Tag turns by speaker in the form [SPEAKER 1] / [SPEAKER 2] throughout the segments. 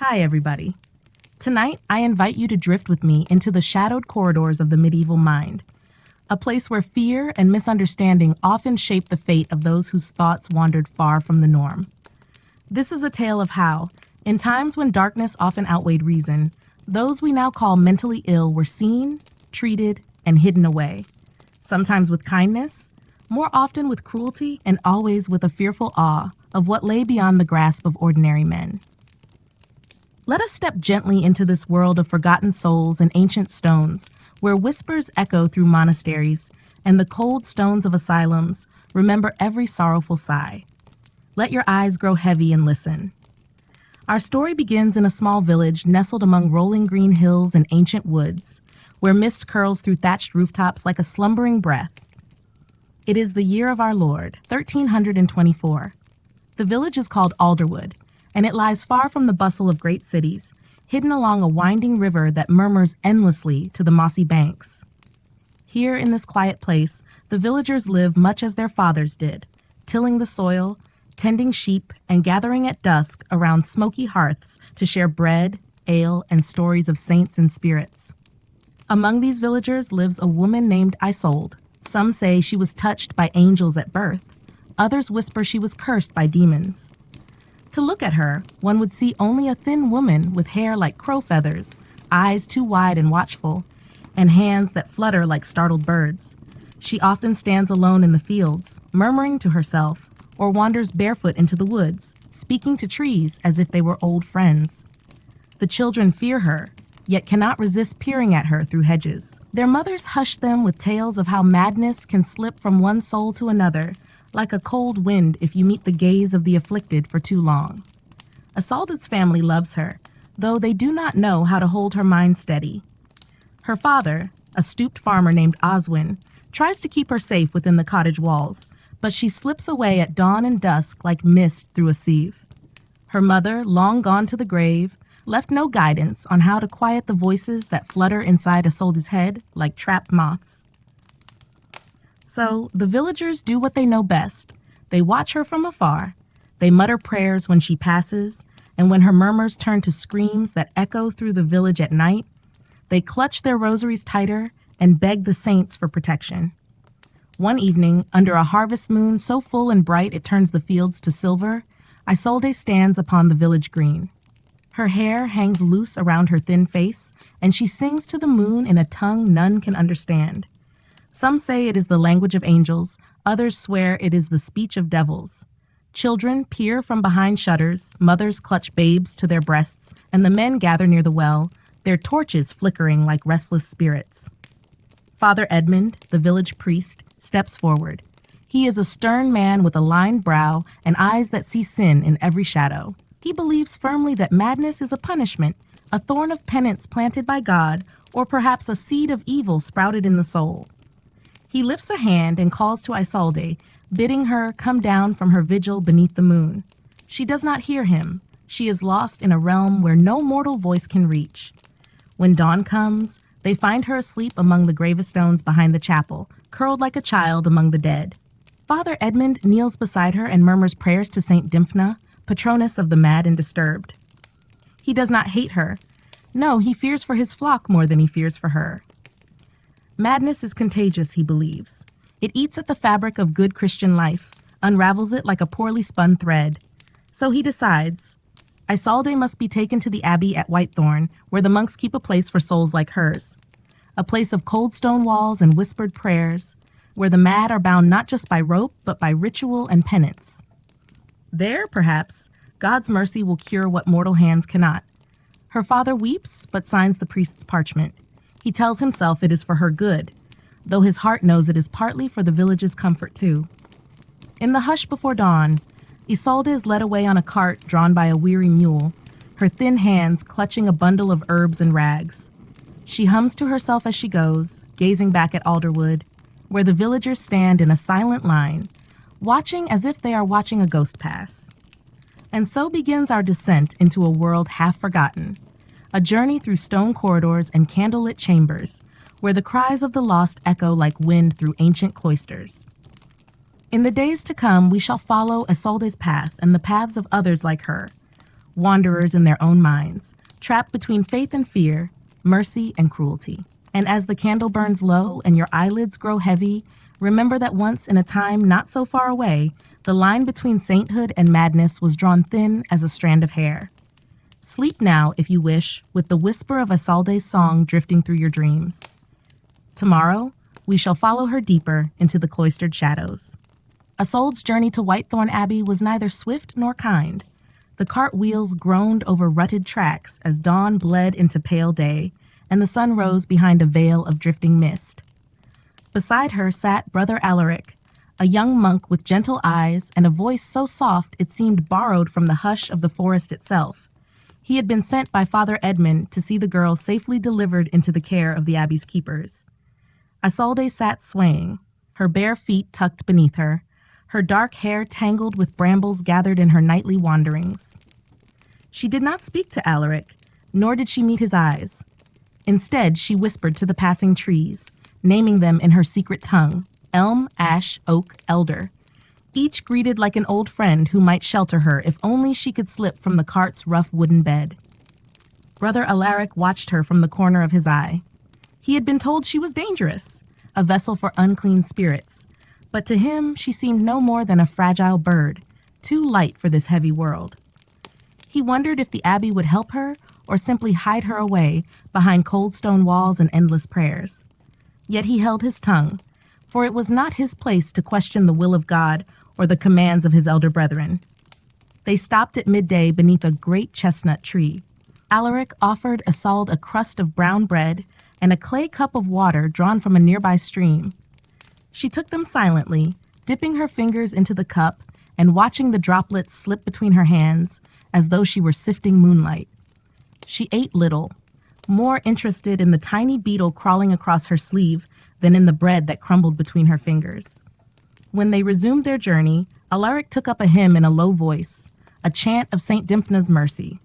[SPEAKER 1] Hi, everybody. Tonight, I invite you to drift with me into the shadowed corridors of the medieval mind, a place where fear and misunderstanding often shape the fate of those whose thoughts wandered far from the norm. This is a tale of how, in times when darkness often outweighed reason, those we now call mentally ill were seen, treated, and hidden away, sometimes with kindness, more often with cruelty, and always with a fearful awe of what lay beyond the grasp of ordinary men. Let us step gently into this world of forgotten souls and ancient stones, where whispers echo through monasteries, and the cold stones of asylums remember every sorrowful sigh. Let your eyes grow heavy and listen. Our story begins in a small village nestled among rolling green hills and ancient woods, where mist curls through thatched rooftops like a slumbering breath. It is the year of our Lord, 1324. The village is called Alderwood, and it lies far from the bustle of great cities, hidden along a winding river that murmurs endlessly to the mossy banks. Here in this quiet place, the villagers live much as their fathers did, tilling the soil, tending sheep, and gathering at dusk around smoky hearths to share bread, ale, and stories of saints and spirits. Among these villagers lives a woman named Isolde. Some say she was touched by angels at birth. Others whisper she was cursed by demons. To look at her, one would see only a thin woman with hair like crow feathers, eyes too wide and watchful, and hands that flutter like startled birds. She often stands alone in the fields, murmuring to herself, or wanders barefoot into the woods, speaking to trees as if they were old friends. The children fear her, yet cannot resist peering at her through hedges. Their mothers hush them with tales of how madness can slip from one soul to another, like a cold wind if you meet the gaze of the afflicted for too long. Isolde's family loves her, though they do not know how to hold her mind steady. Her father, a stooped farmer named Oswin, tries to keep her safe within the cottage walls, but she slips away at dawn and dusk like mist through a sieve. Her mother, long gone to the grave, left no guidance on how to quiet the voices that flutter inside Isolde's head like trapped moths. So the villagers do what they know best. They watch her from afar. They mutter prayers when she passes, and when her murmurs turn to screams that echo through the village at night, they clutch their rosaries tighter and beg the saints for protection. One evening, under a harvest moon so full and bright it turns the fields to silver, Isolde stands upon the village green. Her hair hangs loose around her thin face, and she sings to the moon in a tongue none can understand. Some say it is the language of angels, others swear it is the speech of devils. Children peer from behind shutters, mothers clutch babes to their breasts, and the men gather near the well, their torches flickering like restless spirits. Father Edmund, the village priest, steps forward. He is a stern man with a lined brow and eyes that see sin in every shadow. He believes firmly that madness is a punishment, a thorn of penance planted by God, or perhaps a seed of evil sprouted in the soul. He lifts a hand and calls to Isolde, bidding her come down from her vigil beneath the moon. She does not hear him. She is lost in a realm where no mortal voice can reach. When dawn comes, they find her asleep among the gravestones behind the chapel, curled like a child among the dead. Father Edmund kneels beside her and murmurs prayers to Saint Dymphna, patroness of the mad and disturbed. He does not hate her. No, he fears for his flock more than he fears for her. Madness is contagious, he believes. It eats at the fabric of good Christian life, unravels it like a poorly spun thread. So he decides, Isolde must be taken to the abbey at Whitethorn, where the monks keep a place for souls like hers. A place of cold stone walls and whispered prayers, where the mad are bound not just by rope, but by ritual and penance. There, perhaps, God's mercy will cure what mortal hands cannot. Her father weeps, but signs the priest's parchment. He tells himself it is for her good, though his heart knows it is partly for the village's comfort too. In the hush before dawn, Isolde is led away on a cart drawn by a weary mule, her thin hands clutching a bundle of herbs and rags. She hums to herself as she goes, gazing back at Alderwood, where the villagers stand in a silent line, watching as if they are watching a ghost pass. And so begins our descent into a world half forgotten, a journey through stone corridors and candlelit chambers, where the cries of the lost echo like wind through ancient cloisters. In the days to come, we shall follow Isolde's path and the paths of others like her, wanderers in their own minds, trapped between faith and fear, mercy and cruelty. And as the candle burns low and your eyelids grow heavy, remember that once in a time not so far away, the line between sainthood and madness was drawn thin as a strand of hair. Sleep now, if you wish, with the whisper of Isolde's song drifting through your dreams. Tomorrow, we shall follow her deeper into the cloistered shadows. Isolde's journey to Whitethorn Abbey was neither swift nor kind. The cart wheels groaned over rutted tracks as dawn bled into pale day, and the sun rose behind a veil of drifting mist. Beside her sat Brother Alaric, a young monk with gentle eyes and a voice so soft it seemed borrowed from the hush of the forest itself. He had been sent by Father Edmund to see the girl safely delivered into the care of the abbey's keepers. Isolde sat swaying, her bare feet tucked beneath her dark hair tangled with brambles gathered in her nightly wanderings. She did not speak to Alaric, nor did she meet his eyes. Instead, she whispered to the passing trees, naming them in her secret tongue, elm, ash, oak, elder, each greeted like an old friend who might shelter her if only she could slip from the cart's rough wooden bed. Brother Alaric watched her from the corner of his eye. He had been told she was dangerous, a vessel for unclean spirits, but to him she seemed no more than a fragile bird, too light for this heavy world. He wondered if the abbey would help her or simply hide her away behind cold stone walls and endless prayers. Yet he held his tongue, for it was not his place to question the will of God or the commands of his elder brethren. They stopped at midday beneath a great chestnut tree. Alaric offered Isolde a crust of brown bread and a clay cup of water drawn from a nearby stream. She took them silently, dipping her fingers into the cup and watching the droplets slip between her hands as though she were sifting moonlight. She ate little, more interested in the tiny beetle crawling across her sleeve than in the bread that crumbled between her fingers. When they resumed their journey, Alaric took up a hymn in a low voice, a chant of St. Dymphna's mercy.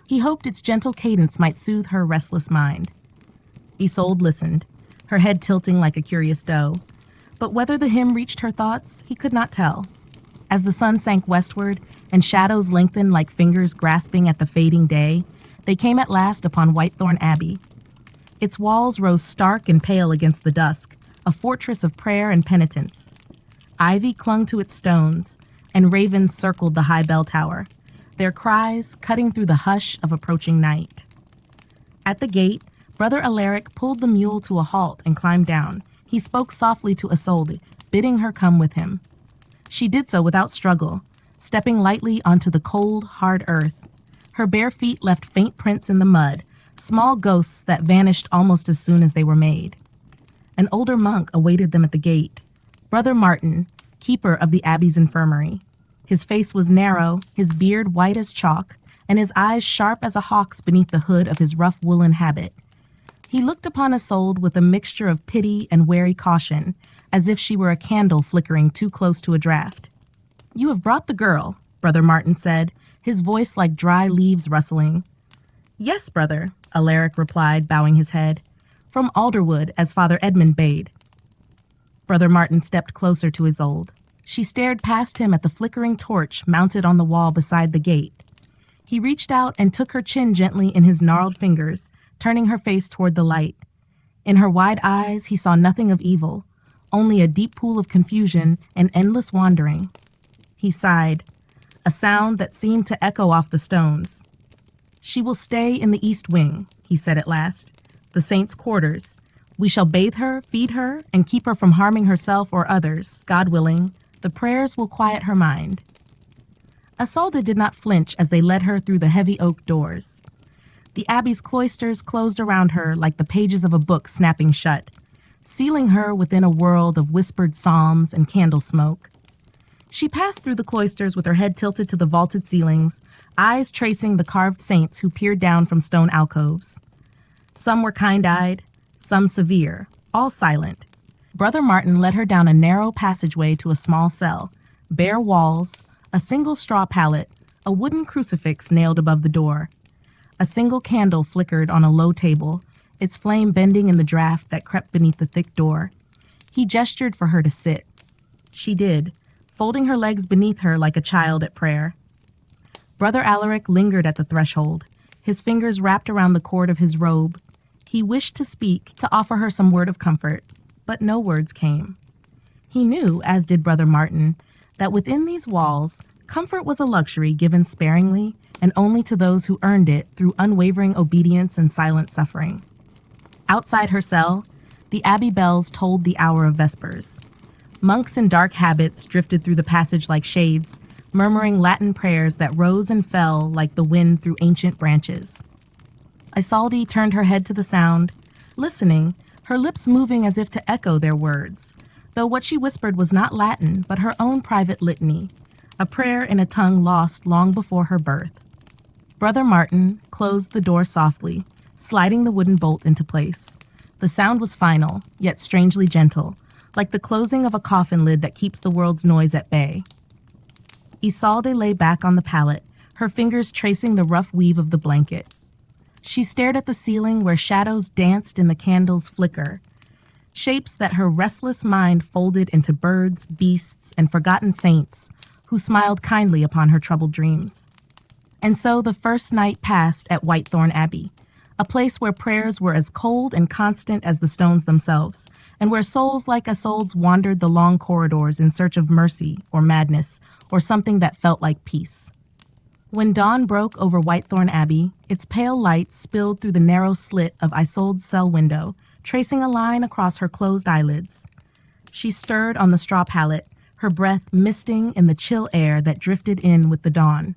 [SPEAKER 1] He hoped its gentle cadence might soothe her restless mind. Isolde listened, her head tilting like a curious doe, but whether the hymn reached her thoughts, he could not tell. As the sun sank westward and shadows lengthened like fingers grasping at the fading day, they came at last upon Whitethorn Abbey. Its walls rose stark and pale against the dusk, a fortress of prayer and penitence. Ivy clung to its stones, and ravens circled the high bell tower, their cries cutting through the hush of approaching night. At the gate, Brother Alaric pulled the mule to a halt and climbed down. He spoke softly to Isolde, bidding her come with him. She did so without struggle, stepping lightly onto the cold, hard earth. Her bare feet left faint prints in the mud, small ghosts that vanished almost as soon as they were made. An older monk awaited them at the gate, Brother Martin, keeper of the abbey's infirmary. His face was narrow, his beard white as chalk, and his eyes sharp as a hawk's beneath the hood of his rough woolen habit. He looked upon Isolde with a mixture of pity and wary caution, as if she were a candle flickering too close to a draft. "You have brought the girl," Brother Martin said, his voice like dry leaves rustling. "Yes, brother," Alaric replied, bowing his head. "From Alderwood, as Father Edmund bade." Brother Martin stepped closer to Isolde. She stared past him at the flickering torch mounted on the wall beside the gate. He reached out and took her chin gently in his gnarled fingers, turning her face toward the light. In her wide eyes, he saw nothing of evil, only a deep pool of confusion and endless wandering. He sighed, a sound that seemed to echo off the stones. "She will stay in the east wing," he said at last, "the saints' quarters. We shall bathe her, feed her, and keep her from harming herself or others. God willing, the prayers will quiet her mind." Isolde did not flinch as they led her through the heavy oak doors. The abbey's cloisters closed around her like the pages of a book snapping shut, sealing her within a world of whispered psalms and candle smoke. She passed through the cloisters with her head tilted to the vaulted ceilings, eyes tracing the carved saints who peered down from stone alcoves. Some were kind-eyed, some severe, all silent. Brother Martin led her down a narrow passageway to a small cell, bare walls, a single straw pallet, a wooden crucifix nailed above the door. A single candle flickered on a low table, its flame bending in the draft that crept beneath the thick door. He gestured for her to sit. She did, folding her legs beneath her like a child at prayer. Brother Alaric lingered at the threshold, his fingers wrapped around the cord of his robe. He wished to speak, to offer her some word of comfort, but no words came. He knew, as did Brother Martin, that within these walls, comfort was a luxury given sparingly and only to those who earned it through unwavering obedience and silent suffering. Outside her cell, the abbey bells tolled the hour of vespers. Monks in dark habits drifted through the passage like shades, murmuring Latin prayers that rose and fell like the wind through ancient branches. Isolde turned her head to the sound, listening, her lips moving as if to echo their words, though what she whispered was not Latin but her own private litany, a prayer in a tongue lost long before her birth. Brother Martin closed the door softly, sliding the wooden bolt into place. The sound was final, yet strangely gentle, like the closing of a coffin lid that keeps the world's noise at bay. Isolde lay back on the pallet, her fingers tracing the rough weave of the blanket. She stared at the ceiling where shadows danced in the candle's flicker, shapes that her restless mind folded into birds, beasts, and forgotten saints who smiled kindly upon her troubled dreams. And so the first night passed at Whitethorn Abbey, a place where prayers were as cold and constant as the stones themselves, and where souls like Isolde's wandered the long corridors in search of mercy or madness or something that felt like peace. When dawn broke over Whitethorn Abbey, its pale light spilled through the narrow slit of Isolde's cell window, tracing a line across her closed eyelids. She stirred on the straw pallet, her breath misting in the chill air that drifted in with the dawn.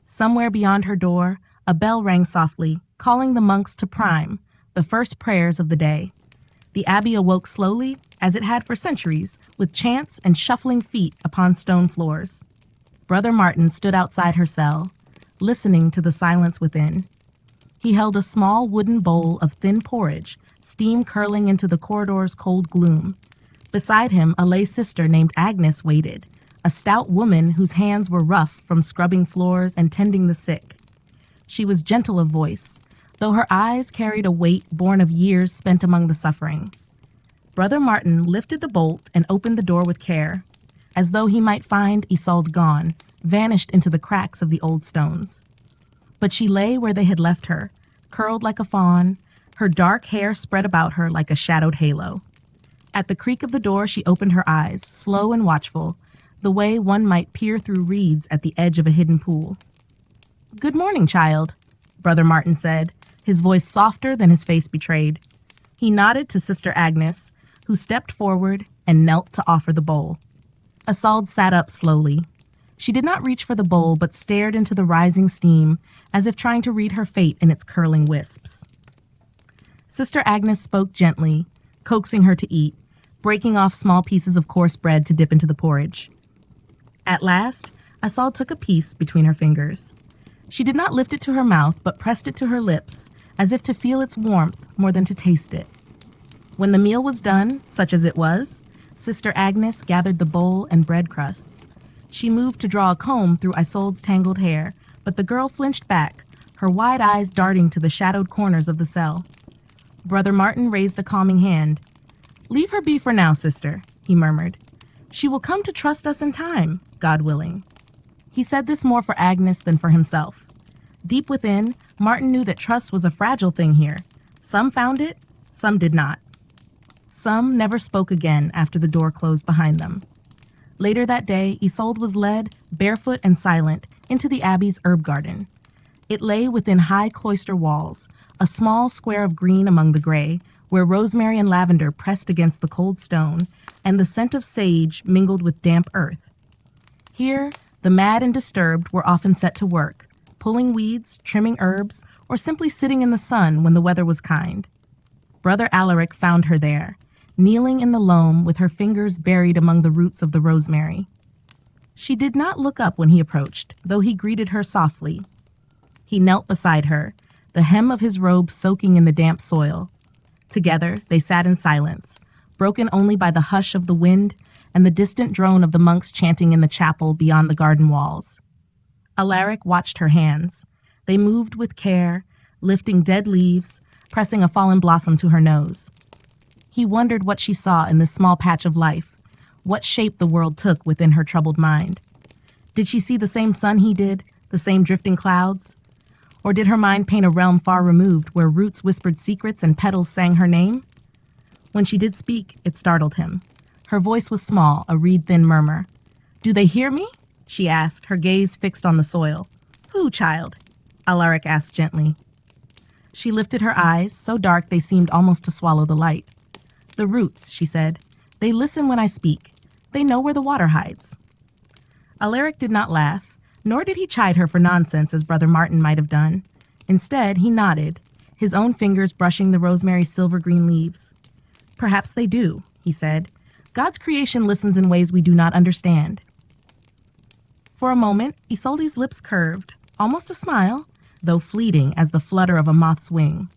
[SPEAKER 1] Somewhere beyond her door, a bell rang softly, calling the monks to prime, the first prayers of the day. The abbey awoke slowly, as it had for centuries, with chants and shuffling feet upon stone floors. Brother Martin stood outside her cell, listening to the silence within. He held a small wooden bowl of thin porridge, steam curling into the corridor's cold gloom. Beside him, a lay sister named Agnes waited, a stout woman whose hands were rough from scrubbing floors and tending the sick. She was gentle of voice, though her eyes carried a weight born of years spent among the suffering. Brother Martin lifted the bolt and opened the door with care, as though he might find Isolde gone, vanished into the cracks of the old stones. But she lay where they had left her, curled like a fawn, her dark hair spread about her like a shadowed halo. At the creak of the door, she opened her eyes, slow and watchful, the way one might peer through reeds at the edge of a hidden pool. "Good morning, child," Brother Martin said, his voice softer than his face betrayed. He nodded to Sister Agnes, who stepped forward and knelt to offer the bowl. Isolde sat up slowly. She did not reach for the bowl, but stared into the rising steam, as if trying to read her fate in its curling wisps. Sister Agnes spoke gently, coaxing her to eat, breaking off small pieces of coarse bread to dip into the porridge. At last, Isolde took a piece between her fingers. She did not lift it to her mouth, but pressed it to her lips, as if to feel its warmth more than to taste it. When the meal was done, such as it was, Sister Agnes gathered the bowl and bread crusts. She moved to draw a comb through Isolde's tangled hair, but the girl flinched back, her wide eyes darting to the shadowed corners of the cell. Brother Martin raised a calming hand. "Leave her be for now, sister," he murmured. "She will come to trust us in time, God willing." He said this more for Agnes than for himself. Deep within, Martin knew that trust was a fragile thing here. Some found it, some did not. Some never spoke again after the door closed behind them. Later that day, Isolde was led, barefoot and silent, into the abbey's herb garden. It lay within high cloister walls, a small square of green among the gray, where rosemary and lavender pressed against the cold stone, and the scent of sage mingled with damp earth. Here, the mad and disturbed were often set to work, pulling weeds, trimming herbs, or simply sitting in the sun when the weather was kind. Brother Alaric found her there, kneeling in the loam with her fingers buried among the roots of the rosemary. She did not look up when he approached, though he greeted her softly. He knelt beside her, the hem of his robe soaking in the damp soil. Together, they sat in silence, broken only by the hush of the wind and the distant drone of the monks chanting in the chapel beyond the garden walls. Alaric watched her hands. They moved with care, lifting dead leaves, pressing a fallen blossom to her nose. He wondered what she saw in this small patch of life, what shape the world took within her troubled mind. Did she see the same sun he did, the same drifting clouds? Or did her mind paint a realm far removed where roots whispered secrets and petals sang her name? When she did speak, it startled him. Her voice was small, a reed-thin murmur. "Do they hear me?" she asked, her gaze fixed on the soil. "Who, child?" Alaric asked gently. She lifted her eyes, so dark they seemed almost to swallow the light. "The roots," she said. "They listen when I speak. They know where the water hides." Alaric did not laugh, nor did he chide her for nonsense as Brother Martin might have done. Instead, he nodded, his own fingers brushing the rosemary's silver-green leaves. "Perhaps they do," he said. "God's creation listens in ways we do not understand." For a moment, Isolde's lips curved, almost a smile, though fleeting as the flutter of a moth's wing.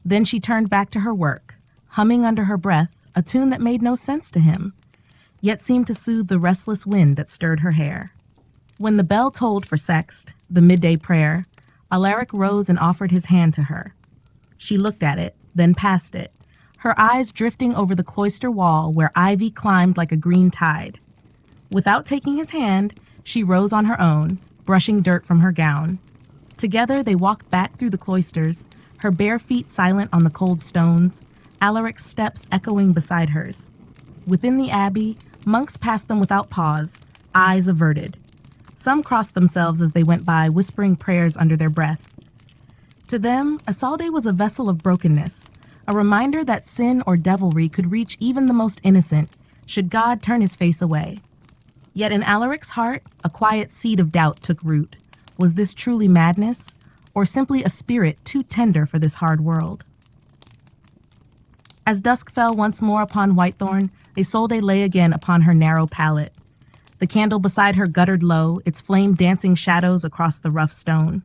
[SPEAKER 1] Then she turned back to her work, humming under her breath a tune that made no sense to him, yet seemed to soothe the restless wind that stirred her hair. When the bell tolled for sext, the midday prayer, Alaric rose and offered his hand to her. She looked at it, then past it, her eyes drifting over the cloister wall where ivy climbed like a green tide. Without taking his hand, she rose on her own, brushing dirt from her gown. Together they walked back through the cloisters, her bare feet silent on the cold stones, Alaric's steps echoing beside hers. Within the abbey, monks passed them without pause, eyes averted. Some crossed themselves as they went by, whispering prayers under their breath. To them, Isolde was a vessel of brokenness, a reminder that sin or devilry could reach even the most innocent, should God turn his face away. Yet in Alaric's heart, a quiet seed of doubt took root. Was this truly madness, or simply a spirit too tender for this hard world? As dusk fell once more upon Whitethorn, Isolde lay again upon her narrow pallet. The candle beside her guttered low, its flame dancing shadows across the rough stone.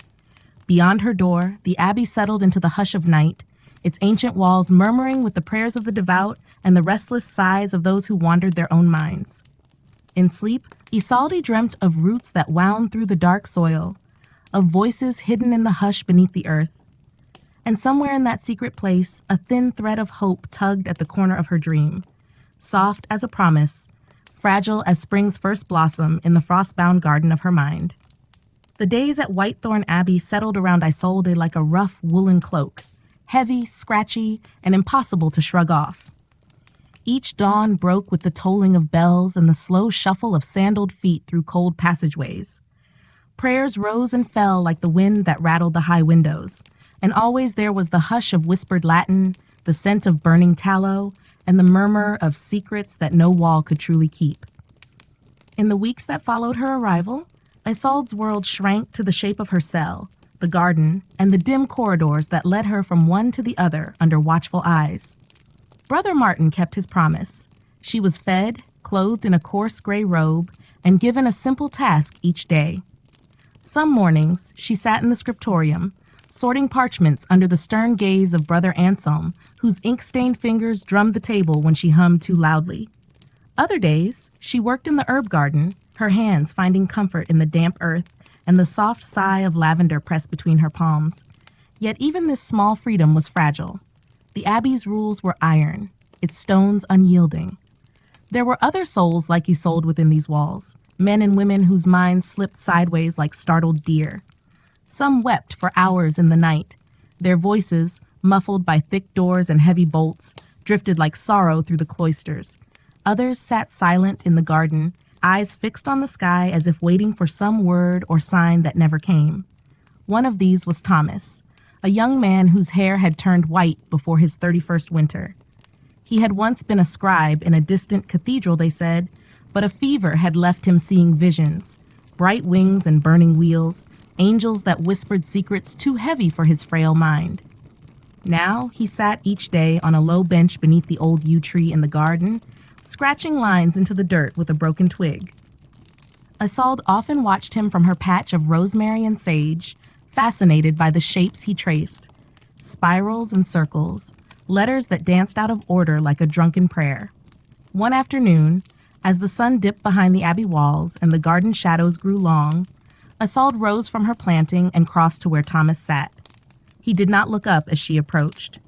[SPEAKER 1] Beyond her door, the abbey settled into the hush of night, its ancient walls murmuring with the prayers of the devout and the restless sighs of those who wandered their own minds. In sleep, Isolde dreamt of roots that wound through the dark soil, of voices hidden in the hush beneath the earth. And somewhere in that secret place, a thin thread of hope tugged at the corner of her dream, soft as a promise, fragile as spring's first blossom in the frost-bound garden of her mind. The days at Whitethorn Abbey settled around Isolde like a rough woolen cloak, heavy, scratchy, and impossible to shrug off. Each dawn broke with the tolling of bells and the slow shuffle of sandaled feet through cold passageways. Prayers rose and fell like the wind that rattled the high windows, and always there was the hush of whispered Latin, the scent of burning tallow, and the murmur of secrets that no wall could truly keep. In the weeks that followed her arrival, Isolde's world shrank to the shape of her cell, the garden, and the dim corridors that led her from one to the other under watchful eyes. Brother Martin kept his promise. She was fed, clothed in a coarse gray robe, and given a simple task each day. Some mornings, she sat in the scriptorium, sorting parchments under the stern gaze of Brother Anselm, whose ink-stained fingers drummed the table when she hummed too loudly. Other days, she worked in the herb garden, her hands finding comfort in the damp earth and the soft sigh of lavender pressed between her palms. Yet even this small freedom was fragile. The abbey's rules were iron, its stones unyielding. There were other souls like Isolde within these walls, men and women whose minds slipped sideways like startled deer. Some wept for hours in the night. Their voices, muffled by thick doors and heavy bolts, drifted like sorrow through the cloisters. Others sat silent in the garden, eyes fixed on the sky as if waiting for some word or sign that never came. One of these was Thomas, a young man whose hair had turned white before his 31st winter. He had once been a scribe in a distant cathedral, they said, but a fever had left him seeing visions, bright wings and burning wheels, angels that whispered secrets too heavy for his frail mind. Now he sat each day on a low bench beneath the old yew tree in the garden, scratching lines into the dirt with a broken twig. Isolde often watched him from her patch of rosemary and sage, fascinated by the shapes he traced, spirals and circles, letters that danced out of order like a drunken prayer. One afternoon, as the sun dipped behind the abbey walls and the garden shadows grew long, Isolde rose from her planting and crossed to where Thomas sat. He did not look up as she approached.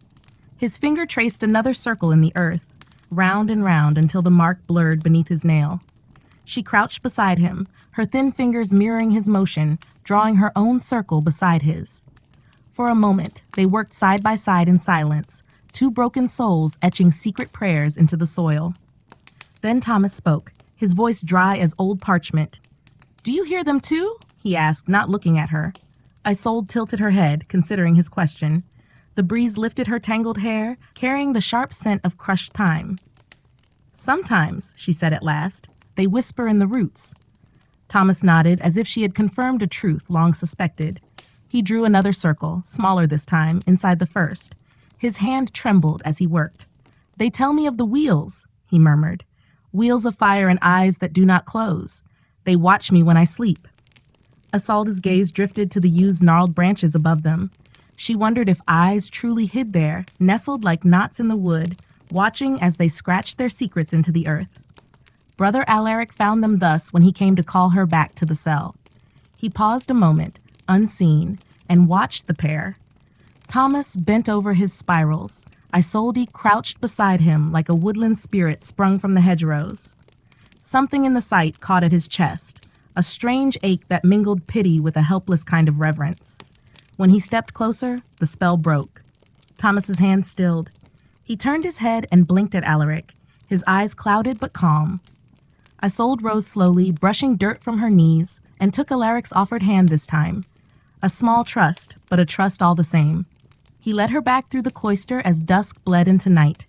[SPEAKER 1] His finger traced another circle in the earth, round and round until the mark blurred beneath his nail. She crouched beside him, her thin fingers mirroring his motion, drawing her own circle beside his. For a moment, they worked side by side in silence, two broken souls etching secret prayers into the soil. Then Thomas spoke, his voice dry as old parchment. "Do you hear them too?" he asked, not looking at her. Isolde tilted her head, considering his question. The breeze lifted her tangled hair, carrying the sharp scent of crushed thyme. "Sometimes," she said at last, "they whisper in the roots." Thomas nodded as if she had confirmed a truth long suspected. He drew another circle, smaller this time, inside the first. His hand trembled as he worked. "They tell me of the wheels," he murmured. "Wheels of fire and eyes that do not close. They watch me when I sleep." Isolde's gaze drifted to the yew's gnarled branches above them. She wondered if eyes truly hid there, nestled like knots in the wood, watching as they scratched their secrets into the earth. Brother Alaric found them thus when he came to call her back to the cell. He paused a moment, unseen, and watched the pair. Thomas bent over his spirals. Isolde crouched beside him like a woodland spirit sprung from the hedgerows. Something in the sight caught at his chest, a strange ache that mingled pity with a helpless kind of reverence. When he stepped closer, the spell broke. Thomas's hand stilled. He turned his head and blinked at Alaric, his eyes clouded but calm. Isolde rose slowly, brushing dirt from her knees, and took Alaric's offered hand this time. A small trust, but a trust all the same. He led her back through the cloister as dusk bled into night.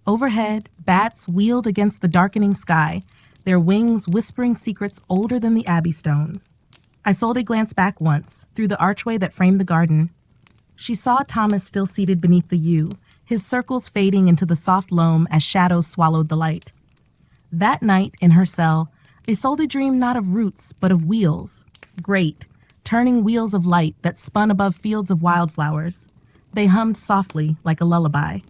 [SPEAKER 1] Overhead, bats wheeled against the darkening sky, their wings whispering secrets older than the abbey stones. Isolde glanced back once, through the archway that framed the garden. She saw Thomas still seated beneath the yew, his circles fading into the soft loam as shadows swallowed the light. That night, in her cell, Isolde dreamed not of roots, but of wheels. Great, turning wheels of light that spun above fields of wildflowers. They hummed softly, like a lullaby.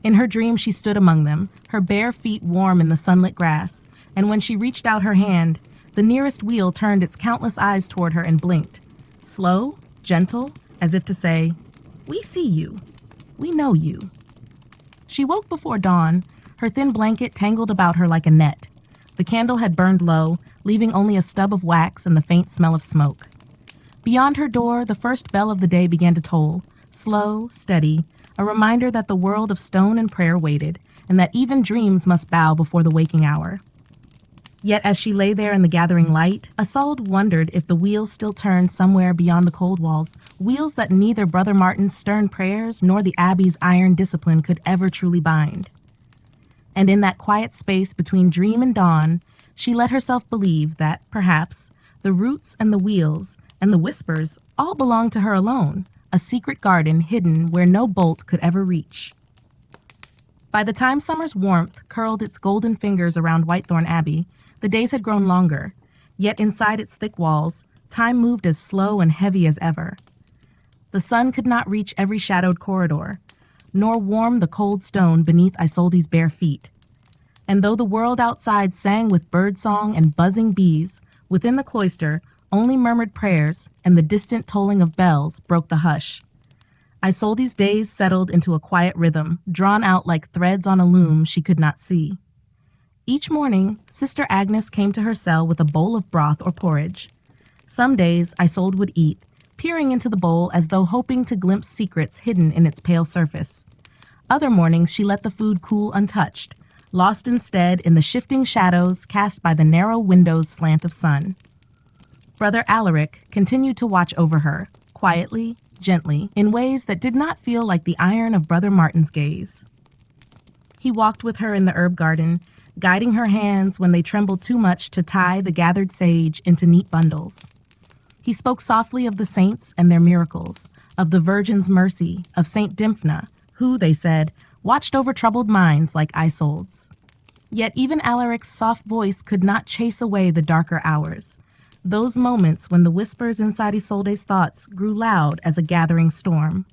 [SPEAKER 1] In her dream, she stood among them, her bare feet warm in the sunlit grass, and when she reached out her hand, the nearest wheel turned its countless eyes toward her and blinked. Slow, gentle, as if to say, "We see you. We know you." She woke before dawn, her thin blanket tangled about her like a net. The candle had burned low, leaving only a stub of wax and the faint smell of smoke. Beyond her door, the first bell of the day began to toll, slow, steady, a reminder that the world of stone and prayer waited, and that even dreams must bow before the waking hour. Yet as she lay there in the gathering light, Isolde wondered if the wheels still turned somewhere beyond the cold walls, wheels that neither Brother Martin's stern prayers nor the Abbey's iron discipline could ever truly bind. And in that quiet space between dream and dawn, she let herself believe that, perhaps, the roots and the wheels and the whispers all belonged to her alone, a secret garden hidden where no bolt could ever reach. By the time summer's warmth curled its golden fingers around Whitethorn Abbey, the days had grown longer, yet inside its thick walls, time moved as slow and heavy as ever. The sun could not reach every shadowed corridor, nor warm the cold stone beneath Isolde's bare feet. And though the world outside sang with birdsong and buzzing bees, within the cloister, only murmured prayers and the distant tolling of bells broke the hush. Isolde's days settled into a quiet rhythm, drawn out like threads on a loom she could not see. Each morning, Sister Agnes came to her cell with a bowl of broth or porridge. Some days, Isolde would eat, peering into the bowl as though hoping to glimpse secrets hidden in its pale surface. Other mornings, she let the food cool untouched, lost instead in the shifting shadows cast by the narrow window's slant of sun. Brother Alaric continued to watch over her, quietly, gently, in ways that did not feel like the iron of Brother Martin's gaze. He walked with her in the herb garden, guiding her hands when they trembled too much to tie the gathered sage into neat bundles. He spoke softly of the saints and their miracles, of the Virgin's mercy, of Saint Dymphna, who, they said, watched over troubled minds like Isolde's. Yet even Alaric's soft voice could not chase away the darker hours, those moments when the whispers inside Isolde's thoughts grew loud as a gathering storm.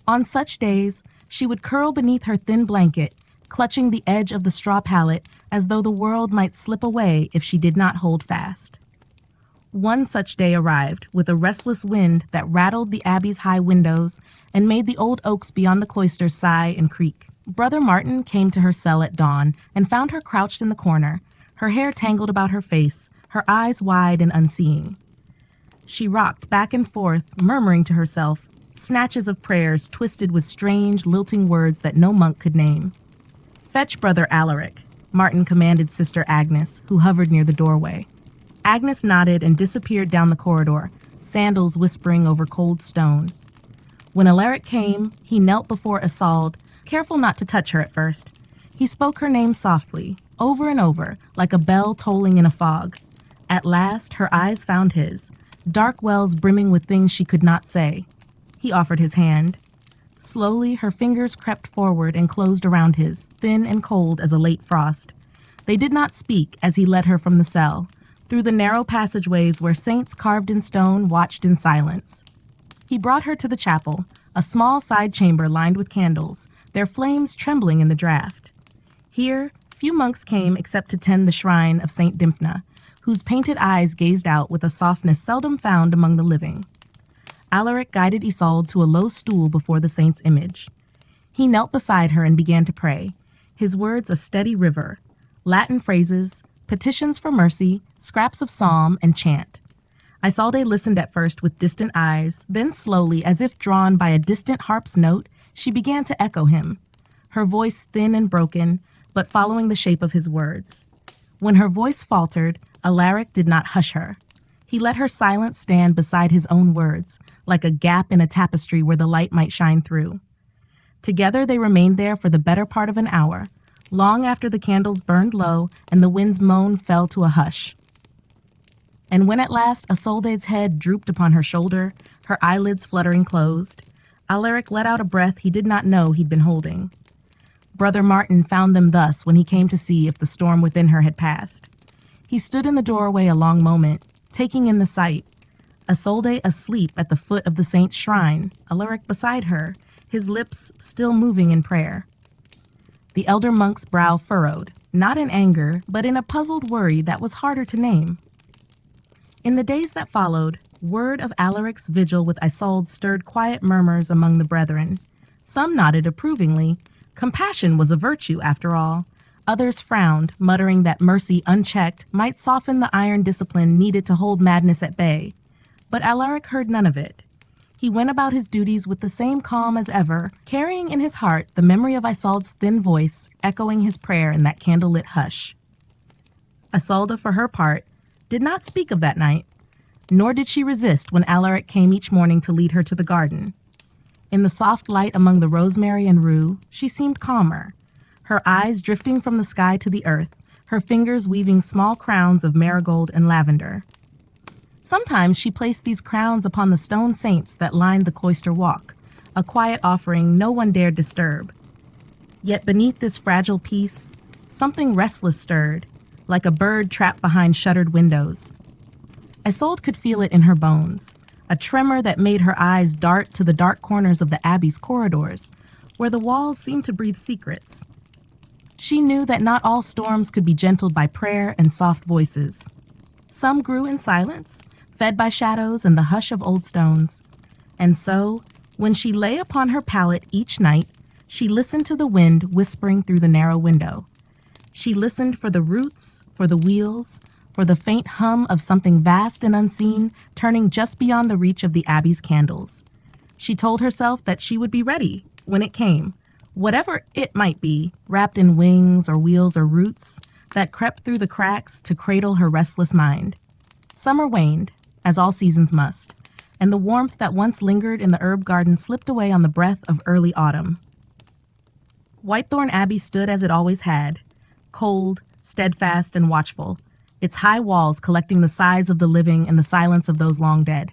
[SPEAKER 1] On such days, she would curl beneath her thin blanket, clutching the edge of the straw pallet as though the world might slip away if she did not hold fast. One such day arrived with a restless wind that rattled the Abbey's high windows and made the old oaks beyond the cloister sigh and creak. Brother Martin came to her cell at dawn and found her crouched in the corner, her hair tangled about her face, her eyes wide and unseeing. She rocked back and forth, murmuring to herself, snatches of prayers twisted with strange, lilting words that no monk could name. "Fetch Brother Alaric," Martin commanded Sister Agnes, who hovered near the doorway. Agnes nodded and disappeared down the corridor, sandals whispering over cold stone. When Alaric came, he knelt before Isolde, careful not to touch her at first. He spoke her name softly, over and over, like a bell tolling in a fog. At last, her eyes found his, dark wells brimming with things she could not say. He offered his hand. Slowly, her fingers crept forward and closed around his, thin and cold as a late frost. They did not speak as he led her from the cell, through the narrow passageways where saints carved in stone watched in silence. He brought her to the chapel, a small side chamber lined with candles, their flames trembling in the draught. Here, few monks came except to tend the shrine of Saint Dymphna, whose painted eyes gazed out with a softness seldom found among the living. Alaric guided Isolde to a low stool before the saint's image. He knelt beside her and began to pray, his words a steady river, Latin phrases, petitions for mercy, scraps of psalm, and chant. Isolde listened at first with distant eyes, then slowly, as if drawn by a distant harp's note, she began to echo him, her voice thin and broken, but following the shape of his words. When her voice faltered, Alaric did not hush her. He let her silence stand beside his own words, like a gap in a tapestry where the light might shine through. Together they remained there for the better part of an hour, long after the candles burned low and the wind's moan fell to a hush. And when at last Isolde's head drooped upon her shoulder, her eyelids fluttering closed, Alaric let out a breath he did not know he'd been holding. Brother Martin found them thus when he came to see if the storm within her had passed. He stood in the doorway a long moment, taking in the sight. Isolde asleep at the foot of the saint's shrine, Alaric beside her, his lips still moving in prayer. The elder monk's brow furrowed, not in anger, but in a puzzled worry that was harder to name. In the days that followed, word of Alaric's vigil with Isolde stirred quiet murmurs among the brethren. Some nodded approvingly. Compassion was a virtue, after all. Others frowned, muttering that mercy unchecked might soften the iron discipline needed to hold madness at bay. But Alaric heard none of it. He went about his duties with the same calm as ever, carrying in his heart the memory of Isolde's thin voice, echoing his prayer in that candlelit hush. Isolde, for her part, did not speak of that night, nor did she resist when Alaric came each morning to lead her to the garden. In the soft light among the rosemary and rue, she seemed calmer, her eyes drifting from the sky to the earth, her fingers weaving small crowns of marigold and lavender. Sometimes she placed these crowns upon the stone saints that lined the cloister walk, a quiet offering no one dared disturb. Yet beneath this fragile peace, something restless stirred, like a bird trapped behind shuttered windows. Isolde could feel it in her bones, a tremor that made her eyes dart to the dark corners of the abbey's corridors, where the walls seemed to breathe secrets. She knew that not all storms could be gentled by prayer and soft voices. Some grew in silence, fed by shadows and the hush of old stones. And so, when she lay upon her pallet each night, she listened to the wind whispering through the narrow window. She listened for the roots, for the wheels, for the faint hum of something vast and unseen turning just beyond the reach of the abbey's candles. She told herself that she would be ready when it came, whatever it might be, wrapped in wings or wheels or roots that crept through the cracks to cradle her restless mind. Summer waned, as all seasons must, and the warmth that once lingered in the herb garden slipped away on the breath of early autumn. Whitethorn Abbey stood as it always had, cold, steadfast, and watchful, its high walls collecting the sighs of the living and the silence of those long dead.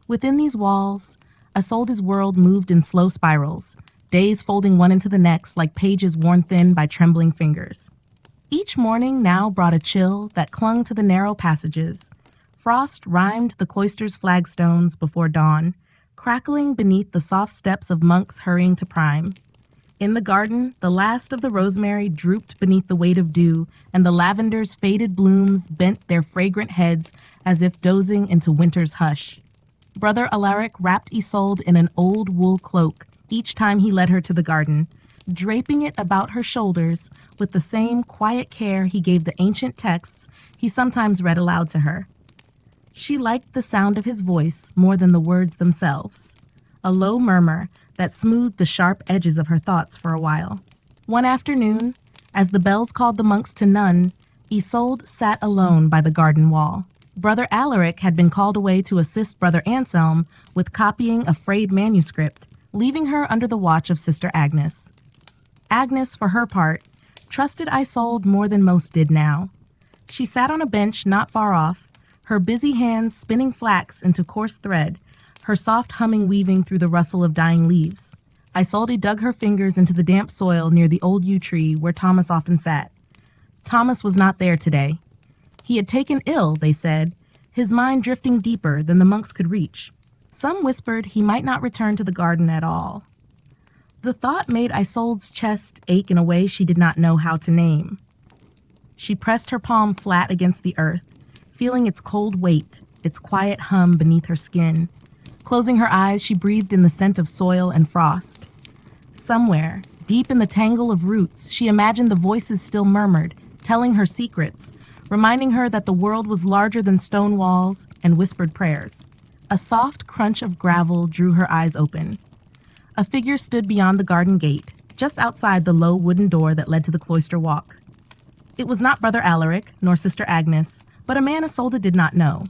[SPEAKER 1] Within these walls, Isolde's world moved in slow spirals, days folding one into the next like pages worn thin by trembling fingers. Each morning now brought a chill that clung to the narrow passages. Frost rhymed the cloister's flagstones before dawn, crackling beneath the soft steps of monks hurrying to prime. In the garden, the last of the rosemary drooped beneath the weight of dew, and the lavender's faded blooms bent their fragrant heads as if dozing into winter's hush. Brother Alaric wrapped Isolde in an old wool cloak each time he led her to the garden, draping it about her shoulders with the same quiet care he gave the ancient texts he sometimes read aloud to her. She liked the sound of his voice more than the words themselves, a low murmur that smoothed the sharp edges of her thoughts for a while. One afternoon, as the bells called the monks to none, Isolde sat alone by the garden wall. Brother Alaric had been called away to assist Brother Anselm with copying a frayed manuscript, leaving her under the watch of Sister Agnes. Agnes, for her part, trusted Isolde more than most did now. She sat on a bench not far off, her busy hands spinning flax into coarse thread, her soft humming weaving through the rustle of dying leaves. Isolde dug her fingers into the damp soil near the old yew tree where Thomas often sat. Thomas was not there today. He had taken ill, they said, his mind drifting deeper than the monks could reach. Some whispered he might not return to the garden at all. The thought made Isolde's chest ache in a way she did not know how to name. She pressed her palm flat against the earth, feeling its cold weight, its quiet hum beneath her skin. Closing her eyes, she breathed in the scent of soil and frost. Somewhere, deep in the tangle of roots, she imagined the voices still murmured, telling her secrets, reminding her that the world was larger than stone walls and whispered prayers. A soft crunch of gravel drew her eyes open. A figure stood beyond the garden gate, just outside the low wooden door that led to the cloister walk. It was not Brother Alaric, nor Sister Agnes, but a man Isolde did not know.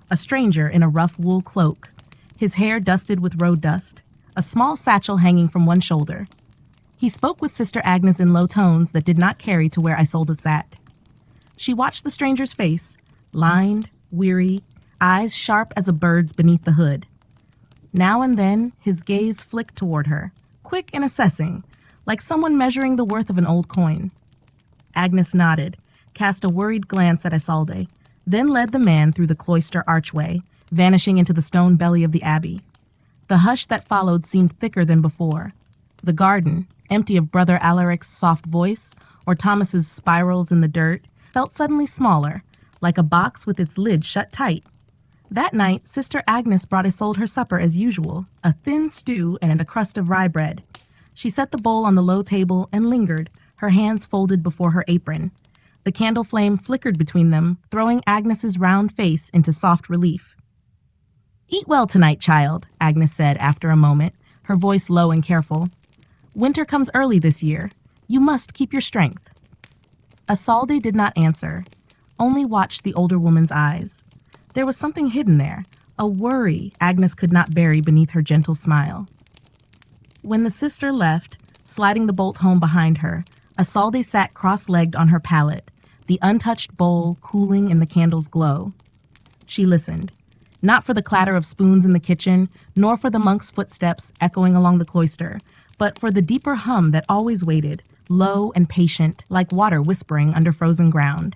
[SPEAKER 1] A stranger in a rough wool cloak, his hair dusted with road dust, a small satchel hanging from one shoulder. He spoke with Sister Agnes in low tones that did not carry to where Isolde sat. She watched the stranger's face, lined, weary, eyes sharp as a bird's beneath the hood. Now and then, his gaze flicked toward her, quick and assessing, like someone measuring the worth of an old coin. Agnes nodded, cast a worried glance at Isolde, then led the man through the cloister archway, vanishing into the stone belly of the abbey. The hush that followed seemed thicker than before. The garden, empty of Brother Alaric's soft voice or Thomas's spirals in the dirt, felt suddenly smaller, like a box with its lid shut tight. That night, Sister Agnes brought Isolde her supper as usual, a thin stew and a crust of rye bread. She set the bowl on the low table and lingered, her hands folded before her apron. The candle flame flickered between them, throwing Agnes's round face into soft relief. "Eat well tonight, child," Agnes said after a moment, her voice low and careful. "Winter comes early this year. You must keep your strength." Isolde did not answer, only watched the older woman's eyes. There was something hidden there, a worry Agnes could not bury beneath her gentle smile. When the sister left, sliding the bolt home behind her, Isolde sat cross-legged on her pallet, the untouched bowl cooling in the candle's glow. She listened, not for the clatter of spoons in the kitchen, nor for the monk's footsteps echoing along the cloister, but for the deeper hum that always waited, low and patient, like water whispering under frozen ground.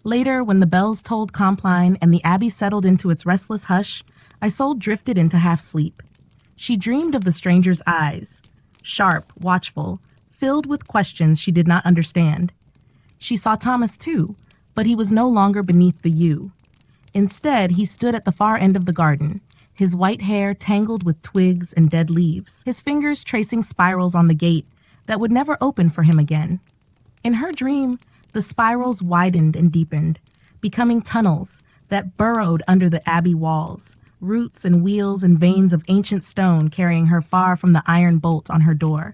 [SPEAKER 1] Later, when the bells tolled Compline and the abbey settled into its restless hush, Isolde drifted into half-sleep. She dreamed of the stranger's eyes, sharp, watchful, filled with questions she did not understand. She saw Thomas too, but he was no longer beneath the yew. Instead, he stood at the far end of the garden, his white hair tangled with twigs and dead leaves, his fingers tracing spirals on the gate that would never open for him again. In her dream, the spirals widened and deepened, becoming tunnels that burrowed under the abbey walls, roots and wheels and veins of ancient stone carrying her far from the iron bolt on her door.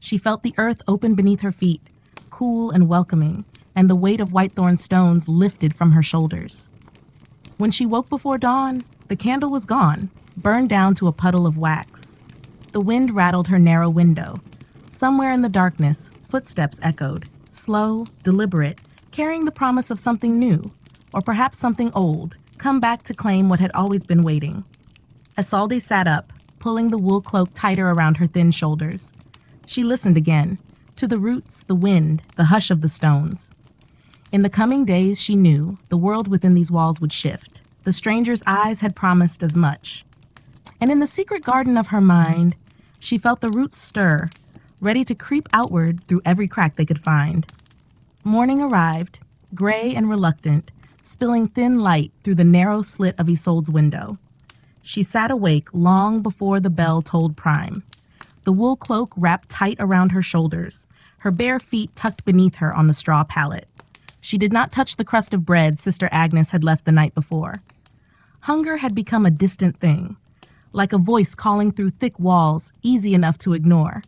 [SPEAKER 1] She felt the earth open beneath her feet, cool and welcoming, and the weight of whitethorn stones lifted from her shoulders. When she woke before dawn, the candle was gone, burned down to a puddle of wax. The wind rattled her narrow window. Somewhere in the darkness, footsteps echoed, slow, deliberate, carrying the promise of something new, or perhaps something old, come back to claim what had always been waiting. Isolde sat up, pulling the wool cloak tighter around her thin shoulders. She listened again, to the roots, the wind, the hush of the stones. In the coming days, she knew, the world within these walls would shift. The stranger's eyes had promised as much. And in the secret garden of her mind, she felt the roots stir, ready to creep outward through every crack they could find. Morning arrived, gray and reluctant, spilling thin light through the narrow slit of Isolde's window. She sat awake long before the bell tolled prime. the wool cloak wrapped tight around her shoulders, her bare feet tucked beneath her on the straw pallet. She did not touch the crust of bread Sister Agnes had left the night before. Hunger had become a distant thing, like a voice calling through thick walls, easy enough to ignore.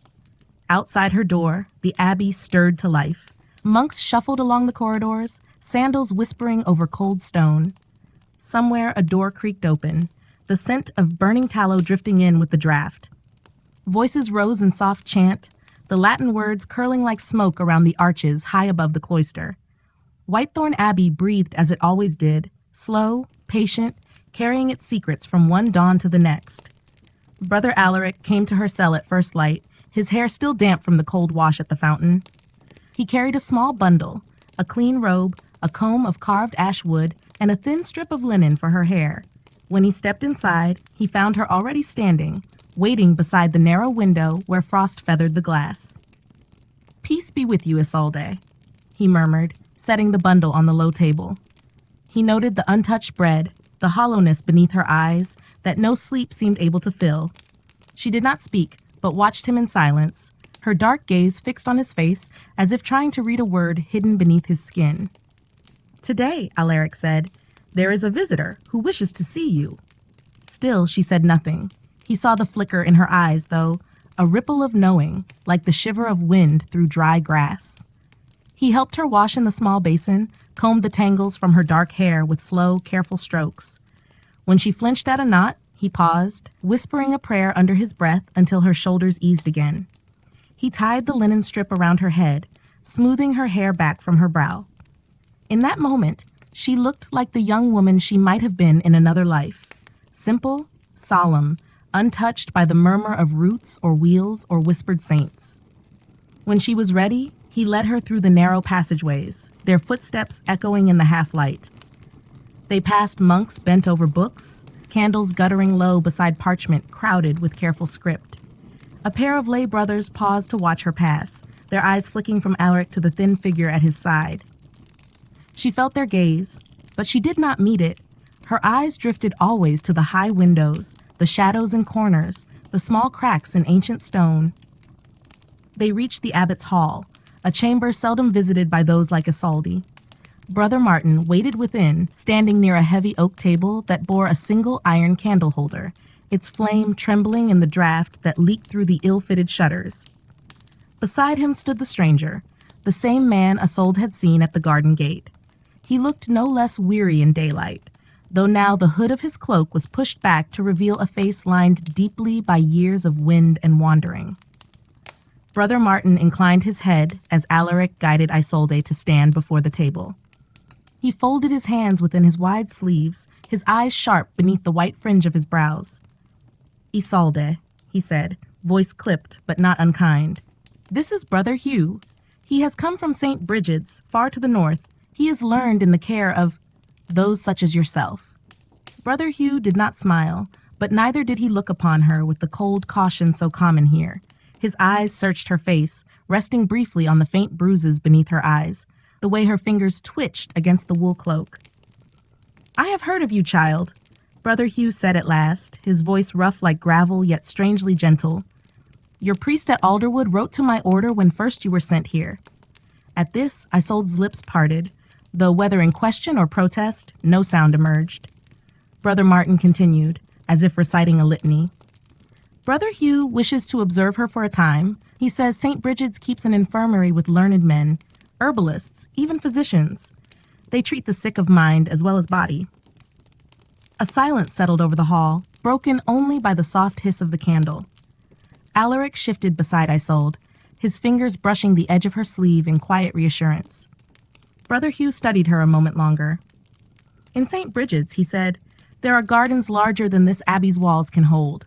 [SPEAKER 1] Outside her door, the abbey stirred to life. Monks shuffled along the corridors, sandals whispering over cold stone. Somewhere a door creaked open, the scent of burning tallow drifting in with the draft. Voices rose in soft chant, the Latin words curling like smoke around the arches high above the cloister. Whitethorn Abbey breathed as it always did, slow, patient, carrying its secrets from one dawn to the next. Brother Alaric came to her cell at first light, his hair still damp from the cold wash at the fountain. He carried a small bundle, a clean robe, a comb of carved ash wood, and a thin strip of linen for her hair. When he stepped inside, he found her already standing, waiting beside the narrow window where frost feathered the glass. "Peace be with you, Isolde," he murmured, setting the bundle on the low table. He noted the untouched bread, the hollowness beneath her eyes that no sleep seemed able to fill. She did not speak, but watched him in silence, her dark gaze fixed on his face as if trying to read a word hidden beneath his skin. "Today," Alaric said, "there is a visitor who wishes to see you." Still, she said nothing. He saw the flicker in her eyes, though, a ripple of knowing, like the shiver of wind through dry grass. He helped her wash in the small basin, combed the tangles from her dark hair with slow, careful strokes. When she flinched at a knot, he paused, whispering a prayer under his breath until her shoulders eased again. He tied the linen strip around her head, smoothing her hair back from her brow. In that moment, she looked like the young woman she might have been in another life. Simple, solemn, untouched by the murmur of roots or wheels or whispered saints. When she was ready, he led her through the narrow passageways, their footsteps echoing in the half-light. They passed monks bent over books, candles guttering low beside parchment crowded with careful script. A pair of lay brothers paused to watch her pass, their eyes flicking from Alaric to the thin figure at his side. She felt their gaze, but she did not meet it. Her eyes drifted always to the high windows, the shadows in corners, the small cracks in ancient stone. They reached the abbot's hall, a chamber seldom visited by those like Isolde. Brother Martin waited within, standing near a heavy oak table that bore a single iron candle holder, its flame trembling in the draught that leaked through the ill-fitted shutters. Beside him stood the stranger, the same man Isolde had seen at the garden gate. He looked no less weary in daylight, though now the hood of his cloak was pushed back to reveal a face lined deeply by years of wind and wandering. Brother Martin inclined his head as Alaric guided Isolde to stand before the table. He folded his hands within his wide sleeves, his eyes sharp beneath the white fringe of his brows. "Isolde," he said, voice clipped but not unkind. "This is Brother Hugh. He has come from St. Brigid's, far to the north. He is learned in the care of those such as yourself." Brother Hugh did not smile, but neither did he look upon her with the cold caution so common here. His eyes searched her face, resting briefly on the faint bruises beneath her eyes, the way her fingers twitched against the wool cloak. "I have heard of you, child," Brother Hugh said at last, his voice rough like gravel yet strangely gentle. "Your priest at Alderwood wrote to my order when first you were sent here." At this, Isolde's lips parted, though whether in question or protest, no sound emerged. Brother Martin continued, as if reciting a litany. "Brother Hugh wishes to observe her for a time. He says St. Brigid's keeps an infirmary with learned men, herbalists, even physicians. They treat the sick of mind as well as body." A silence settled over the hall, broken only by the soft hiss of the candle. Alaric shifted beside Isolde, his fingers brushing the edge of her sleeve in quiet reassurance. Brother Hugh studied her a moment longer. "In St. Brigid's," he said, "there are gardens larger than this abbey's walls can hold.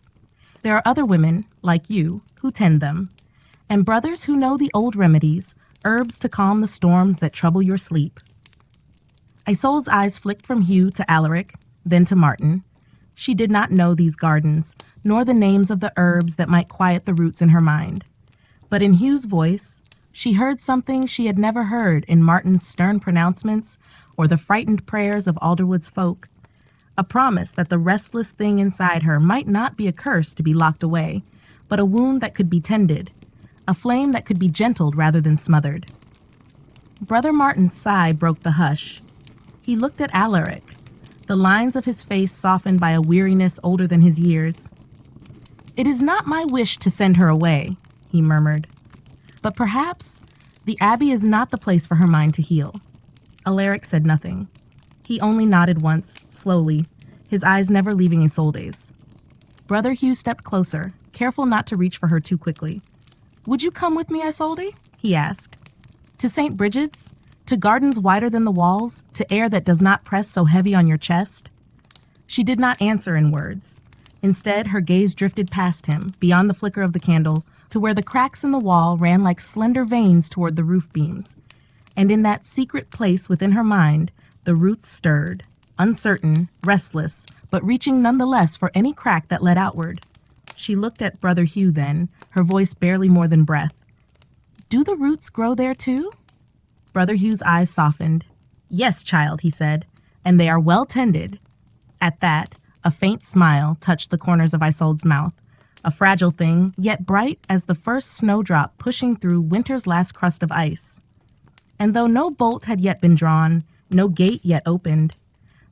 [SPEAKER 1] There are other women, like you, who tend them, and brothers who know the old remedies, herbs to calm the storms that trouble your sleep." Isolde's eyes flicked from Hugh to Alaric, then to Martin. She did not know these gardens, nor the names of the herbs that might quiet the roots in her mind. But in Hugh's voice, she heard something she had never heard in Martin's stern pronouncements or the frightened prayers of Alderwood's folk. A promise that the restless thing inside her might not be a curse to be locked away, but a wound that could be tended, a flame that could be gentled rather than smothered. Brother Martin's sigh broke the hush. He looked at Alaric, the lines of his face softened by a weariness older than his years. "It is not my wish to send her away," he murmured. "But perhaps the Abbey is not the place for her mind to heal." Alaric said nothing. He only nodded once, slowly, his eyes never leaving Isolde's. Brother Hugh stepped closer, careful not to reach for her too quickly. "Would you come with me, Isolde?" he asked. "To St. Bridget's? To gardens wider than the walls? To air that does not press so heavy on your chest?" She did not answer in words. Instead, her gaze drifted past him, beyond the flicker of the candle, to where the cracks in the wall ran like slender veins toward the roof beams. And in that secret place within her mind, the roots stirred, uncertain, restless, but reaching nonetheless for any crack that led outward. She looked at Brother Hugh then, her voice barely more than breath. "Do the roots grow there too?" Brother Hugh's eyes softened. "Yes, child," he said, "and they are well tended." At that, a faint smile touched the corners of Isolde's mouth, a fragile thing, yet bright as the first snowdrop pushing through winter's last crust of ice. And though no bolt had yet been drawn, no gate yet opened,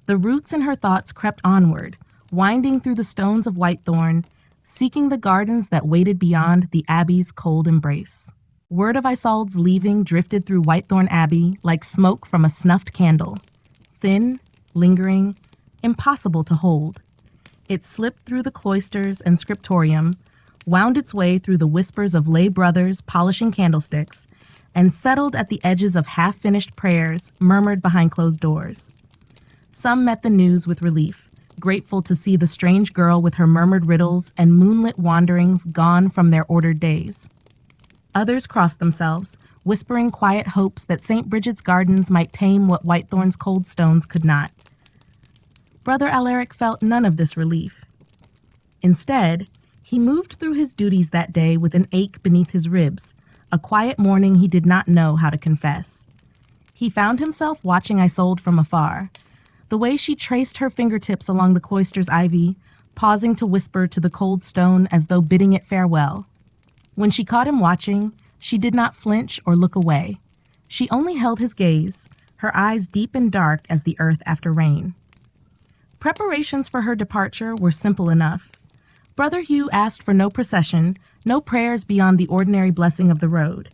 [SPEAKER 1] the roots in her thoughts crept onward, winding through the stones of whitethorn, seeking the gardens that waited beyond the Abbey's cold embrace. Word of Isolde's leaving drifted through Whitethorn Abbey like smoke from a snuffed candle, thin, lingering, impossible to hold. It slipped through the cloisters and scriptorium, wound its way through the whispers of lay brothers polishing candlesticks, and settled at the edges of half-finished prayers murmured behind closed doors. Some met the news with relief, grateful to see the strange girl with her murmured riddles and moonlit wanderings gone from their ordered days. Others crossed themselves, whispering quiet hopes that St. Bridget's gardens might tame what Whitethorn's cold stones could not. Brother Alaric felt none of this relief. Instead, he moved through his duties that day with an ache beneath his ribs, a quiet morning he did not know how to confess. He found himself watching Isolde from afar, the way she traced her fingertips along the cloister's ivy, pausing to whisper to the cold stone as though bidding it farewell. When she caught him watching, she did not flinch or look away. She only held his gaze, her eyes deep and dark as the earth after rain. Preparations for her departure were simple enough. Brother Hugh asked for no procession, no prayers beyond the ordinary blessing of the road.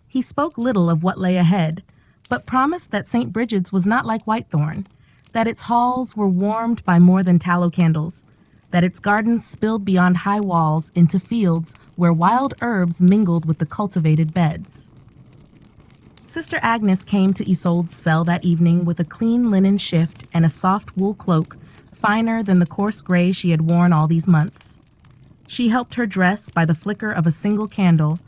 [SPEAKER 1] He spoke little of what lay ahead, but promised that St. Bridget's was not like Whitethorn, that its halls were warmed by more than tallow candles, that its gardens spilled beyond high walls into fields where wild herbs mingled with the cultivated beds. Sister Agnes came to Isolde's cell that evening with a clean linen shift and a soft wool cloak, finer than the coarse gray she had worn all these months. She helped her dress by the flicker of a single candle,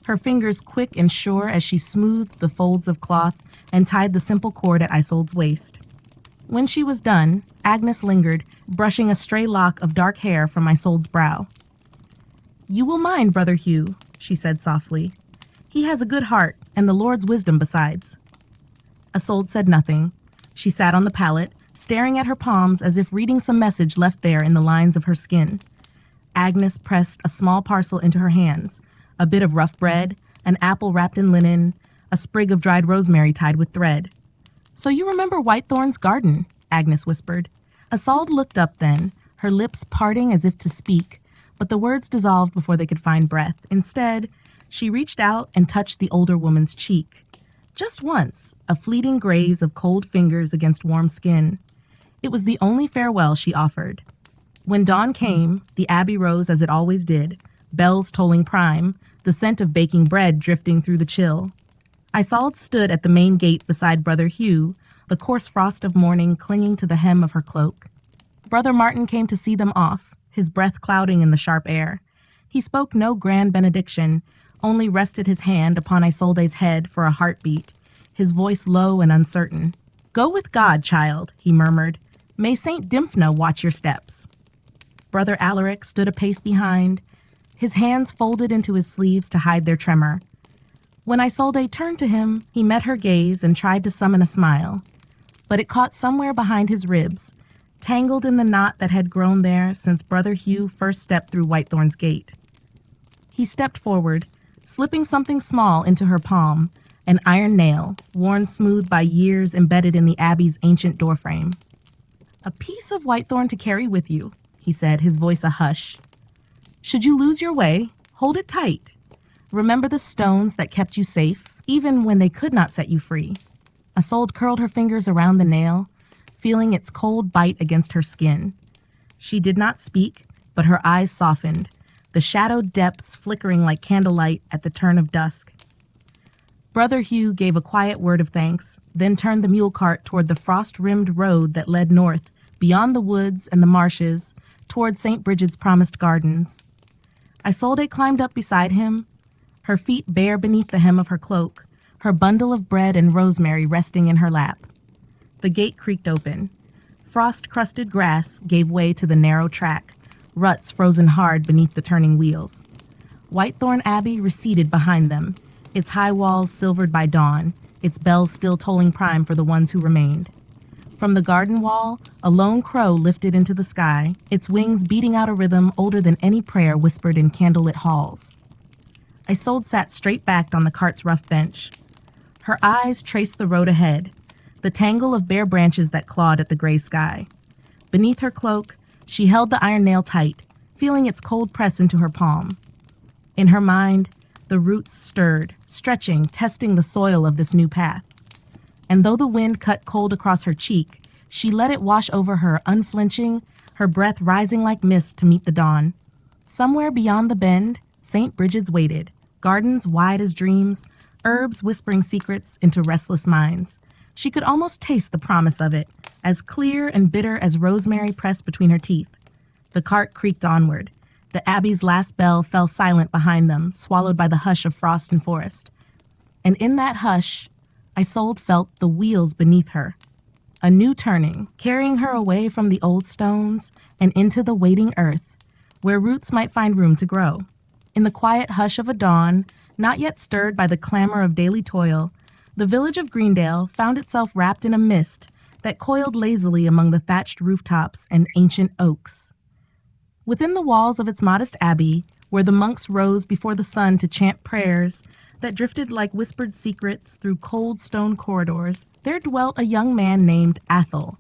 [SPEAKER 1] her fingers quick and sure as she smoothed the folds of cloth and tied the simple cord at Isolde's waist. When she was done, Agnes lingered, brushing a stray lock of dark hair from Isolde's brow. "You will mind, Brother Hugh," she said softly. "He has a good heart, and the Lord's wisdom besides." Isolde said nothing. She sat on the pallet, staring at her palms as if reading some message left there in the lines of her skin. Agnes pressed a small parcel into her hands, a bit of rough bread, an apple wrapped in linen, a sprig of dried rosemary tied with thread. "So you remember Whitethorn's garden," Agnes whispered. Isolde looked up then, her lips parting as if to speak, but the words dissolved before they could find breath. Instead, she reached out and touched the older woman's cheek. Just once, a fleeting graze of cold fingers against warm skin. It was the only farewell she offered. When dawn came, the Abbey rose as it always did, bells tolling prime, the scent of baking bread drifting through the chill. Isolde stood at the main gate beside Brother Hugh, the coarse frost of morning clinging to the hem of her cloak. Brother Martin came to see them off, his breath clouding in the sharp air. He spoke no grand benediction, only rested his hand upon Isolde's head for a heartbeat, his voice low and uncertain. "Go with God, child," he murmured. "May Saint Dymphna watch your steps." Brother Alaric stood a pace behind, his hands folded into his sleeves to hide their tremor. When Isolde turned to him, he met her gaze and tried to summon a smile. But it caught somewhere behind his ribs, tangled in the knot that had grown there since Brother Hugh first stepped through Whitethorn's gate. He stepped forward, slipping something small into her palm, an iron nail, worn smooth by years embedded in the abbey's ancient doorframe. "A piece of whitethorn to carry with you," he said, his voice a hush. "Should you lose your way, hold it tight. Remember the stones that kept you safe, even when they could not set you free." Isolde curled her fingers around the nail, feeling its cold bite against her skin. She did not speak, but her eyes softened, the shadowed depths flickering like candlelight at the turn of dusk. Brother Hugh gave a quiet word of thanks, then turned the mule cart toward the frost-rimmed road that led north, beyond the woods and the marshes, toward St. Bridget's promised gardens. Isolde climbed up beside him, her feet bare beneath the hem of her cloak, her bundle of bread and rosemary resting in her lap. The gate creaked open. Frost-crusted grass gave way to the narrow track, ruts frozen hard beneath the turning wheels. Whitethorn Abbey receded behind them, its high walls silvered by dawn, its bells still tolling prime for the ones who remained. From the garden wall, a lone crow lifted into the sky, its wings beating out a rhythm older than any prayer whispered in candlelit halls. Isolde sat straight-backed on the cart's rough bench. Her eyes traced the road ahead, the tangle of bare branches that clawed at the gray sky. Beneath her cloak, she held the iron nail tight, feeling its cold press into her palm. In her mind, the roots stirred, stretching, testing the soil of this new path. And though the wind cut cold across her cheek, she let it wash over her, unflinching, her breath rising like mist to meet the dawn. Somewhere beyond the bend, St. Bridget's waited, gardens wide as dreams, herbs whispering secrets into restless minds. She could almost taste the promise of it, as clear and bitter as rosemary pressed between her teeth. The cart creaked onward. The abbey's last bell fell silent behind them, swallowed by the hush of frost and forest. And in that hush, Isolde felt the wheels beneath her. A new turning, carrying her away from the old stones and into the waiting earth, where roots might find room to grow. In the quiet hush of a dawn, not yet stirred by the clamor of daily toil, the village of Greendale found itself wrapped in a mist that coiled lazily among the thatched rooftops and ancient oaks. Within the walls of its modest abbey, where the monks rose before the sun to chant prayers that drifted like whispered secrets through cold stone corridors, there dwelt a young man named Athol.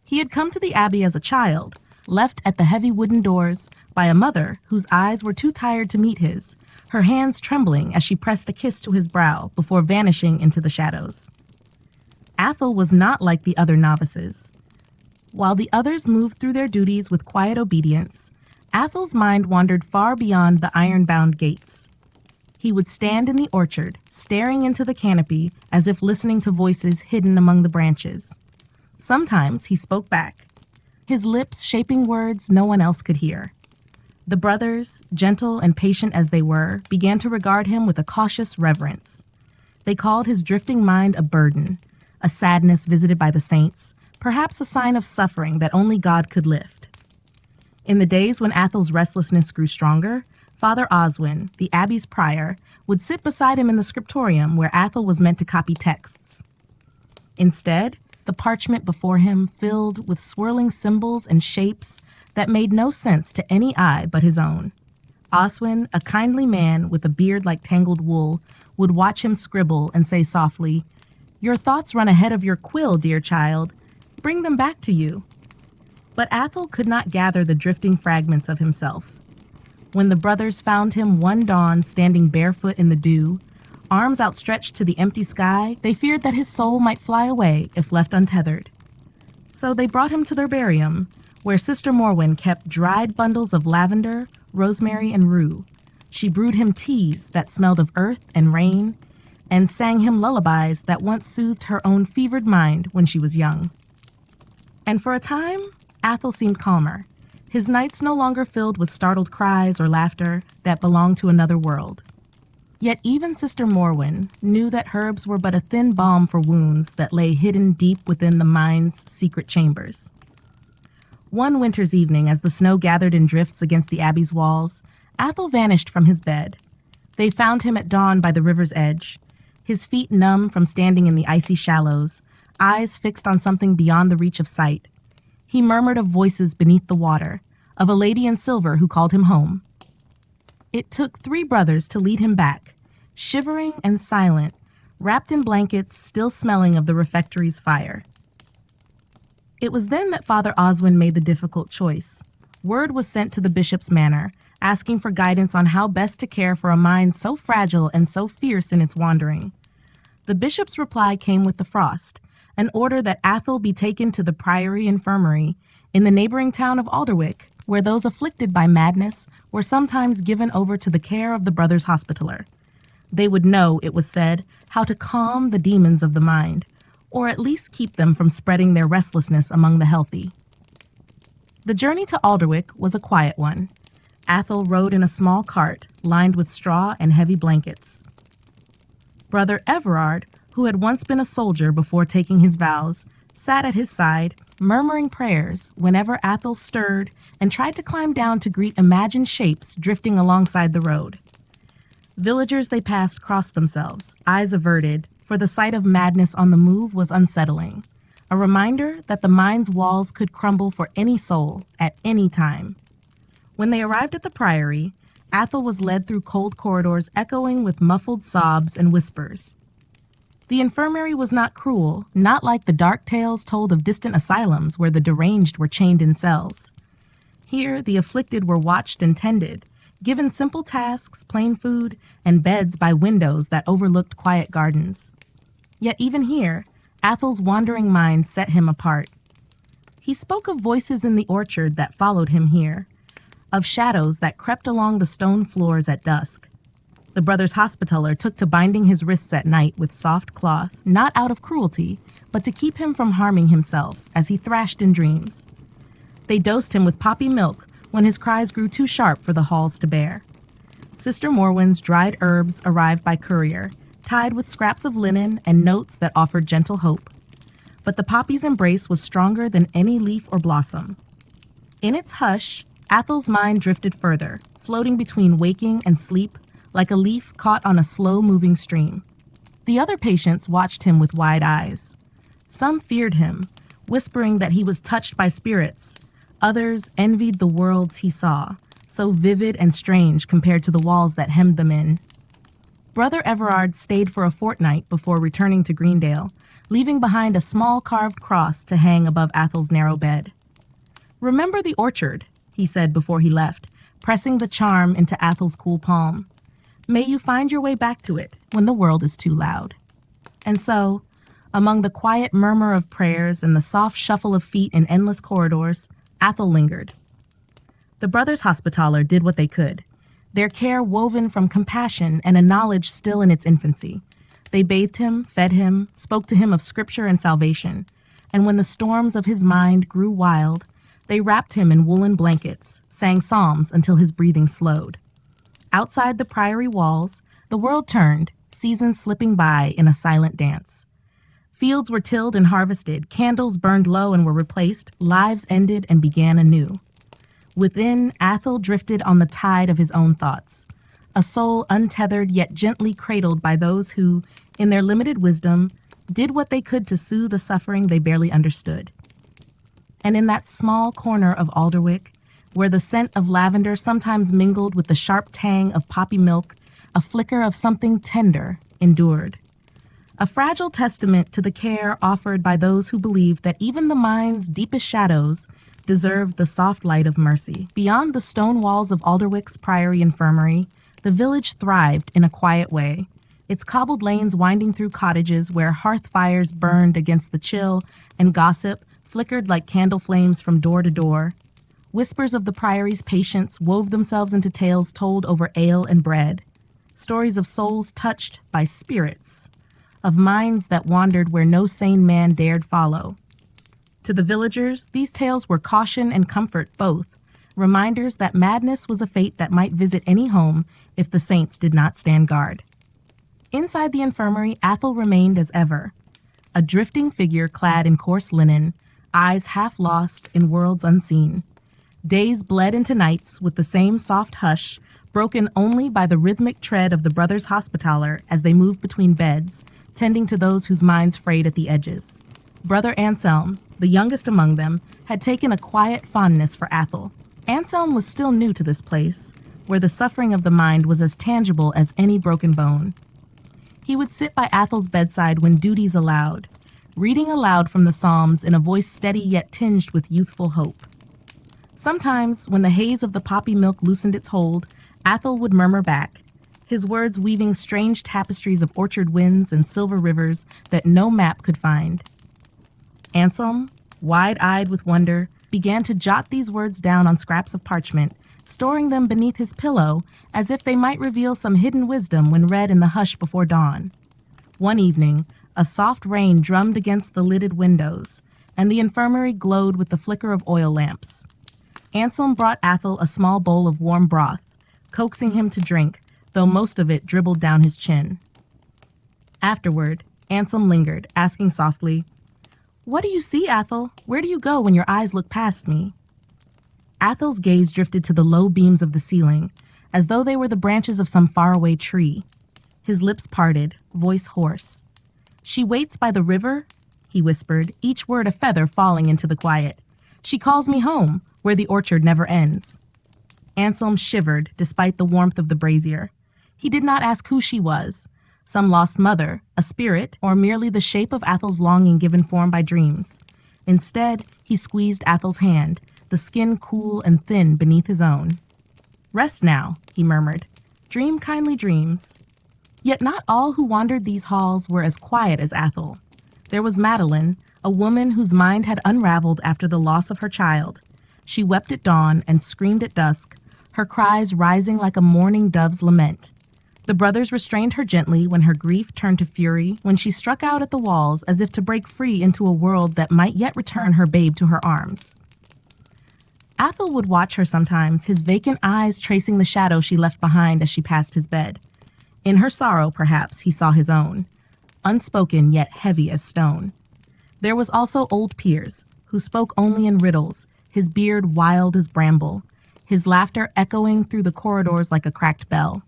[SPEAKER 1] He had come to the abbey as a child, left at the heavy wooden doors by a mother whose eyes were too tired to meet his, her hands trembling as she pressed a kiss to his brow before vanishing into the shadows. Athol was not like the other novices. While the others moved through their duties with quiet obedience, Athol's mind wandered far beyond the iron-bound gates. He would stand in the orchard, staring into the canopy as if listening to voices hidden among the branches. Sometimes he spoke back, his lips shaping words no one else could hear. The brothers, gentle and patient as they were, began to regard him with a cautious reverence. They called his drifting mind a burden, a sadness visited by the saints, perhaps a sign of suffering that only God could lift. In the days when Athol's restlessness grew stronger, Father Oswin, the abbey's prior, would sit beside him in the scriptorium where Athol was meant to copy texts. Instead, the parchment before him filled with swirling symbols and shapes that made no sense to any eye but his own. Oswin, a kindly man with a beard like tangled wool, would watch him scribble and say softly, "Your thoughts run ahead of your quill, dear child. Bring them back to you." But Athol could not gather the drifting fragments of himself. When the brothers found him one dawn standing barefoot in the dew, arms outstretched to the empty sky, they feared that his soul might fly away if left untethered. So they brought him to their herbarium, where Sister Morwen kept dried bundles of lavender, rosemary, and rue. She brewed him teas that smelled of earth and rain, and sang him lullabies that once soothed her own fevered mind when she was young. And for a time, Athol seemed calmer, his nights no longer filled with startled cries or laughter that belonged to another world. Yet even Sister Morwen knew that herbs were but a thin balm for wounds that lay hidden deep within the mind's secret chambers. One winter's evening, as the snow gathered in drifts against the abbey's walls, Athol vanished from his bed. They found him at dawn by the river's edge, his feet numb from standing in the icy shallows, eyes fixed on something beyond the reach of sight. He murmured of voices beneath the water, of a lady in silver who called him home. It took 3 brothers to lead him back, shivering and silent, wrapped in blankets still smelling of the refectory's fire. It was then that Father Oswin made the difficult choice. Word was sent to the bishop's manor, asking for guidance on how best to care for a mind so fragile and so fierce in its wandering. The bishop's reply came with the frost, an order that Athol be taken to the Priory Infirmary in the neighboring town of Alderwick, where those afflicted by madness were sometimes given over to the care of the brothers hospitaller. They would know, it was said, how to calm the demons of the mind, or at least keep them from spreading their restlessness among the healthy. The journey to Alderwick was a quiet one. Athol rode in a small cart lined with straw and heavy blankets. Brother Everard, who had once been a soldier before taking his vows, sat at his side, murmuring prayers whenever Athol stirred and tried to climb down to greet imagined shapes drifting alongside the road. Villagers they passed crossed themselves, eyes averted, for the sight of madness on the move was unsettling, a reminder that the mind's walls could crumble for any soul at any time. When they arrived at the priory, Athol was led through cold corridors echoing with muffled sobs and whispers. The infirmary was not cruel, not like the dark tales told of distant asylums where the deranged were chained in cells. Here, the afflicted were watched and tended, given simple tasks, plain food, and beds by windows that overlooked quiet gardens. Yet even here, Athol's wandering mind set him apart. He spoke of voices in the orchard that followed him here, of shadows that crept along the stone floors at dusk. The brothers hospitaller took to binding his wrists at night with soft cloth, not out of cruelty, but to keep him from harming himself as he thrashed in dreams. They dosed him with poppy milk when his cries grew too sharp for the halls to bear. Sister Morwen's dried herbs arrived by courier, tied with scraps of linen and notes that offered gentle hope. But the poppy's embrace was stronger than any leaf or blossom. In its hush, Athol's mind drifted further, floating between waking and sleep, like a leaf caught on a slow-moving stream. The other patients watched him with wide eyes. Some feared him, whispering that he was touched by spirits. Others envied the worlds he saw, so vivid and strange compared to the walls that hemmed them in. Brother Everard stayed for a fortnight before returning to Greendale, leaving behind a small carved cross to hang above Athol's narrow bed. "Remember the orchard," he said before he left, pressing the charm into Athol's cool palm. "May you find your way back to it when the world is too loud." And so, among the quiet murmur of prayers and the soft shuffle of feet in endless corridors, Athol lingered. The brothers hospitaller did what they could, their care woven from compassion and a knowledge still in its infancy. They bathed him, fed him, spoke to him of scripture and salvation, and when the storms of his mind grew wild, they wrapped him in woolen blankets, sang psalms until his breathing slowed. Outside the priory walls, the world turned, seasons slipping by in a silent dance. Fields were tilled and harvested, candles burned low and were replaced, lives ended and began anew. Within, Athol drifted on the tide of his own thoughts, a soul untethered yet gently cradled by those who, in their limited wisdom, did what they could to soothe the suffering they barely understood. And in that small corner of Alderwick, where the scent of lavender sometimes mingled with the sharp tang of poppy milk, a flicker of something tender endured. A fragile testament to the care offered by those who believed that even the mind's deepest shadows deserved the soft light of mercy. Beyond the stone walls of Alderwick's Priory Infirmary, the village thrived in a quiet way, its cobbled lanes winding through cottages where hearth fires burned against the chill and gossip flickered like candle flames from door to door. Whispers of the priory's patients wove themselves into tales told over ale and bread, stories of souls touched by spirits, of minds that wandered where no sane man dared follow. To the villagers, these tales were caution and comfort both, reminders that madness was a fate that might visit any home if the saints did not stand guard. Inside the infirmary, Athol remained as ever, a drifting figure clad in coarse linen, eyes half lost in worlds unseen. Days bled into nights with the same soft hush, broken only by the rhythmic tread of the brothers hospitaller as they moved between beds, tending to those whose minds frayed at the edges. Brother Anselm, the youngest among them, had taken a quiet fondness for Athol. Anselm was still new to this place, where the suffering of the mind was as tangible as any broken bone. He would sit by Athel's bedside when duties allowed, reading aloud from the Psalms in a voice steady yet tinged with youthful hope. Sometimes, when the haze of the poppy milk loosened its hold, Athel would murmur back, his words weaving strange tapestries of orchard winds and silver rivers that no map could find. Anselm, wide-eyed with wonder, began to jot these words down on scraps of parchment, storing them beneath his pillow as if they might reveal some hidden wisdom when read in the hush before dawn. One evening, a soft rain drummed against the lidded windows, and the infirmary glowed with the flicker of oil lamps. Anselm brought Athel a small bowl of warm broth, coaxing him to drink, though most of it dribbled down his chin. Afterward, Anselm lingered, asking softly, "What do you see, Athel? Where do you go when your eyes look past me?" Athel's gaze drifted to the low beams of the ceiling, as though they were the branches of some faraway tree. His lips parted, voice hoarse. "She waits by the river," he whispered, each word a feather falling into the quiet. "She calls me home, where the orchard never ends." Anselm shivered, despite the warmth of the brazier. He did not ask who she was, some lost mother, a spirit, or merely the shape of Athel's longing given form by dreams. Instead, he squeezed Athel's hand, the skin cool and thin beneath his own. "Rest now," he murmured. "Dream kindly dreams." Yet not all who wandered these halls were as quiet as Athel. There was Madeline, a woman whose mind had unraveled after the loss of her child. She wept at dawn and screamed at dusk, her cries rising like a mourning dove's lament. The brothers restrained her gently when her grief turned to fury, when she struck out at the walls as if to break free into a world that might yet return her babe to her arms. Athel would watch her sometimes, his vacant eyes tracing the shadow she left behind as she passed his bed. In her sorrow, perhaps, he saw his own, unspoken yet heavy as stone. There was also old Piers, who spoke only in riddles, his beard wild as bramble, his laughter echoing through the corridors like a cracked bell.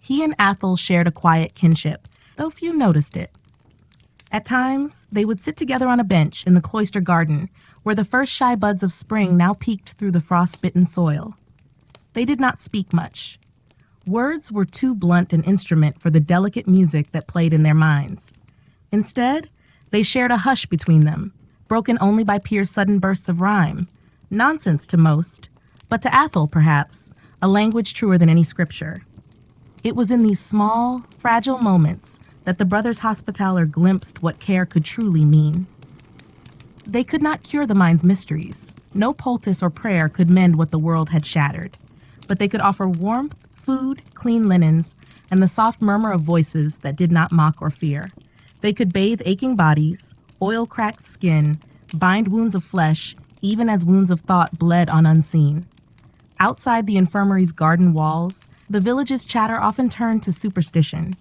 [SPEAKER 1] He and Athel shared a quiet kinship, though few noticed it. At times, they would sit together on a bench in the cloister garden, where the first shy buds of spring now peeked through the frost-bitten soil. They did not speak much. Words were too blunt an instrument for the delicate music that played in their minds. Instead, they shared a hush between them, broken only by Pier's sudden bursts of rhyme. Nonsense to most, but to Athel, perhaps, a language truer than any scripture. It was in these small, fragile moments that the brothers' hospitaller glimpsed what care could truly mean. They could not cure the mind's mysteries. No poultice or prayer could mend what the world had shattered. But they could offer warmth, food, clean linens, and the soft murmur of voices that did not mock or fear. They could bathe aching bodies, oil cracked skin, bind wounds of flesh, even as wounds of thought bled on unseen. Outside the infirmary's garden walls, the village's chatter often turned to superstition.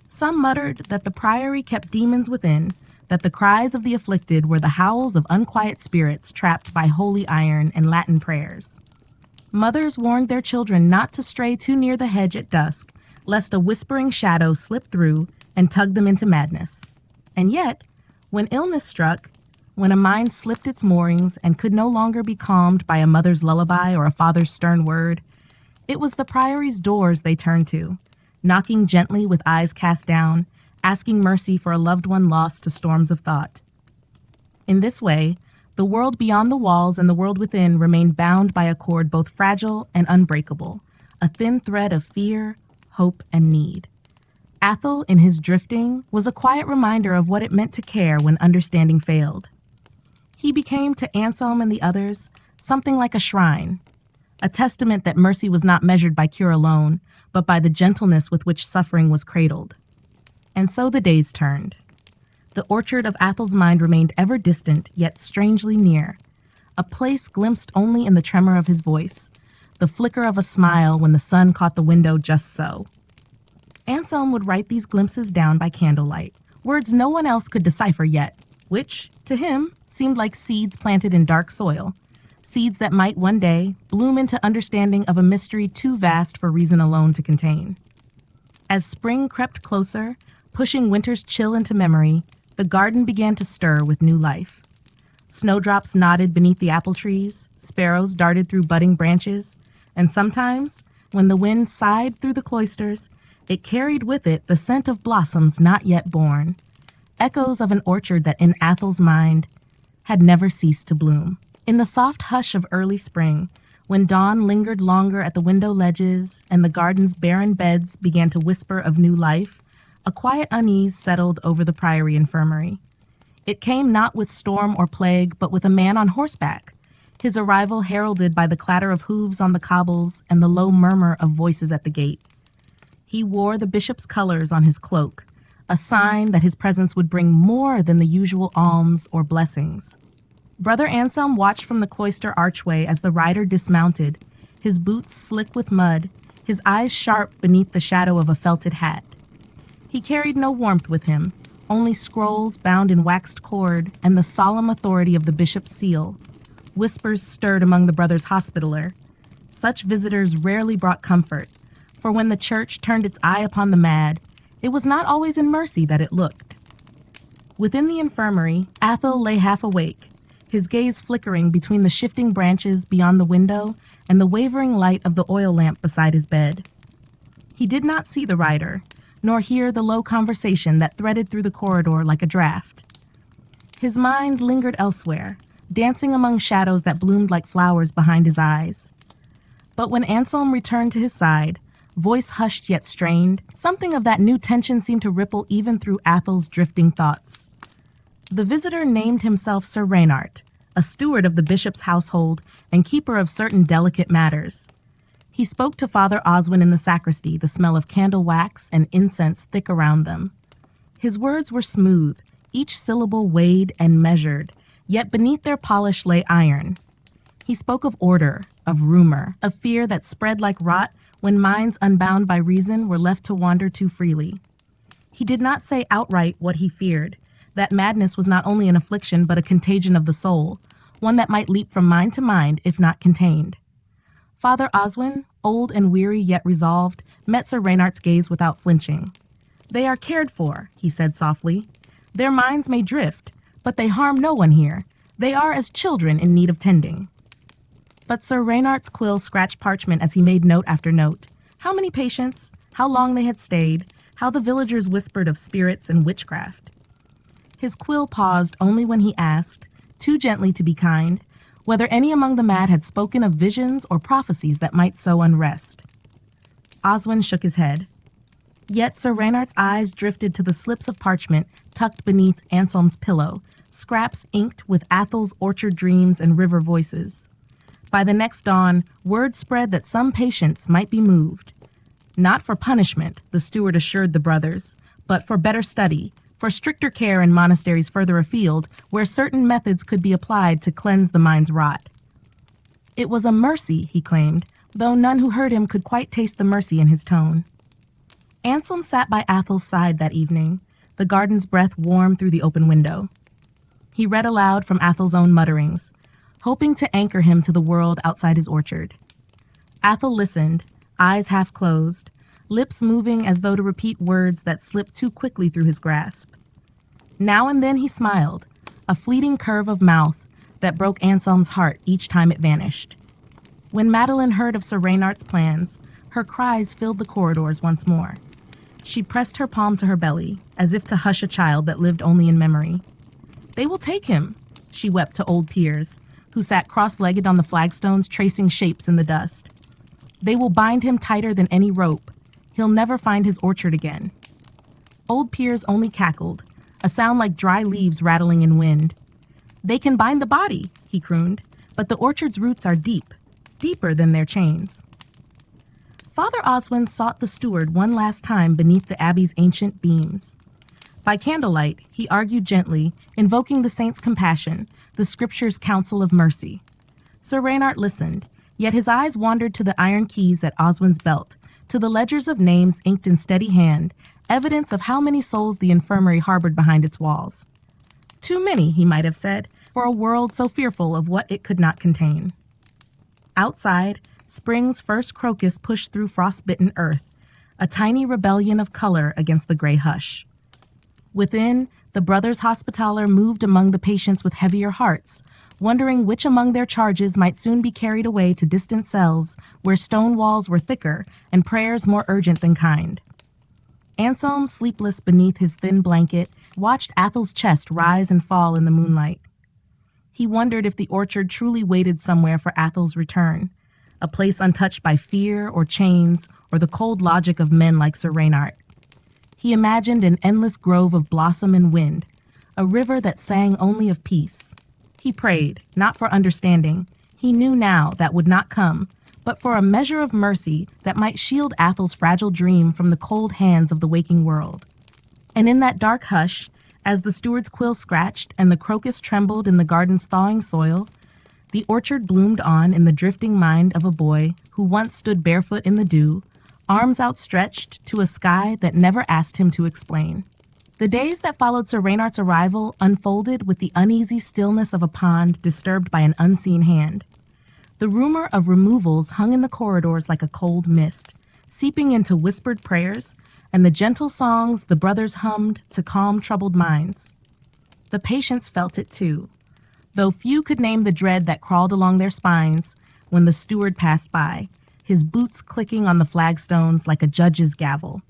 [SPEAKER 1] Some muttered that the priory kept demons within, that the cries of the afflicted were the howls of unquiet spirits trapped by holy iron and Latin prayers. Mothers warned their children not to stray too near the hedge at dusk, lest a whispering shadow slip through and tug them into madness. And yet, when illness struck, when a mind slipped its moorings and could no longer be calmed by a mother's lullaby or a father's stern word, it was the priory's doors they turned to, knocking gently with eyes cast down, asking mercy for a loved one lost to storms of thought. In this way, the world beyond the walls and the world within remained bound by a cord both fragile and unbreakable, a thin thread of fear, hope, and need. Athel, in his drifting, was a quiet reminder of what it meant to care when understanding failed. He became, to Anselm and the others, something like a shrine, a testament that mercy was not measured by cure alone, but by the gentleness with which suffering was cradled. And so the days turned. The orchard of Athel's mind remained ever distant, yet strangely near, a place glimpsed only in the tremor of his voice, the flicker of a smile when the sun caught the window just so. Anselm would write these glimpses down by candlelight, words no one else could decipher yet, which, to him, seemed like seeds planted in dark soil, seeds that might one day bloom into understanding of a mystery too vast for reason alone to contain. As spring crept closer, pushing winter's chill into memory, the garden began to stir with new life. Snowdrops nodded beneath the apple trees, sparrows darted through budding branches, and sometimes, When the wind sighed through the cloisters, it carried with it the scent of blossoms not yet born, echoes of an orchard that in Athel's mind had never ceased to bloom. In the soft hush of early spring, when dawn lingered longer at the window ledges and the garden's barren beds began to whisper of new life, a quiet unease settled over the Priory Infirmary. It came not with storm or plague, but with a man on horseback, his arrival heralded by the clatter of hooves on the cobbles and the low murmur of voices at the gate. He wore the bishop's colors on his cloak, a sign that his presence would bring more than the usual alms or blessings. Brother Anselm watched from the cloister archway as the rider dismounted, his boots slick with mud, his eyes sharp beneath the shadow of a felted hat. He carried no warmth with him, only scrolls bound in waxed cord and the solemn authority of the bishop's seal. Whispers stirred among the brothers hospitaller. Such visitors rarely brought comfort, for when the church turned its eye upon the mad, it was not always in mercy that it looked. Within the infirmary, Athel lay half awake, his gaze flickering between the shifting branches beyond the window and the wavering light of the oil lamp beside his bed. He did not see the rider, nor hear the low conversation that threaded through the corridor like a draft. His mind lingered elsewhere, dancing among shadows that bloomed like flowers behind his eyes. But when Anselm returned to his side, voice hushed yet strained, something of that new tension seemed to ripple even through Athel's drifting thoughts. The visitor named himself Sir Reynard, a steward of the bishop's household and keeper of certain delicate matters. He spoke to Father Oswin in the sacristy, the smell of candle wax and incense thick around them. His words were smooth, each syllable weighed and measured, yet beneath their polish lay iron. He spoke of order, of rumor, of fear that spread like rot when minds unbound by reason were left to wander too freely. He did not say outright what he feared, that madness was not only an affliction but a contagion of the soul, one that might leap from mind to mind if not contained. Father Oswin, old and weary yet resolved, met Sir Reynard's gaze without flinching. "They are cared for," he said softly. "Their minds may drift, but they harm no one here. They are as children in need of tending." But Sir Reynard's quill scratched parchment as he made note after note. How many patients, how long they had stayed, how the villagers whispered of spirits and witchcraft. His quill paused only when he asked, too gently to be kind, whether any among the mad had spoken of visions or prophecies that might sow unrest. Oswin shook his head. Yet Sir Reynard's eyes drifted to the slips of parchment tucked beneath Anselm's pillow, scraps inked with Athel's orchard dreams and river voices. By the next dawn, word spread that some patients might be moved. Not for punishment, the steward assured the brothers, but for better study, for stricter care in monasteries further afield, where certain methods could be applied to cleanse the mind's rot. It was a mercy, he claimed, though none who heard him could quite taste the mercy in his tone. Anselm sat by Athel's side that evening, the garden's breath warm through the open window. He read aloud from Athel's own mutterings, hoping to anchor him to the world outside his orchard. Athel listened, eyes half closed, lips moving as though to repeat words that slipped too quickly through his grasp. Now and then he smiled, a fleeting curve of mouth that broke Anselm's heart each time it vanished. When Madeline heard of Sir Reynard's plans, her cries filled the corridors once more. She pressed her palm to her belly, as if to hush a child that lived only in memory. "They will take him," she wept to old Piers, who sat cross-legged on the flagstones tracing shapes in the dust. "They will bind him tighter than any rope. He'll never find his orchard again." Old Piers only cackled, a sound like dry leaves rattling in wind. "They can bind the body," he crooned, "but the orchard's roots are deep, deeper than their chains." Father Oswin sought the steward one last time beneath the abbey's ancient beams. By candlelight, he argued gently, invoking the saint's compassion, the scripture's counsel of mercy. Sir Reynard listened, yet his eyes wandered to the iron keys at Oswin's belt, to the ledgers of names inked in steady hand, evidence of how many souls the infirmary harbored behind its walls. Too many, he might have said, for a world so fearful of what it could not contain. Outside, spring's first crocus pushed through frost-bitten earth, a tiny rebellion of color against the gray hush. Within, The brothers hospitaller moved among the patients with heavier hearts, wondering which among their charges might soon be carried away to distant cells where stone walls were thicker and prayers more urgent than kind. Anselm, sleepless beneath his thin blanket, watched Athel's chest rise and fall in the moonlight. He wondered if the orchard truly waited somewhere for Athel's return, a place untouched by fear or chains or the cold logic of men like Sir Reynard. He imagined an endless grove of blossom and wind, a river that sang only of peace. He prayed, not for understanding, he knew now that would not come, but for a measure of mercy that might shield Athel's fragile dream from the cold hands of the waking world. And in that dark hush, as the steward's quill scratched and the crocus trembled in the garden's thawing soil, the orchard bloomed on in the drifting mind of a boy who once stood barefoot in the dew, arms outstretched to a sky that never asked him to explain. The days that followed Sir Reynard's arrival unfolded with the uneasy stillness of a pond disturbed by an unseen hand. The rumor of removals hung in the corridors like a cold mist, seeping into whispered prayers and the gentle songs the brothers hummed to calm troubled minds. The patients felt it too, though few could name the dread that crawled along their spines when the steward passed by, his boots clicking on the flagstones like a judge's gavel.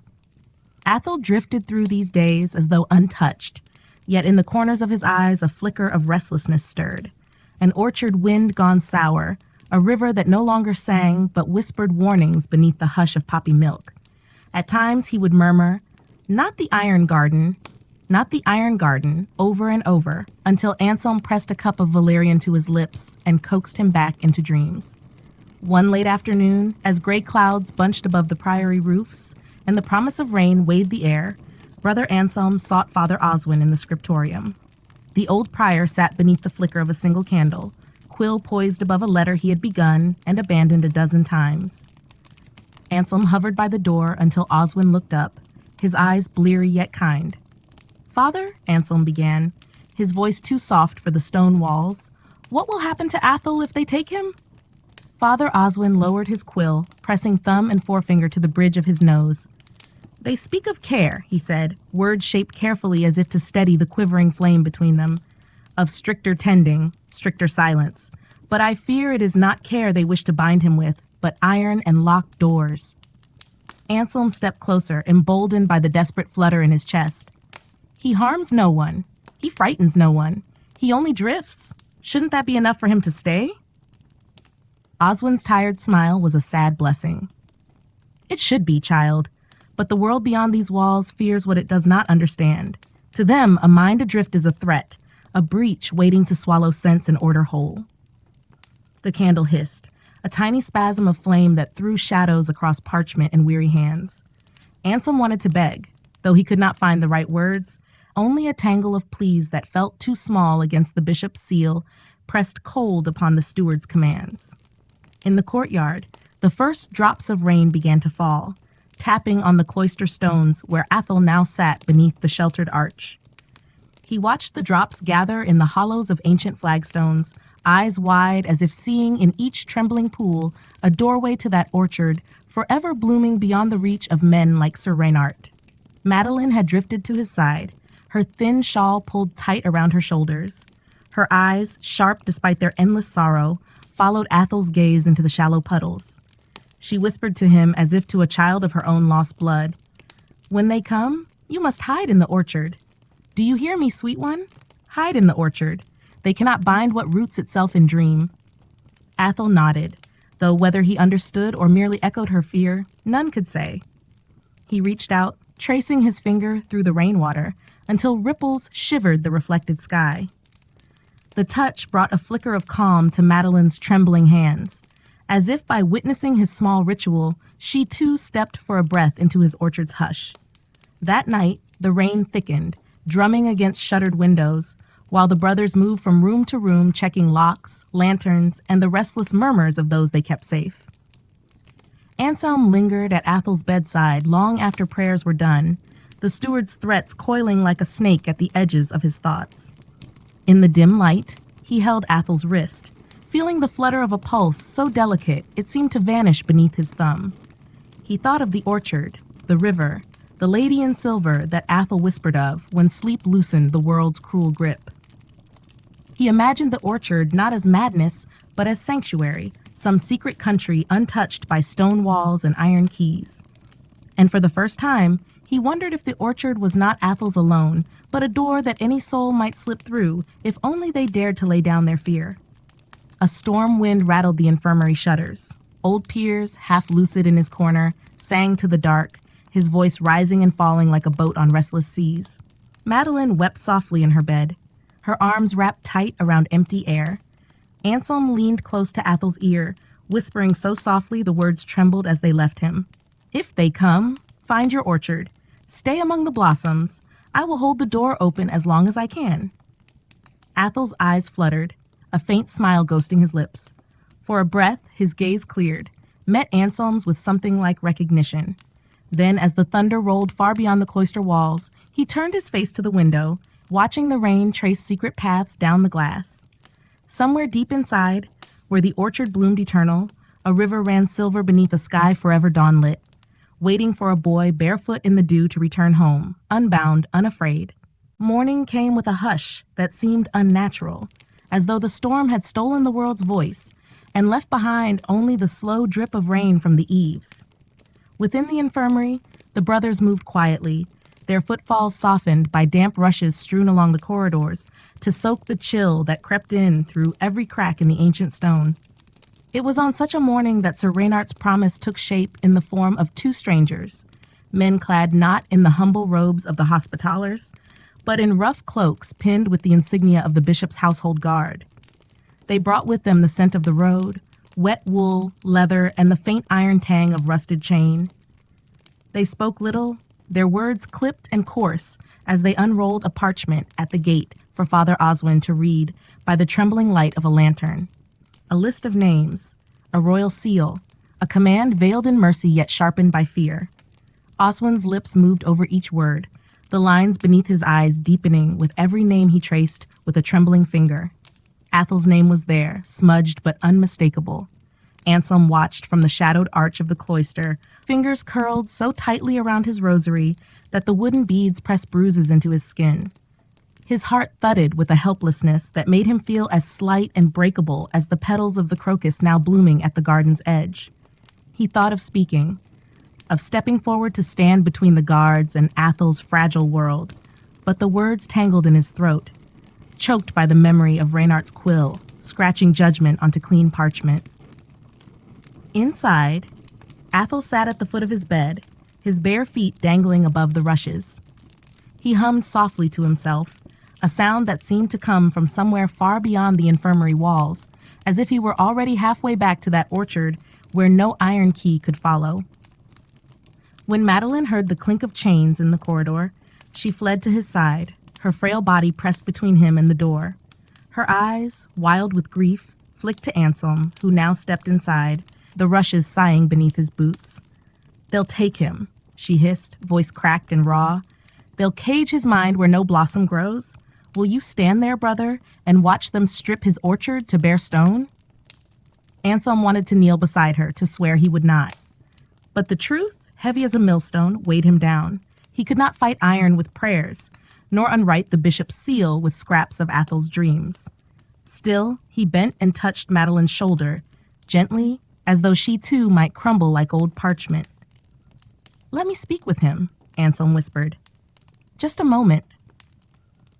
[SPEAKER 1] Athel drifted through these days as though untouched, yet in the corners of his eyes a flicker of restlessness stirred. An orchard wind gone sour, a river that no longer sang but whispered warnings beneath the hush of poppy milk. At times he would murmur, "Not the iron garden, not the iron garden," over and over, until Anselm pressed a cup of valerian to his lips and coaxed him back into dreams. One late afternoon, as gray clouds bunched above the priory roofs and the promise of rain weighed the air, Brother Anselm sought Father Oswin in the scriptorium. The old prior sat beneath the flicker of a single candle, quill poised above a letter he had begun and abandoned a dozen times. Anselm hovered by the door until Oswin looked up, his eyes bleary yet kind. "Father," Anselm began, his voice too soft for the stone walls, "what will happen to Athel if they take him?" Father Oswin lowered his quill, pressing thumb and forefinger to the bridge of his nose. "They speak of care," he said, words shaped carefully as if to steady the quivering flame between them, "of stricter tending, stricter silence. But I fear it is not care they wish to bind him with, but iron and locked doors." Anselm stepped closer, emboldened by the desperate flutter in his chest. "He harms no one. He frightens no one. He only drifts. Shouldn't that be enough for him to stay?" Oswin's tired smile was a sad blessing. "It should be, child. But the world beyond these walls fears what it does not understand. To them, a mind adrift is a threat, a breach waiting to swallow sense and order whole." The candle hissed, a tiny spasm of flame that threw shadows across parchment and weary hands. Anselm wanted to beg, though he could not find the right words, only a tangle of pleas that felt too small against the bishop's seal, pressed cold upon the steward's commands. In the courtyard, the first drops of rain began to fall, tapping on the cloister stones where Athel now sat beneath the sheltered arch. He watched the drops gather in the hollows of ancient flagstones, eyes wide as if seeing in each trembling pool a doorway to that orchard forever blooming beyond the reach of men like Sir Reynard. Madeline had drifted to his side, her thin shawl pulled tight around her shoulders. Her eyes, sharp despite their endless sorrow, followed Athel's gaze into the shallow puddles. She whispered to him as if to a child of her own lost blood, "When they come, you must hide in the orchard. Do you hear me, sweet one? Hide in the orchard. They cannot bind what roots itself in dream." Athel nodded, though whether he understood or merely echoed her fear, none could say. He reached out, tracing his finger through the rainwater until ripples shivered the reflected sky. The touch brought a flicker of calm to Madeline's trembling hands. As if by witnessing his small ritual, she too stepped for a breath into his orchard's hush. That night, the rain thickened, drumming against shuttered windows, while the brothers moved from room to room checking locks, lanterns, and the restless murmurs of those they kept safe. Anselm lingered at Athel's bedside long after prayers were done, the steward's threats coiling like a snake at the edges of his thoughts. In the dim light, he held Athel's wrist, feeling the flutter of a pulse so delicate it seemed to vanish beneath his thumb. He thought of the orchard, the river, the lady in silver that Athel whispered of when sleep loosened the world's cruel grip. He imagined the orchard not as madness, but as sanctuary, some secret country untouched by stone walls and iron keys. And for the first time, he wondered if the orchard was not Athel's alone, but a door that any soul might slip through if only they dared to lay down their fear. A storm wind rattled the infirmary shutters. Old Piers, half lucid in his corner, sang to the dark, his voice rising and falling like a boat on restless seas. Madeline wept softly in her bed, her arms wrapped tight around empty air. Anselm leaned close to Athel's ear, whispering so softly the words trembled as they left him. "If they come, find your orchard. Stay among the blossoms. I will hold the door open as long as I can." Athel's eyes fluttered, a faint smile ghosting his lips. For a breath, his gaze cleared, met Anselm's with something like recognition. Then, as the thunder rolled far beyond the cloister walls, he turned his face to the window, watching the rain trace secret paths down the glass. Somewhere deep inside, where the orchard bloomed eternal, a river ran silver beneath a sky forever dawn-lit, waiting for a boy barefoot in the dew to return home, unbound, unafraid. Morning came with a hush that seemed unnatural, as though the storm had stolen the world's voice and left behind only the slow drip of rain from the eaves. Within the infirmary, the brothers moved quietly, their footfalls softened by damp rushes strewn along the corridors to soak the chill that crept in through every crack in the ancient stone. It was on such a morning that Sir Reynard's promise took shape in the form of two strangers, men clad not in the humble robes of the Hospitallers, but in rough cloaks pinned with the insignia of the bishop's household guard. They brought with them the scent of the road, wet wool, leather, and the faint iron tang of rusted chain. They spoke little, their words clipped and coarse as they unrolled a parchment at the gate for Father Oswin to read by the trembling light of a lantern. A list of names, a royal seal, a command veiled in mercy yet sharpened by fear. Oswin's lips moved over each word, the lines beneath his eyes deepening with every name he traced with a trembling finger. Athel's name was there, smudged but unmistakable. Anselm watched from the shadowed arch of the cloister, fingers curled so tightly around his rosary that the wooden beads pressed bruises into his skin. His heart thudded with a helplessness that made him feel as slight and breakable as the petals of the crocus now blooming at the garden's edge. He thought of speaking, of stepping forward to stand between the guards and Athel's fragile world, but the words tangled in his throat, choked by the memory of Reynard's quill, scratching judgment onto clean parchment. Inside, Athel sat at the foot of his bed, his bare feet dangling above the rushes. He hummed softly to himself, a sound that seemed to come from somewhere far beyond the infirmary walls, as if he were already halfway back to that orchard where no iron key could follow. When Madeline heard the clink of chains in the corridor, she fled to his side, her frail body pressed between him and the door. Her eyes, wild with grief, flicked to Anselm, who now stepped inside, the rushes sighing beneath his boots. "They'll take him," she hissed, voice cracked and raw. "They'll cage his mind where no blossom grows. Will you stand there, brother, and watch them strip his orchard to bare stone?" Anselm wanted to kneel beside her, to swear he would not. But the truth, heavy as a millstone, weighed him down. He could not fight iron with prayers, nor unwrite the bishop's seal with scraps of Athel's dreams. Still, he bent and touched Madeline's shoulder, gently, as though she too might crumble like old parchment. "Let me speak with him," Anselm whispered. "Just a moment."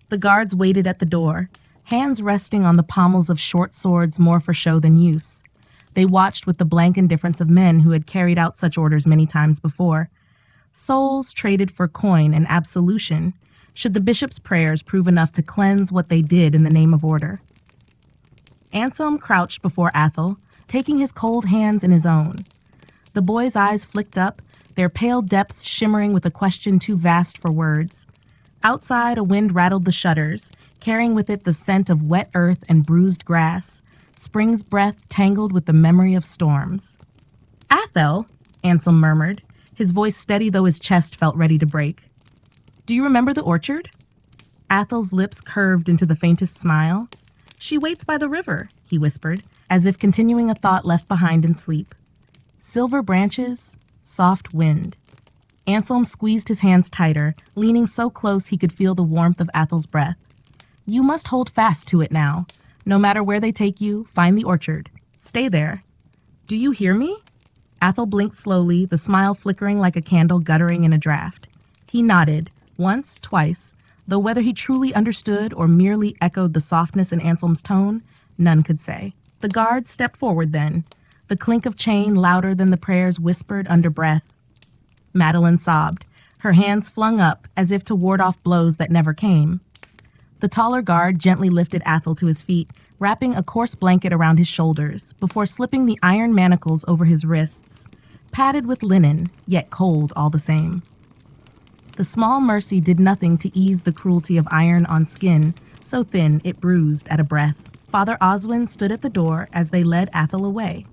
[SPEAKER 1] The guards waited at the door, hands resting on the pommels of short swords more for show than use. They watched with the blank indifference of men who had carried out such orders many times before. Souls traded for coin and absolution, should the bishop's prayers prove enough to cleanse what they did in the name of order. Anselm crouched before Athel, taking his cold hands in his own. The boy's eyes flicked up, their pale depths shimmering with a question too vast for words. Outside, a wind rattled the shutters, carrying with it the scent of wet earth and bruised grass, spring's breath tangled with the memory of storms. "Athel," Anselm murmured, his voice steady though his chest felt ready to break. "Do you remember the orchard?" Athel's lips curved into the faintest smile. "She waits by the river," he whispered, as if continuing a thought left behind in sleep. "Silver branches, soft wind." Anselm squeezed his hands tighter, leaning so close he could feel the warmth of Athel's breath. You must hold fast to it now. No matter where they take you, find the orchard. Stay there. Do you hear me? Athel blinked slowly, the smile flickering like a candle guttering in a draft. He nodded, once, twice, though whether he truly understood or merely echoed the softness in Anselm's tone, none could say. The guard stepped forward then, the clink of chain louder than the prayers whispered under breath. Madeline sobbed, her hands flung up as if to ward off blows that never came. The taller guard gently lifted Athel to his feet, wrapping a coarse blanket around his shoulders before slipping the iron manacles over his wrists, padded with linen, yet cold all the same. The small mercy did nothing to ease the cruelty of iron on skin, so thin it bruised at a breath. Father Oswin stood at the door as they led Athel away.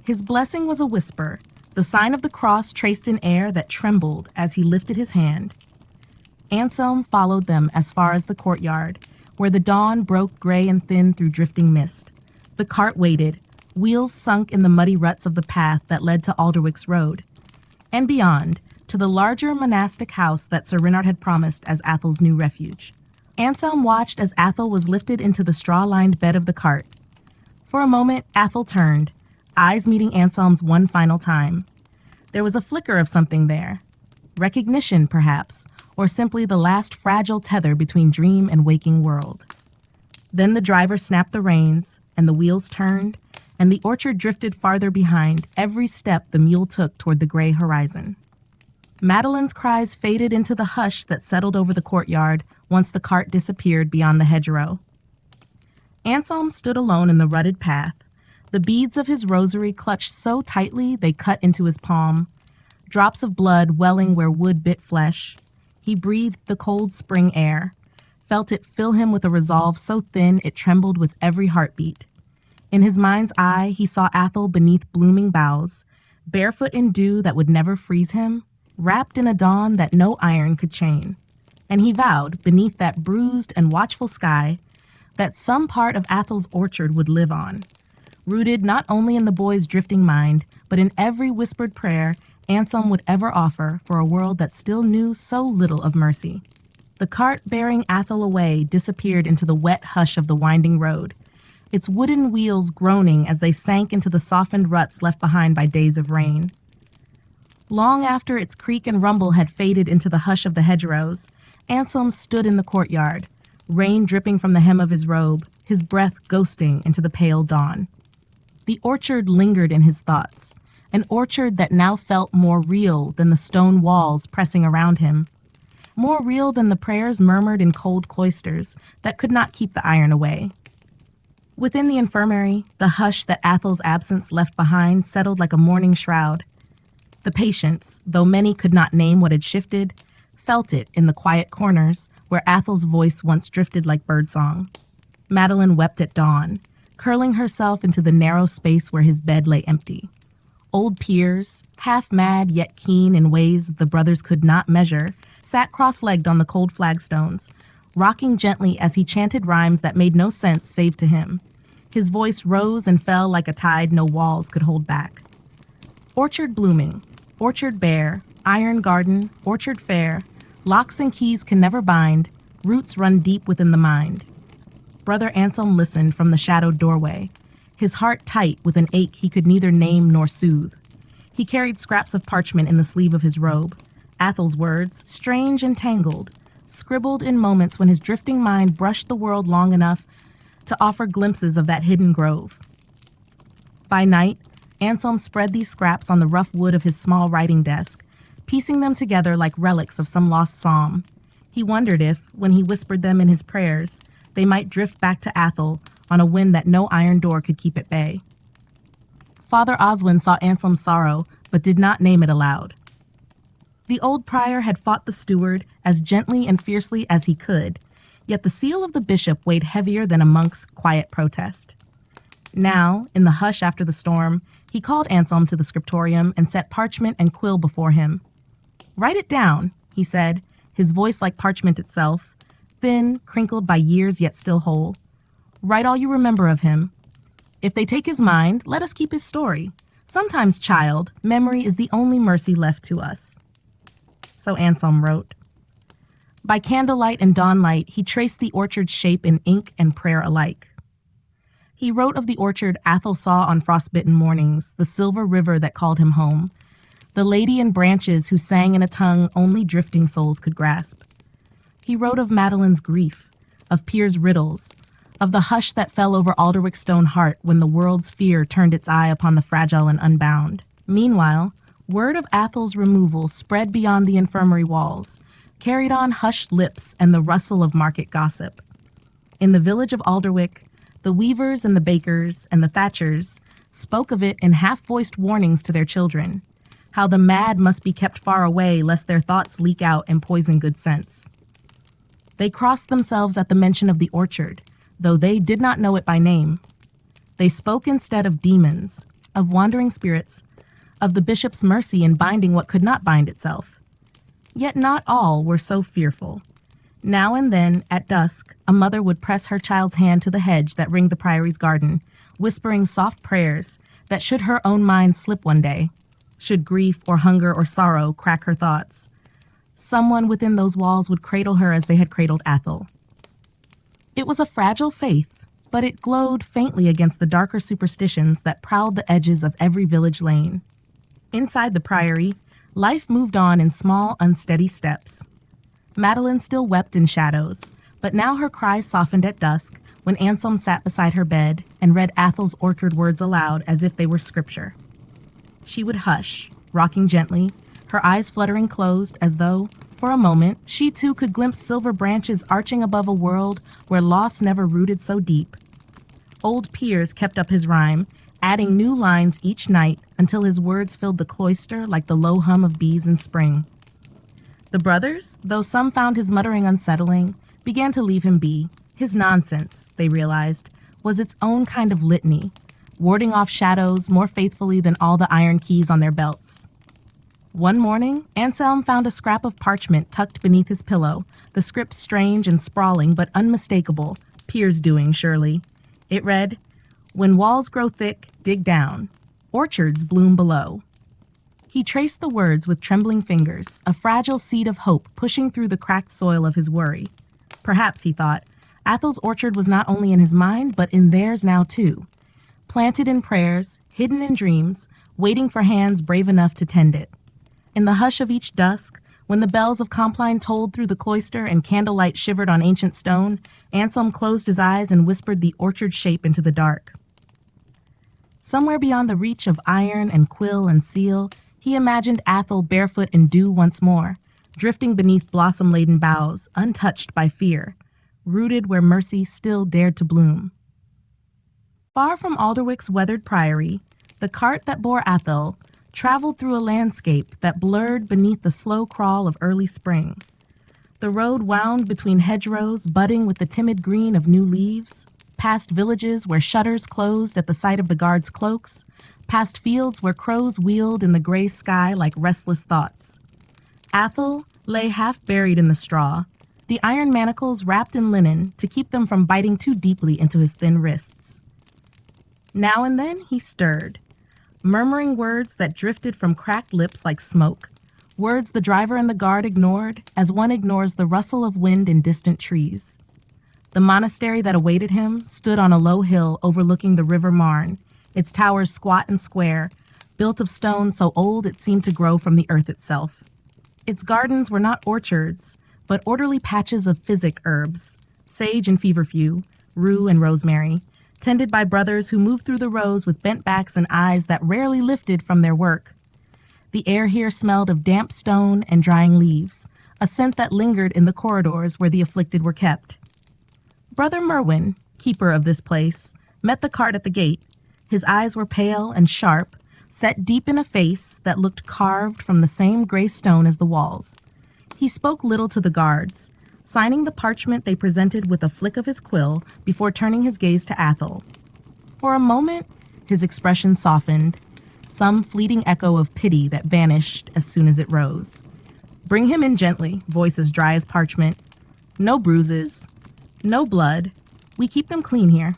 [SPEAKER 1] His blessing was a whisper, the sign of the cross traced in air that trembled as he lifted his hand. Anselm followed them as far as the courtyard, where the dawn broke gray and thin through drifting mist. The cart waited, wheels sunk in the muddy ruts of the path that led to Alderwick's Road. And beyond, to the larger monastic house that Sir Reynard had promised as Athel's new refuge. Anselm watched as Athel was lifted into the straw-lined bed of the cart. For a moment, Athel turned, eyes meeting Anselm's one final time. There was a flicker of something there. Recognition, perhaps, or simply the last fragile tether between dream and waking world. Then the driver snapped the reins, and the wheels turned, and the orchard drifted farther behind every step the mule took toward the gray horizon. Madeline's cries faded into the hush that settled over the courtyard once the cart disappeared beyond the hedgerow. Anselm stood alone in the rutted path, the beads of his rosary clutched so tightly they cut into his palm, drops of blood welling where wood bit flesh. He breathed the cold spring air, felt it fill him with a resolve so thin it trembled with every heartbeat. In his mind's eye, he saw Athel beneath blooming boughs, barefoot in dew that would never freeze him, wrapped in a dawn that no iron could chain. And he vowed, beneath that bruised and watchful sky, that some part of Athel's orchard would live on, rooted not only in the boy's drifting mind, but in every whispered prayer Anselm would ever offer for a world that still knew so little of mercy. The cart bearing Athel away disappeared into the wet hush of the winding road, its wooden wheels groaning as they sank into the softened ruts left behind by days of rain. Long after its creak and rumble had faded into the hush of the hedgerows, Anselm stood in the courtyard, rain dripping from the hem of his robe, his breath ghosting into the pale dawn. The orchard lingered in his thoughts, an orchard that now felt more real than the stone walls pressing around him, more real than the prayers murmured in cold cloisters that could not keep the iron away. Within the infirmary, the hush that Athel's absence left behind settled like a mourning shroud. The patients, though many could not name what had shifted, felt it in the quiet corners where Athel's voice once drifted like birdsong. Madeline wept at dawn, curling herself into the narrow space where his bed lay empty. Old peers, half mad yet keen in ways the brothers could not measure, sat cross-legged on the cold flagstones, rocking gently as he chanted rhymes that made no sense save to him. His voice rose and fell like a tide no walls could hold back. Orchard blooming, orchard bare, iron garden, orchard fair, locks and keys can never bind, roots run deep within the mind. Brother Anselm listened from the shadowed doorway, his heart tight with an ache he could neither name nor soothe. He carried scraps of parchment in the sleeve of his robe, Athel's words, strange and tangled, scribbled in moments when his drifting mind brushed the world long enough to offer glimpses of that hidden grove. By night, Anselm spread these scraps on the rough wood of his small writing desk, piecing them together like relics of some lost psalm. He wondered if, when he whispered them in his prayers, they might drift back to Athel on a wind that no iron door could keep at bay. Father Oswin saw Anselm's sorrow, but did not name it aloud. The old prior had fought the steward as gently and fiercely as he could, yet the seal of the bishop weighed heavier than a monk's quiet protest. Now, in the hush after the storm, he called Anselm to the scriptorium and set parchment and quill before him. "Write it down," he said, his voice like parchment itself, thin, crinkled by years yet still whole. "Write all you remember of him. If they take his mind, let us keep his story. Sometimes, child, memory is the only mercy left to us." so Anselm wrote. By candlelight and dawnlight, he traced the orchard's shape in ink and prayer alike. He wrote of the orchard Athol saw on frostbitten mornings, the silver river that called him home, the lady in branches who sang in a tongue only drifting souls could grasp. He wrote of Madeline's grief, of Pierre's riddles, of the hush that fell over Alderwick's stone heart when the world's fear turned its eye upon the fragile and unbound. Meanwhile, word of Athol's removal spread beyond the infirmary walls, carried on hushed lips and the rustle of market gossip. In the village of Alderwick, the weavers and the bakers and the thatchers spoke of it in half-voiced warnings to their children, how the mad must be kept far away lest their thoughts leak out and poison good sense. They crossed themselves at the mention of the orchard, though they did not know it by name. They spoke instead of demons, of wandering spirits, of the bishop's mercy in binding what could not bind itself. Yet not all were so fearful. Now and then, at dusk, a mother would press her child's hand to the hedge that ringed the priory's garden, whispering soft prayers that should her own mind slip one day, should grief or hunger or sorrow crack her thoughts, someone within those walls would cradle her as they had cradled Athol. It was a fragile faith, but it glowed faintly against the darker superstitions that prowled the edges of every village lane. Inside the priory, life moved on in small, unsteady steps. Madeline still wept in shadows, but now her cries softened at dusk when Anselm sat beside her bed and read Athol's orchard words aloud as if they were scripture. She would hush, rocking gently, her eyes fluttering closed as though, for a moment, she too could glimpse silver branches arching above a world where loss never rooted so deep. Old Piers kept up his rhyme, adding new lines each night until his words filled the cloister like the low hum of bees in spring. The brothers, though some found his muttering unsettling, began to leave him be. His nonsense, they realized, was its own kind of litany, warding off shadows more faithfully than all the iron keys on their belts. One morning, Anselm found a scrap of parchment tucked beneath his pillow, the script strange and sprawling but unmistakable, Piers' doing, surely. It read, "When walls grow thick, dig down. Orchards bloom below." He traced the words with trembling fingers, a fragile seed of hope pushing through the cracked soil of his worry. Perhaps, he thought, Athol's orchard was not only in his mind, but in theirs now too. Planted in prayers, hidden in dreams, waiting for hands brave enough to tend it. In the hush of each dusk, when the bells of Compline tolled through the cloister and candlelight shivered on ancient stone, Anselm closed his eyes and whispered the orchard shape into the dark. Somewhere beyond the reach of iron and quill and seal, he imagined Athol barefoot in dew once more, drifting beneath blossom-laden boughs, untouched by fear, rooted where mercy still dared to bloom. Far from Alderwick's weathered priory, the cart that bore Athol traveled through a landscape that blurred beneath the slow crawl of early spring. The road wound between hedgerows budding with the timid green of new leaves, past villages where shutters closed at the sight of the guards' cloaks, past fields where crows wheeled in the gray sky like restless thoughts. Athol lay half buried in the straw, the iron manacles wrapped in linen to keep them from biting too deeply into his thin wrists. Now and then he stirred, murmuring words that drifted from cracked lips like smoke, words the driver and the guard ignored as one ignores the rustle of wind in distant trees. The monastery that awaited him stood on a low hill overlooking the river Marne, its towers squat and square, built of stone so old it seemed to grow from the earth itself. Its gardens were not orchards, but orderly patches of physic herbs, sage and feverfew, rue and rosemary, tended by brothers who moved through the rows with bent backs and eyes that rarely lifted from their work. The air here smelled of damp stone and drying leaves, a scent that lingered in the corridors where the afflicted were kept. Brother Merwin, keeper of this place, met the cart at the gate. His eyes were pale and sharp, set deep in a face that looked carved from the same gray stone as the walls. He spoke little to the guards, signing the parchment they presented with a flick of his quill before turning his gaze to Athol. For a moment, his expression softened, some fleeting echo of pity that vanished as soon as it rose. "Bring him in gently," voice as dry as parchment. "No bruises, no blood. We keep them clean here."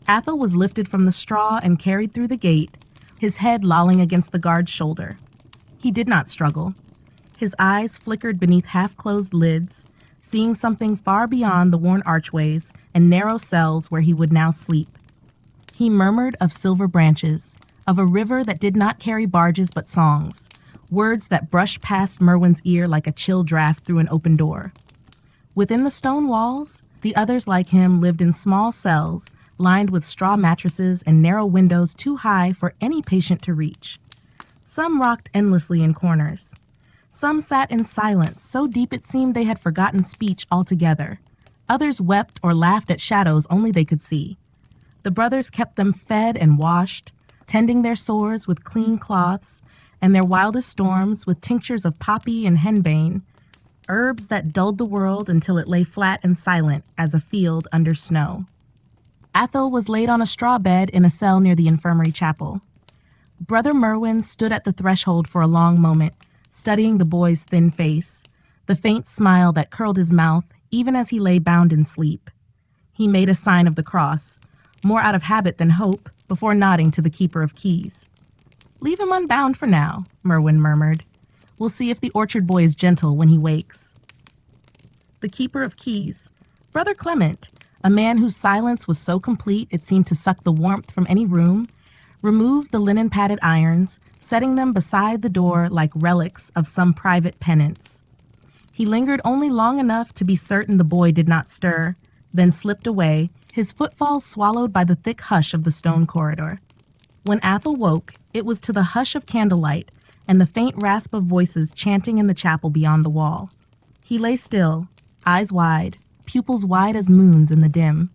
[SPEAKER 1] Athol was lifted from the straw and carried through the gate, his head lolling against the guard's shoulder. He did not struggle. His eyes flickered beneath half-closed lids, seeing something far beyond the worn archways and narrow cells where he would now sleep. He murmured of silver branches, of a river that did not carry barges but songs, words that brushed past Merwin's ear like a chill draft through an open door. Within the stone walls, the others like him lived in small cells lined with straw mattresses and narrow windows too high for any patient to reach. Some rocked endlessly in corners. Some sat in silence so deep it seemed they had forgotten speech altogether. Others wept or laughed at shadows only they could see. The brothers kept them fed and washed, tending their sores with clean cloths, and their wildest storms with tinctures of poppy and henbane, herbs that dulled the world until it lay flat and silent as a field under snow. Athel was laid on a straw bed in a cell near the infirmary chapel. Brother Merwin stood at the threshold for a long moment, studying the boy's thin face, the faint smile that curled his mouth even as he lay bound in sleep. He made a sign of the cross, more out of habit than hope, before nodding to the keeper of keys. "Leave him unbound for now," Merwin murmured. "We'll see if the orchard boy is gentle when he wakes." The keeper of keys, Brother Clement, a man whose silence was so complete it seemed to suck the warmth from any room, removed the linen-padded irons, setting them beside the door like relics of some private penance. He lingered only long enough to be certain the boy did not stir, then slipped away, his footfalls swallowed by the thick hush of the stone corridor. When Athel woke, it was to the hush of candlelight and the faint rasp of voices chanting in the chapel beyond the wall. He lay still, eyes wide, pupils wide as moons in the dim.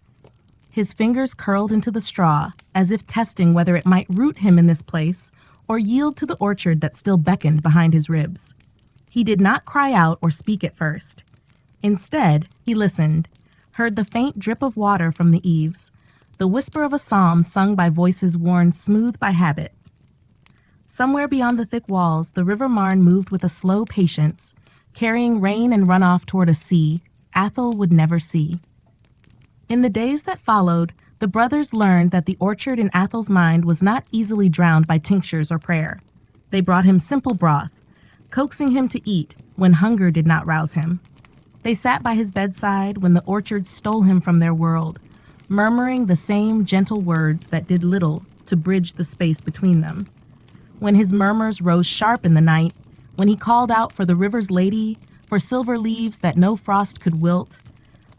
[SPEAKER 1] His fingers curled into the straw, as if testing whether it might root him in this place or yield to the orchard that still beckoned behind his ribs. He did not cry out or speak at first. Instead, he listened, heard the faint drip of water from the eaves, the whisper of a psalm sung by voices worn smooth by habit. Somewhere beyond the thick walls, the River Marne moved with a slow patience, carrying rain and runoff toward a sea Athel would never see. In the days that followed, the brothers learned that the orchard in Athel's mind was not easily drowned by tinctures or prayer. They brought him simple broth, coaxing him to eat when hunger did not rouse him. They sat by his bedside when the orchard stole him from their world, murmuring the same gentle words that did little to bridge the space between them. When his murmurs rose sharp in the night, when he called out for the river's lady, for silver leaves that no frost could wilt,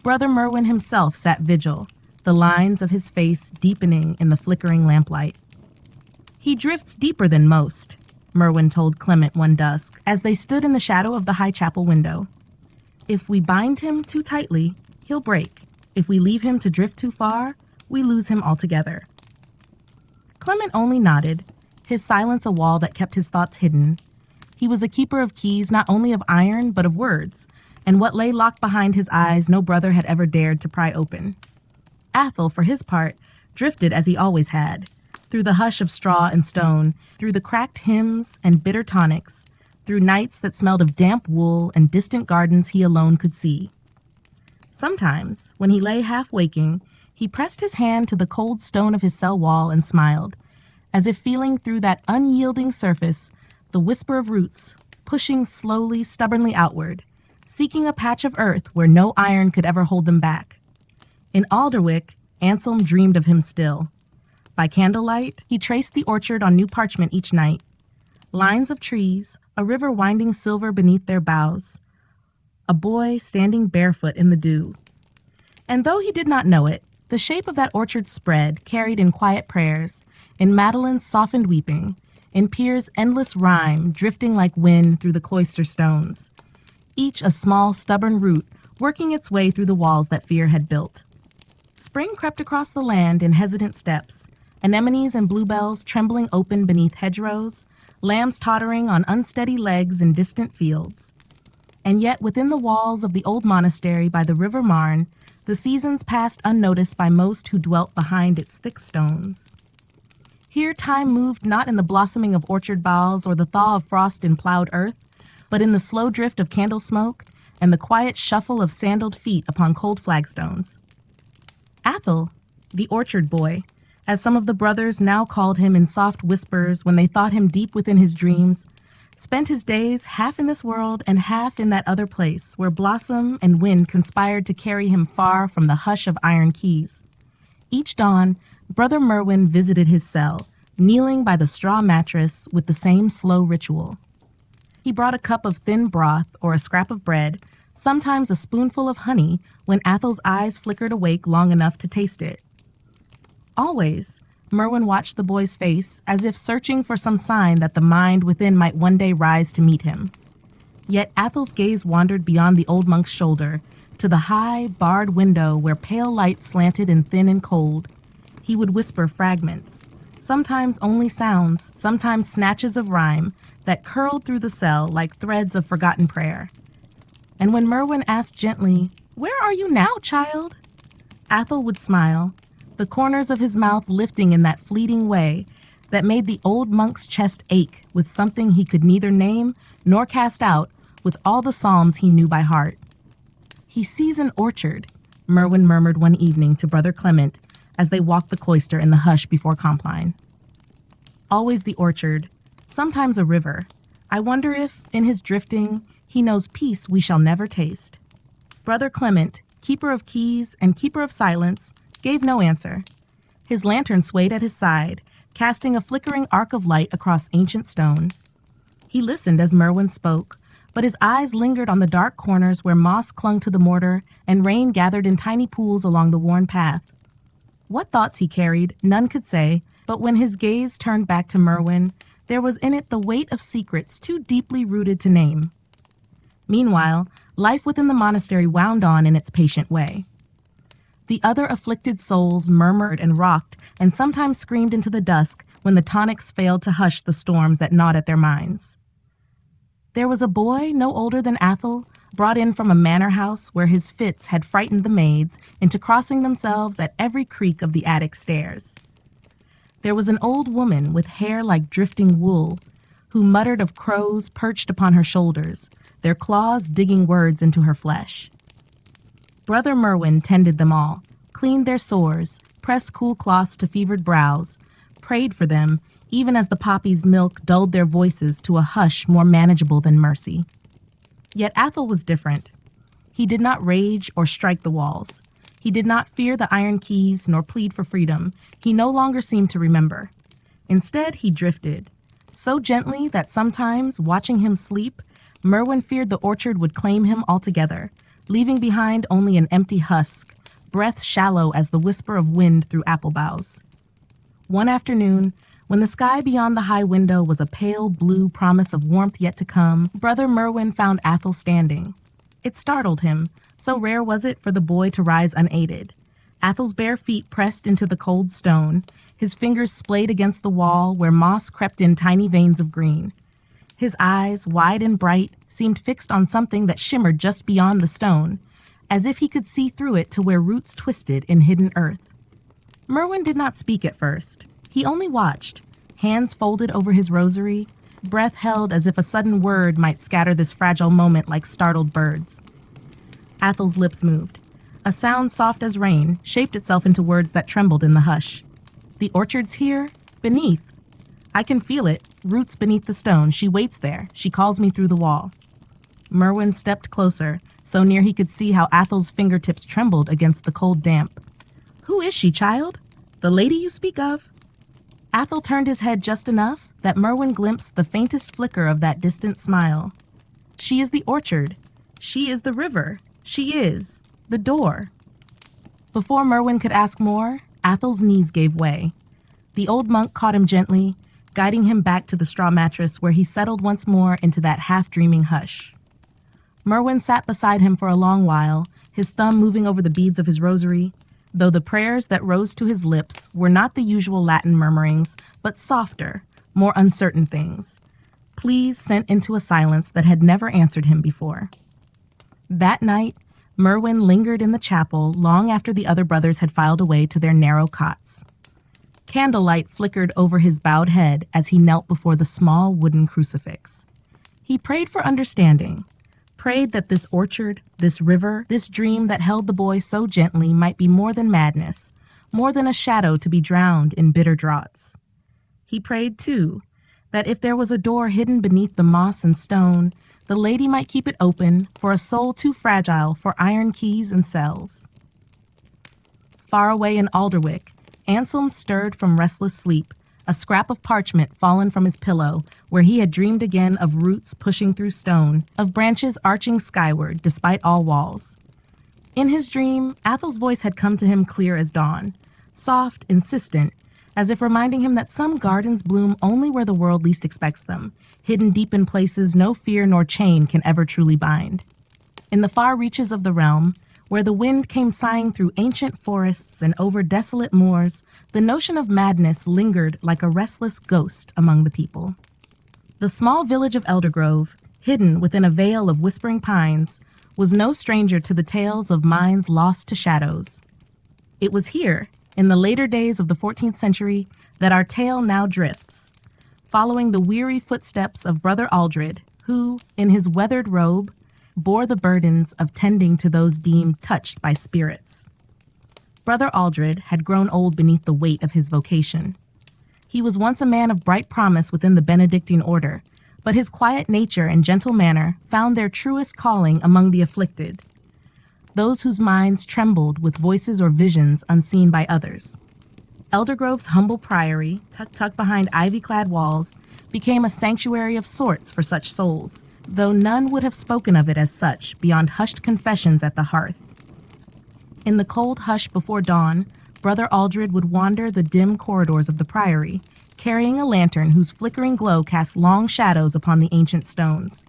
[SPEAKER 1] Brother Merwin himself sat vigil, the lines of his face deepening in the flickering lamplight. "He drifts deeper than most," Merwin told Clement one dusk, as they stood in the shadow of the high chapel window. "If we bind him too tightly, he'll break. If we leave him to drift too far, we lose him altogether." Clement only nodded, his silence a wall that kept his thoughts hidden. He was a keeper of keys not only of iron but of words, and what lay locked behind his eyes no brother had ever dared to pry open. Athel, for his part, drifted as he always had, through the hush of straw and stone, through the cracked hymns and bitter tonics, through nights that smelled of damp wool and distant gardens he alone could see. Sometimes, when he lay half waking, he pressed his hand to the cold stone of his cell wall and smiled, as if feeling through that unyielding surface the whisper of roots, pushing slowly, stubbornly outward, seeking a patch of earth where no iron could ever hold them back. In Alderwick, Anselm dreamed of him still. By candlelight, he traced the orchard on new parchment each night. Lines of trees, a river winding silver beneath their boughs, a boy standing barefoot in the dew. And though he did not know it, the shape of that orchard spread, carried in quiet prayers, in Madeline's softened weeping, in Pierre's endless rhyme drifting like wind through the cloister stones, each a small, stubborn root working its way through the walls that fear had built. Spring crept across the land in hesitant steps, anemones and bluebells trembling open beneath hedgerows, lambs tottering on unsteady legs in distant fields. And yet within the walls of the old monastery by the River Marne, the seasons passed unnoticed by most who dwelt behind its thick stones. Here time moved not in the blossoming of orchard boughs or the thaw of frost in plowed earth, but in the slow drift of candle smoke and the quiet shuffle of sandaled feet upon cold flagstones. Athel, the orchard boy, as some of the brothers now called him in soft whispers when they thought him deep within his dreams, spent his days half in this world and half in that other place where blossom and wind conspired to carry him far from the hush of iron keys. Each dawn, Brother Merwin visited his cell, kneeling by the straw mattress with the same slow ritual. He brought a cup of thin broth or a scrap of bread, sometimes a spoonful of honey when Athel's eyes flickered awake long enough to taste it. Always, Merwin watched the boy's face as if searching for some sign that the mind within might one day rise to meet him. Yet Athel's gaze wandered beyond the old monk's shoulder to the high, barred window where pale light slanted in thin and cold. He would whisper fragments, sometimes only sounds, sometimes snatches of rhyme that curled through the cell like threads of forgotten prayer. And when Merwin asked gently, "Where are you now, child?" Athel would smile, the corners of his mouth lifting in that fleeting way that made the old monk's chest ache with something he could neither name nor cast out with all the psalms he knew by heart. "He sees an orchard," Merwin murmured one evening to Brother Clement as they walked the cloister in the hush before Compline. Always the orchard, sometimes a river. I wonder if, in his drifting, he knows peace we shall never taste. Brother Clement, keeper of keys and keeper of silence, gave no answer. His lantern swayed at his side, casting a flickering arc of light across ancient stone. He listened as Merwin spoke, but his eyes lingered on the dark corners where moss clung to the mortar and rain gathered in tiny pools along the worn path. What thoughts he carried, none could say, but when his gaze turned back to Merwin, there was in it the weight of secrets too deeply rooted to name. Meanwhile, life within the monastery wound on in its patient way. The other afflicted souls murmured and rocked and sometimes screamed into the dusk when the tonics failed to hush the storms that gnawed at their minds. There was a boy no older than Athel, brought in from a manor house where his fits had frightened the maids into crossing themselves at every creak of the attic stairs. There was an old woman with hair like drifting wool, who muttered of crows perched upon her shoulders, their claws digging words into her flesh. Brother Merwin tended them all, cleaned their sores, pressed cool cloths to fevered brows, prayed for them, even as the poppy's milk dulled their voices to a hush more manageable than mercy. Yet Athel was different. He did not rage or strike the walls. He did not fear the iron keys nor plead for freedom. He no longer seemed to remember. Instead, he drifted, so gently that sometimes, watching him sleep, Merwin feared the orchard would claim him altogether, leaving behind only an empty husk, breath shallow as the whisper of wind through apple boughs. One afternoon, when the sky beyond the high window was a pale blue promise of warmth yet to come, Brother Merwin found Athel standing. It startled him, so rare was it for the boy to rise unaided. Athel's bare feet pressed into the cold stone, his fingers splayed against the wall where moss crept in tiny veins of green. His eyes, wide and bright, seemed fixed on something that shimmered just beyond the stone, as if he could see through it to where roots twisted in hidden earth. Merwin did not speak at first. He only watched, hands folded over his rosary, breath held as if a sudden word might scatter this fragile moment like startled birds. Athel's lips moved. A sound soft as rain shaped itself into words that trembled in the hush. "The orchard's here, beneath. I can feel it, roots beneath the stone. She waits there. She calls me through the wall." Merwin stepped closer, so near he could see how Athel's fingertips trembled against the cold damp. "Who is she, child? The lady you speak of?" Athel turned his head just enough that Merwin glimpsed the faintest flicker of that distant smile. "She is the orchard. She is the river. She is the door." Before Merwin could ask more, Athel's knees gave way. The old monk caught him gently, guiding him back to the straw mattress where he settled once more into that half-dreaming hush. Merwin sat beside him for a long while, his thumb moving over the beads of his rosary, though the prayers that rose to his lips were not the usual Latin murmurings, but softer, more uncertain things, pleas sent into a silence that had never answered him before. That night, Merwin lingered in the chapel long after the other brothers had filed away to their narrow cots. Candlelight flickered over his bowed head as he knelt before the small wooden crucifix. He prayed for understanding, prayed that this orchard, this river, this dream that held the boy so gently might be more than madness, more than a shadow to be drowned in bitter draughts. He prayed, too, that if there was a door hidden beneath the moss and stone, the lady might keep it open for a soul too fragile for iron keys and cells. Far away in Alderwick, Anselm stirred from restless sleep, a scrap of parchment fallen from his pillow, where he had dreamed again of roots pushing through stone, of branches arching skyward despite all walls. In his dream, Athel's voice had come to him clear as dawn, soft, insistent, as if reminding him that some gardens bloom only where the world least expects them, hidden deep in places no fear nor chain can ever truly bind. In the far reaches of the realm, where the wind came sighing through ancient forests and over desolate moors, the notion of madness lingered like a restless ghost among the people. The small village of Eldergrove, hidden within a veil of whispering pines, was no stranger to the tales of minds lost to shadows. It was here, in the later days of the 14th century, that our tale now drifts, following the weary footsteps of Brother Aldred, who, in his weathered robe, bore the burdens of tending to those deemed touched by spirits. Brother Aldred had grown old beneath the weight of his vocation. He was once a man of bright promise within the Benedictine order, but his quiet nature and gentle manner found their truest calling among the afflicted, those whose minds trembled with voices or visions unseen by others. Eldergrove's humble priory, tucked behind ivy-clad walls, became a sanctuary of sorts for such souls, though none would have spoken of it as such beyond hushed confessions at the hearth. In the cold hush before dawn, Brother Aldred would wander the dim corridors of the priory, carrying a lantern whose flickering glow cast long shadows upon the ancient stones.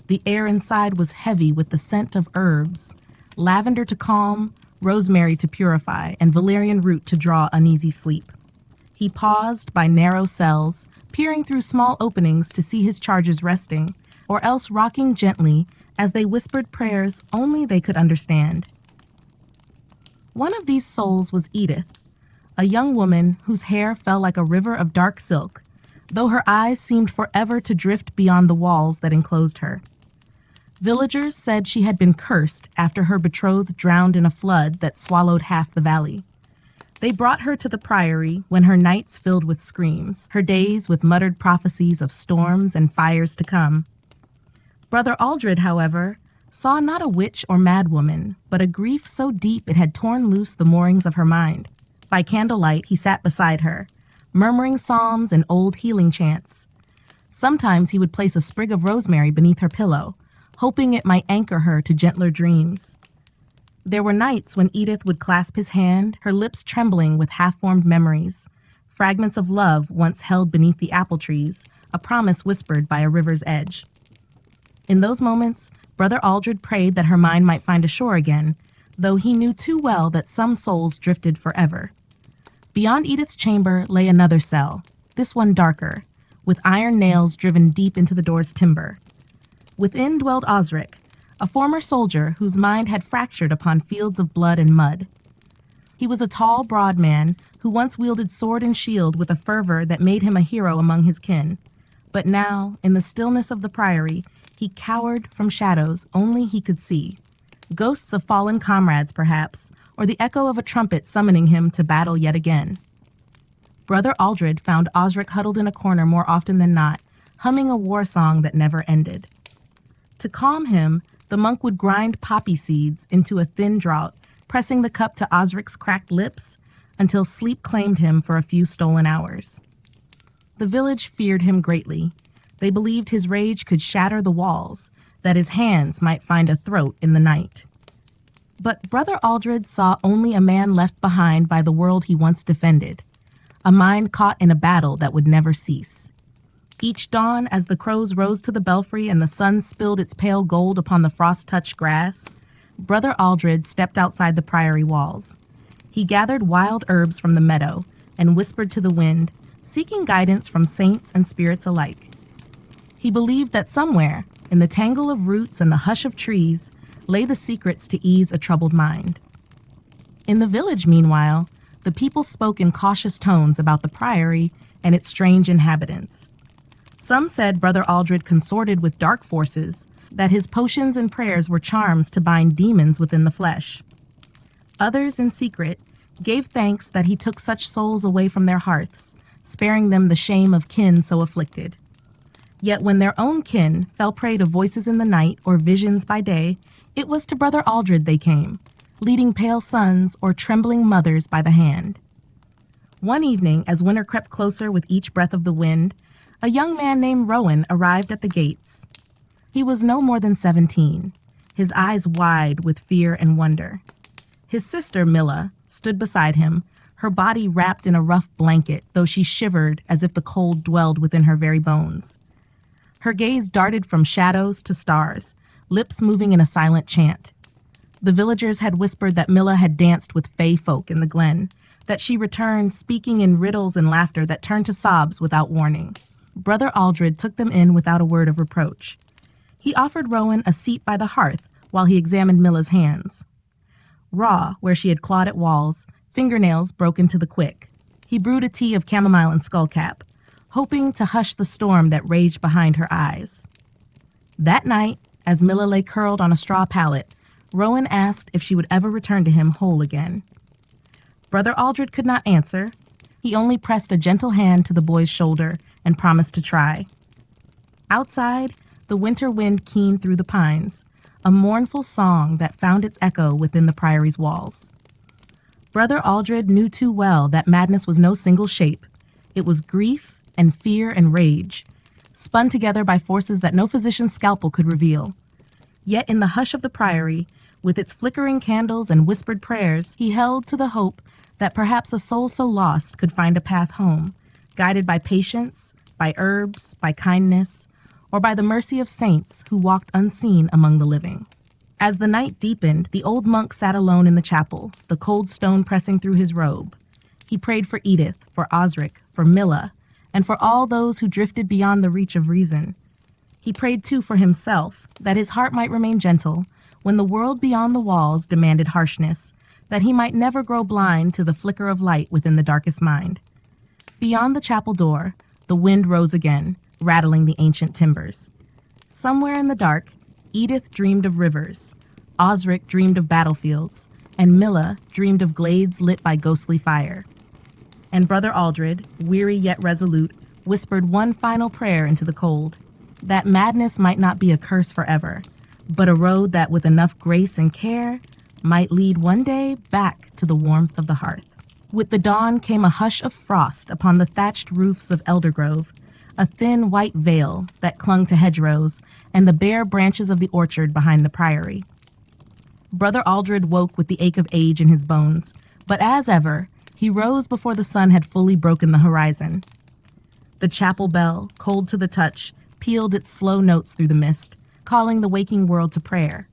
[SPEAKER 1] The air inside was heavy with the scent of herbs, lavender to calm, rosemary to purify, and valerian root to draw uneasy sleep. He paused by narrow cells, peering through small openings to see his charges resting, or else rocking gently as they whispered prayers only they could understand. One of these souls was Edith, a young woman whose hair fell like a river of dark silk, though her eyes seemed forever to drift beyond the walls that enclosed her. Villagers said she had been cursed after her betrothed drowned in a flood that swallowed half the valley. They brought her to the priory when her nights filled with screams, her days with muttered prophecies of storms and fires to come. Brother Aldred, however, saw not a witch or madwoman, but a grief so deep it had torn loose the moorings of her mind. By candlelight he sat beside her, murmuring psalms and old healing chants. Sometimes he would place a sprig of rosemary beneath her pillow, hoping it might anchor her to gentler dreams. There were nights when Edith would clasp his hand, her lips trembling with half-formed memories, fragments of love once held beneath the apple trees, a promise whispered by a river's edge. In those moments, Brother Aldred prayed that her mind might find a shore again, though he knew too well that some souls drifted forever. Beyond Edith's chamber lay another cell, this one darker, with iron nails driven deep into the door's timber. Within dwelled Osric, a former soldier whose mind had fractured upon fields of blood and mud. He was a tall, broad man who once wielded sword and shield with a fervor that made him a hero among his kin. But now, in the stillness of the priory, he cowered from shadows only he could see. Ghosts of fallen comrades, perhaps, or the echo of a trumpet summoning him to battle yet again. Brother Aldred found Osric huddled in a corner more often than not, humming a war song that never ended. To calm him, the monk would grind poppy seeds into a thin draught, pressing the cup to Osric's cracked lips until sleep claimed him for a few stolen hours. The village feared him greatly. They believed his rage could shatter the walls, that his hands might find a throat in the night. But Brother Aldred saw only a man left behind by the world he once defended, a mind caught in a battle that would never cease. Each dawn, as the crows rose to the belfry and the sun spilled its pale gold upon the frost-touched grass, Brother Aldred stepped outside the priory walls. He gathered wild herbs from the meadow and whispered to the wind, seeking guidance from saints and spirits alike. He believed that somewhere, in the tangle of roots and the hush of trees, lay the secrets to ease a troubled mind. In the village, meanwhile, the people spoke in cautious tones about the priory and its strange inhabitants. Some said Brother Aldred consorted with dark forces, that his potions and prayers were charms to bind demons within the flesh. Others, in secret, gave thanks that he took such souls away from their hearths, sparing them the shame of kin so afflicted. Yet when their own kin fell prey to voices in the night or visions by day, it was to Brother Aldred they came, leading pale sons or trembling mothers by the hand. One evening, as winter crept closer with each breath of the wind, a young man named Rowan arrived at the gates. He was no more than 17, his eyes wide with fear and wonder. His sister, Milla, stood beside him, her body wrapped in a rough blanket, though she shivered as if the cold dwelled within her very bones. Her gaze darted from shadows to stars, lips moving in a silent chant. The villagers had whispered that Milla had danced with fey folk in the glen, that she returned speaking in riddles and laughter that turned to sobs without warning. Brother Aldred took them in without a word of reproach. He offered Rowan a seat by the hearth while he examined Milla's hands. Raw, where she had clawed at walls, fingernails broken to the quick. He brewed a tea of chamomile and skullcap, hoping to hush the storm that raged behind her eyes. That night, as Milla lay curled on a straw pallet, Rowan asked if she would ever return to him whole again. Brother Aldred could not answer. He only pressed a gentle hand to the boy's shoulder and promised to try. Outside, the winter wind keened through the pines, a mournful song that found its echo within the priory's walls. Brother Aldred knew too well that madness was no single shape. It was grief and fear and rage, spun together by forces that no physician's scalpel could reveal. Yet in the hush of the priory, with its flickering candles and whispered prayers, he held to the hope that perhaps a soul so lost could find a path home, guided by patience, by herbs, by kindness, or by the mercy of saints who walked unseen among the living. As the night deepened, the old monk sat alone in the chapel, the cold stone pressing through his robe. He prayed for Edith, for Osric, for Milla, and for all those who drifted beyond the reach of reason. He prayed too for himself, that his heart might remain gentle when the world beyond the walls demanded harshness, that he might never grow blind to the flicker of light within the darkest mind. Beyond the chapel door, the wind rose again, rattling the ancient timbers. Somewhere in the dark, Edith dreamed of rivers, Osric dreamed of battlefields, and Milla dreamed of glades lit by ghostly fire. And Brother Aldred, weary yet resolute, whispered one final prayer into the cold, that madness might not be a curse forever, but a road that with enough grace and care might lead one day back to the warmth of the hearth. With the dawn came a hush of frost upon the thatched roofs of Eldergrove, a thin white veil that clung to hedgerows and the bare branches of the orchard behind the priory. Brother Aldred woke with the ache of age in his bones, but as ever, he rose before the sun had fully broken the horizon. The chapel bell, cold to the touch, pealed its slow notes through the mist, calling the waking world to prayer,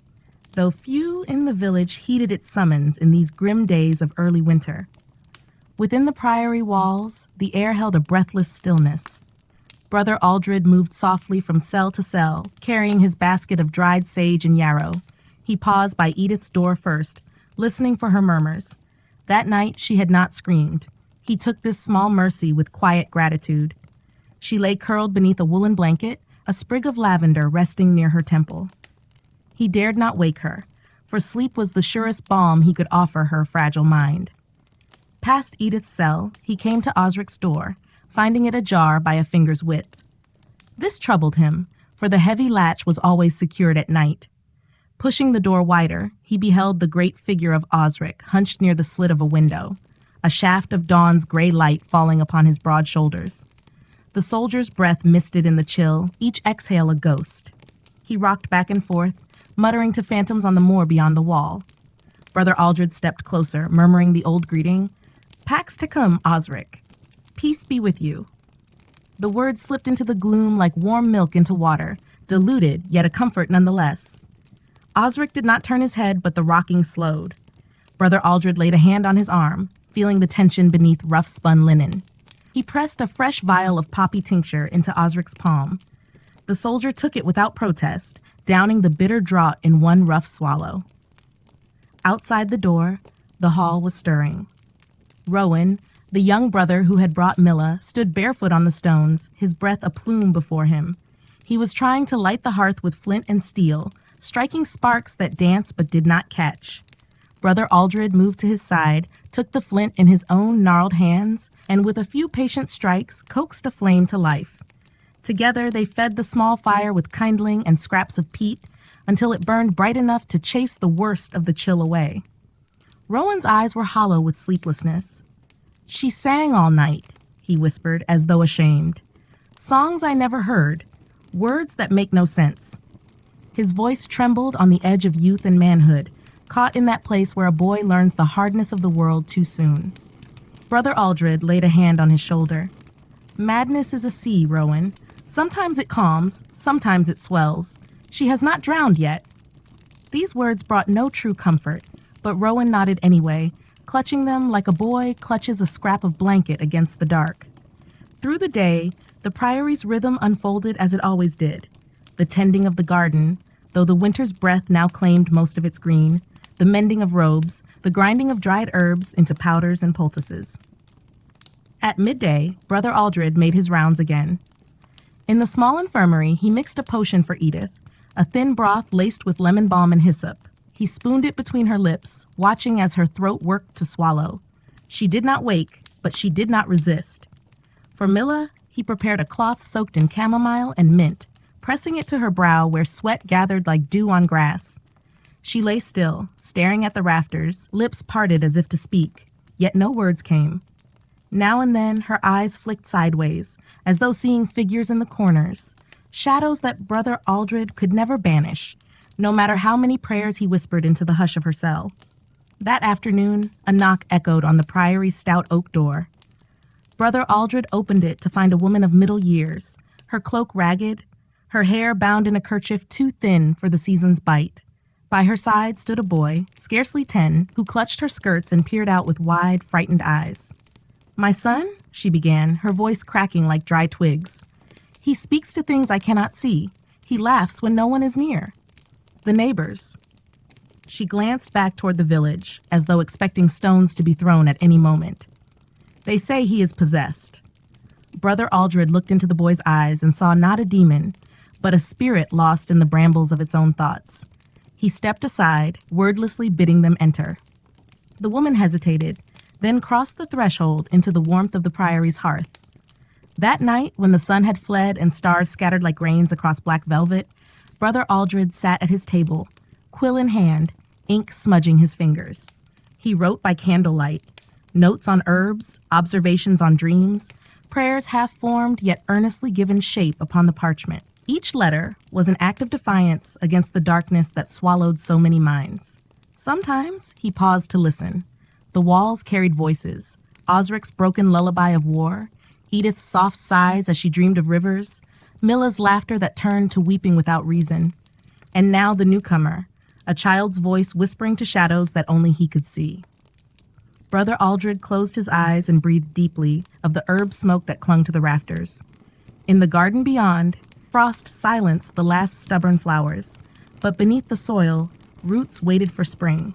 [SPEAKER 1] though few in the village heeded its summons in these grim days of early winter. Within the priory walls, the air held a breathless stillness. Brother Aldred moved softly from cell to cell, carrying his basket of dried sage and yarrow. He paused by Edith's door first, listening for her murmurs. That night she had not screamed. He took this small mercy with quiet gratitude. She lay curled beneath a woolen blanket, a sprig of lavender resting near her temple. He dared not wake her, for sleep was the surest balm he could offer her fragile mind. Past Edith's cell, he came to Osric's door, finding it ajar by a finger's width. This troubled him, for the heavy latch was always secured at night. Pushing the door wider, he beheld the great figure of Osric hunched near the slit of a window, a shaft of dawn's gray light falling upon his broad shoulders. The soldier's breath misted in the chill, each exhale a ghost. He rocked back and forth, muttering to phantoms on the moor beyond the wall. Brother Aldred stepped closer, murmuring the old greeting, "Pax tecum, Osric. Peace be with you." The words slipped into the gloom like warm milk into water, diluted, yet a comfort nonetheless. Osric did not turn his head, but the rocking slowed. Brother Aldred laid a hand on his arm, feeling the tension beneath rough-spun linen. He pressed a fresh vial of poppy tincture into Osric's palm. The soldier took it without protest, downing the bitter draught in one rough swallow. Outside the door, the hall was stirring. Rowan, the young brother who had brought Milla, stood barefoot on the stones, his breath a plume before him. He was trying to light the hearth with flint and steel, striking sparks that danced but did not catch. Brother Aldred moved to his side, took the flint in his own gnarled hands, and with a few patient strikes, coaxed a flame to life. Together, they fed the small fire with kindling and scraps of peat until it burned bright enough to chase the worst of the chill away. Rowan's eyes were hollow with sleeplessness. "She sang all night," he whispered, as though ashamed. "Songs I never heard, words that make no sense." His voice trembled on the edge of youth and manhood, caught in that place where a boy learns the hardness of the world too soon. Brother Aldred laid a hand on his shoulder. "Madness is a sea, Rowan. Sometimes it calms, sometimes it swells. She has not drowned yet." These words brought no true comfort, but Rowan nodded anyway, clutching them like a boy clutches a scrap of blanket against the dark. Through the day, the Priory's rhythm unfolded as it always did. The tending of the garden, though the winter's breath now claimed most of its green, the mending of robes, the grinding of dried herbs into powders and poultices. At midday, Brother Aldred made his rounds again. In the small infirmary, he mixed a potion for Edith, a thin broth laced with lemon balm and hyssop. He spooned it between her lips, watching as her throat worked to swallow. She did not wake, but she did not resist. For Milla, he prepared a cloth soaked in chamomile and mint, pressing it to her brow where sweat gathered like dew on grass. She lay still, staring at the rafters, lips parted as if to speak, yet no words came. Now and then, her eyes flicked sideways, as though seeing figures in the corners, shadows that Brother Aldred could never banish, no matter how many prayers he whispered into the hush of her cell. That afternoon, a knock echoed on the Priory's stout oak door. Brother Aldred opened it to find a woman of middle years, her cloak ragged, her hair bound in a kerchief too thin for the season's bite. By her side stood a boy, scarcely 10, who clutched her skirts and peered out with wide, frightened eyes. "My son?" she began, her voice cracking like dry twigs. "He speaks to things I cannot see. He laughs when no one is near. The neighbors." She glanced back toward the village, as though expecting stones to be thrown at any moment. "They say he is possessed." Brother Aldred looked into the boy's eyes and saw not a demon, but a spirit lost in the brambles of its own thoughts. He stepped aside, wordlessly bidding them enter. The woman hesitated, then crossed the threshold into the warmth of the Priory's hearth. That night, when the sun had fled and stars scattered like rains across black velvet, Brother Aldred sat at his table, quill in hand, ink smudging his fingers. He wrote by candlelight, notes on herbs, observations on dreams, prayers half-formed yet earnestly given shape upon the parchment. Each letter was an act of defiance against the darkness that swallowed so many minds. Sometimes he paused to listen. The walls carried voices, Osric's broken lullaby of war, Edith's soft sighs as she dreamed of rivers, Milla's laughter that turned to weeping without reason. And now the newcomer, a child's voice whispering to shadows that only he could see. Brother Aldred closed his eyes and breathed deeply of the herb smoke that clung to the rafters. In the garden beyond, frost silenced the last stubborn flowers, but beneath the soil, roots waited for spring.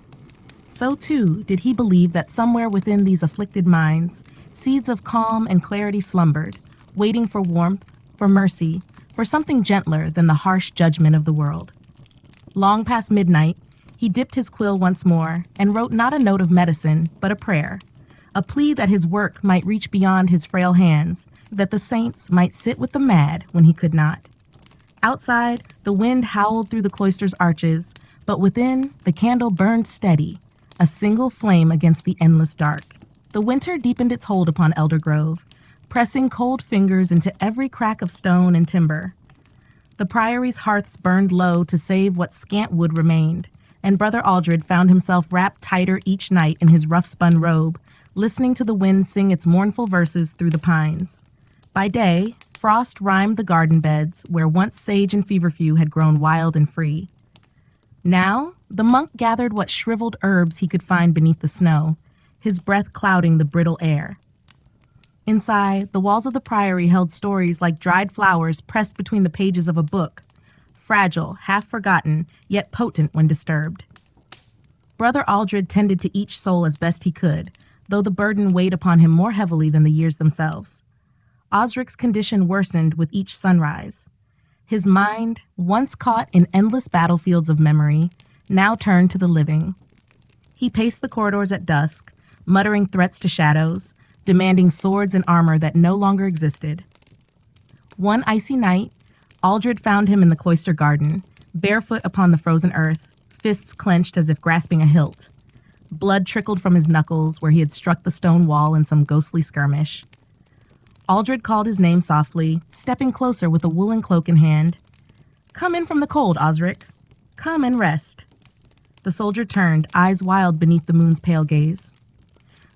[SPEAKER 1] So, too, did he believe that somewhere within these afflicted minds, seeds of calm and clarity slumbered, waiting for warmth, for mercy, for something gentler than the harsh judgment of the world. Long past midnight, he dipped his quill once more and wrote not a note of medicine, but a prayer, a plea that his work might reach beyond his frail hands, that the saints might sit with the mad when he could not. Outside, the wind howled through the cloister's arches, but within, the candle burned steady, a single flame against the endless dark. The winter deepened its hold upon Eldergrove, pressing cold fingers into every crack of stone and timber. The Priory's hearths burned low to save what scant wood remained, and Brother Aldred found himself wrapped tighter each night in his rough-spun robe, listening to the wind sing its mournful verses through the pines. By day, frost rhymed the garden beds where once sage and feverfew had grown wild and free. Now, the monk gathered what shriveled herbs he could find beneath the snow, his breath clouding the brittle air. Inside, the walls of the Priory held stories like dried flowers pressed between the pages of a book, fragile, half-forgotten, yet potent when disturbed. Brother Aldred tended to each soul as best he could, though the burden weighed upon him more heavily than the years themselves. Osric's condition worsened with each sunrise. His mind, once caught in endless battlefields of memory, now turned to the living. He paced the corridors at dusk, muttering threats to shadows, demanding swords and armor that no longer existed. One icy night, Aldred found him in the cloister garden, barefoot upon the frozen earth, fists clenched as if grasping a hilt. Blood trickled from his knuckles where he had struck the stone wall in some ghostly skirmish. Aldred called his name softly, stepping closer with a woolen cloak in hand. "Come in from the cold, Osric. Come and rest." The soldier turned, eyes wild beneath the moon's pale gaze.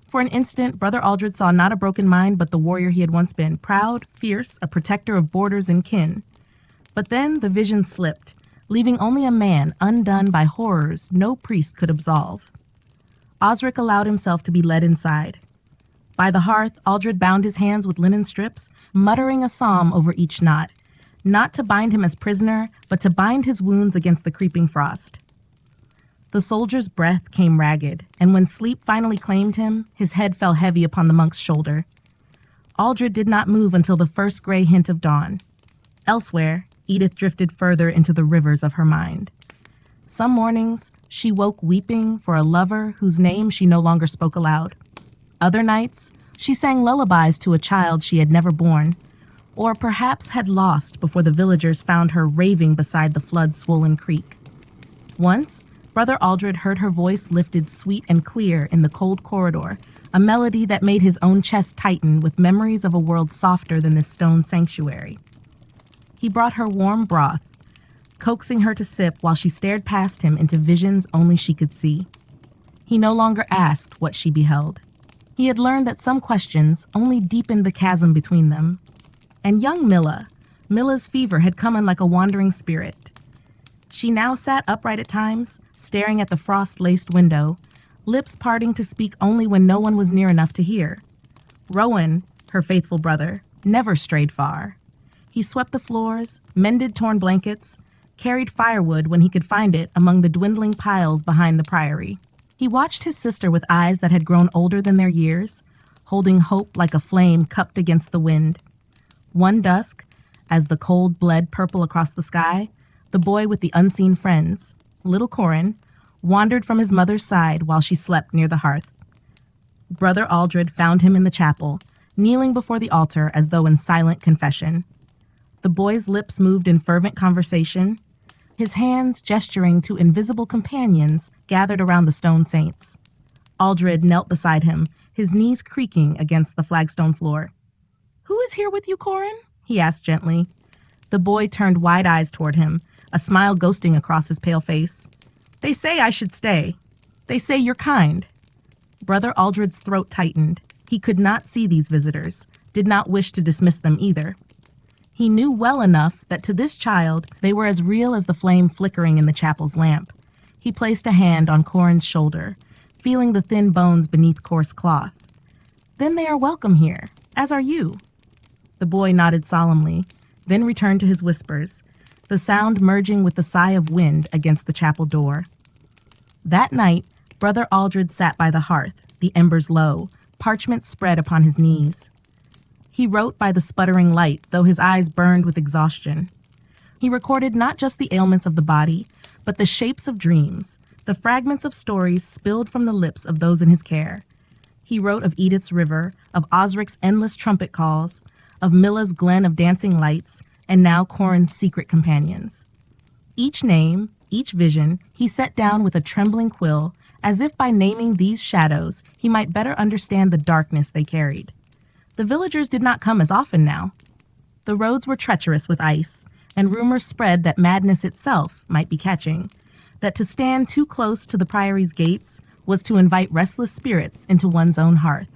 [SPEAKER 1] For an instant, Brother Aldred saw not a broken mind but the warrior he had once been, proud, fierce, a protector of borders and kin. But then the vision slipped, leaving only a man undone by horrors no priest could absolve. Osric allowed himself to be led inside. By the hearth, Aldred bound his hands with linen strips, muttering a psalm over each knot, not to bind him as prisoner, but to bind his wounds against the creeping frost. The soldier's breath came ragged, and when sleep finally claimed him, his head fell heavy upon the monk's shoulder. Aldred did not move until the first gray hint of dawn. Elsewhere, Edith drifted further into the rivers of her mind. Some mornings, she woke weeping for a lover whose name she no longer spoke aloud. Other nights, she sang lullabies to a child she had never born, or perhaps had lost before the villagers found her raving beside the flood-swollen creek. Once, Brother Aldred heard her voice lifted sweet and clear in the cold corridor, a melody that made his own chest tighten with memories of a world softer than this stone sanctuary. He brought her warm broth, coaxing her to sip while she stared past him into visions only she could see. He no longer asked what she beheld. He had learned that some questions only deepened the chasm between them. And young Milla's fever had come in like a wandering spirit. She now sat upright at times, staring at the frost-laced window, lips parting to speak only when no one was near enough to hear. Rowan, her faithful brother, never strayed far. He swept the floors, mended torn blankets, carried firewood when he could find it among the dwindling piles behind the priory. He watched his sister with eyes that had grown older than their years, holding hope like a flame cupped against the wind. One dusk, as the cold bled purple across the sky, the boy with the unseen friends, little Corin, wandered from his mother's side while she slept near the hearth. Brother Aldred found him in the chapel, kneeling before the altar as though in silent confession. The boy's lips moved in fervent conversation, his hands gesturing to invisible companions gathered around the stone saints. Aldred knelt beside him, his knees creaking against the flagstone floor. "Who is here with you, Corin?" he asked gently. The boy turned wide eyes toward him, a smile ghosting across his pale face. "They say I should stay. They say you're kind." Brother Aldred's throat tightened. He could not see these visitors, did not wish to dismiss them either. He knew well enough that to this child they were as real as the flame flickering in the chapel's lamp. He placed a hand on Corin's shoulder, feeling the thin bones beneath coarse cloth. "Then they are welcome here, as are you." The boy nodded solemnly, then returned to his whispers, the sound merging with the sigh of wind against the chapel door. That night, Brother Aldred sat by the hearth, the embers low, parchment spread upon his knees. He wrote by the sputtering light, though his eyes burned with exhaustion. He recorded not just the ailments of the body, but the shapes of dreams, the fragments of stories spilled from the lips of those in his care. He wrote of Edith's river, of Osric's endless trumpet calls, of Milla's glen of dancing lights, and now Corin's secret companions. Each name, each vision, he set down with a trembling quill, as if by naming these shadows he might better understand the darkness they carried. The villagers did not come as often now. The roads were treacherous with ice, and rumors spread that madness itself might be catching, that to stand too close to the priory's gates was to invite restless spirits into one's own hearth.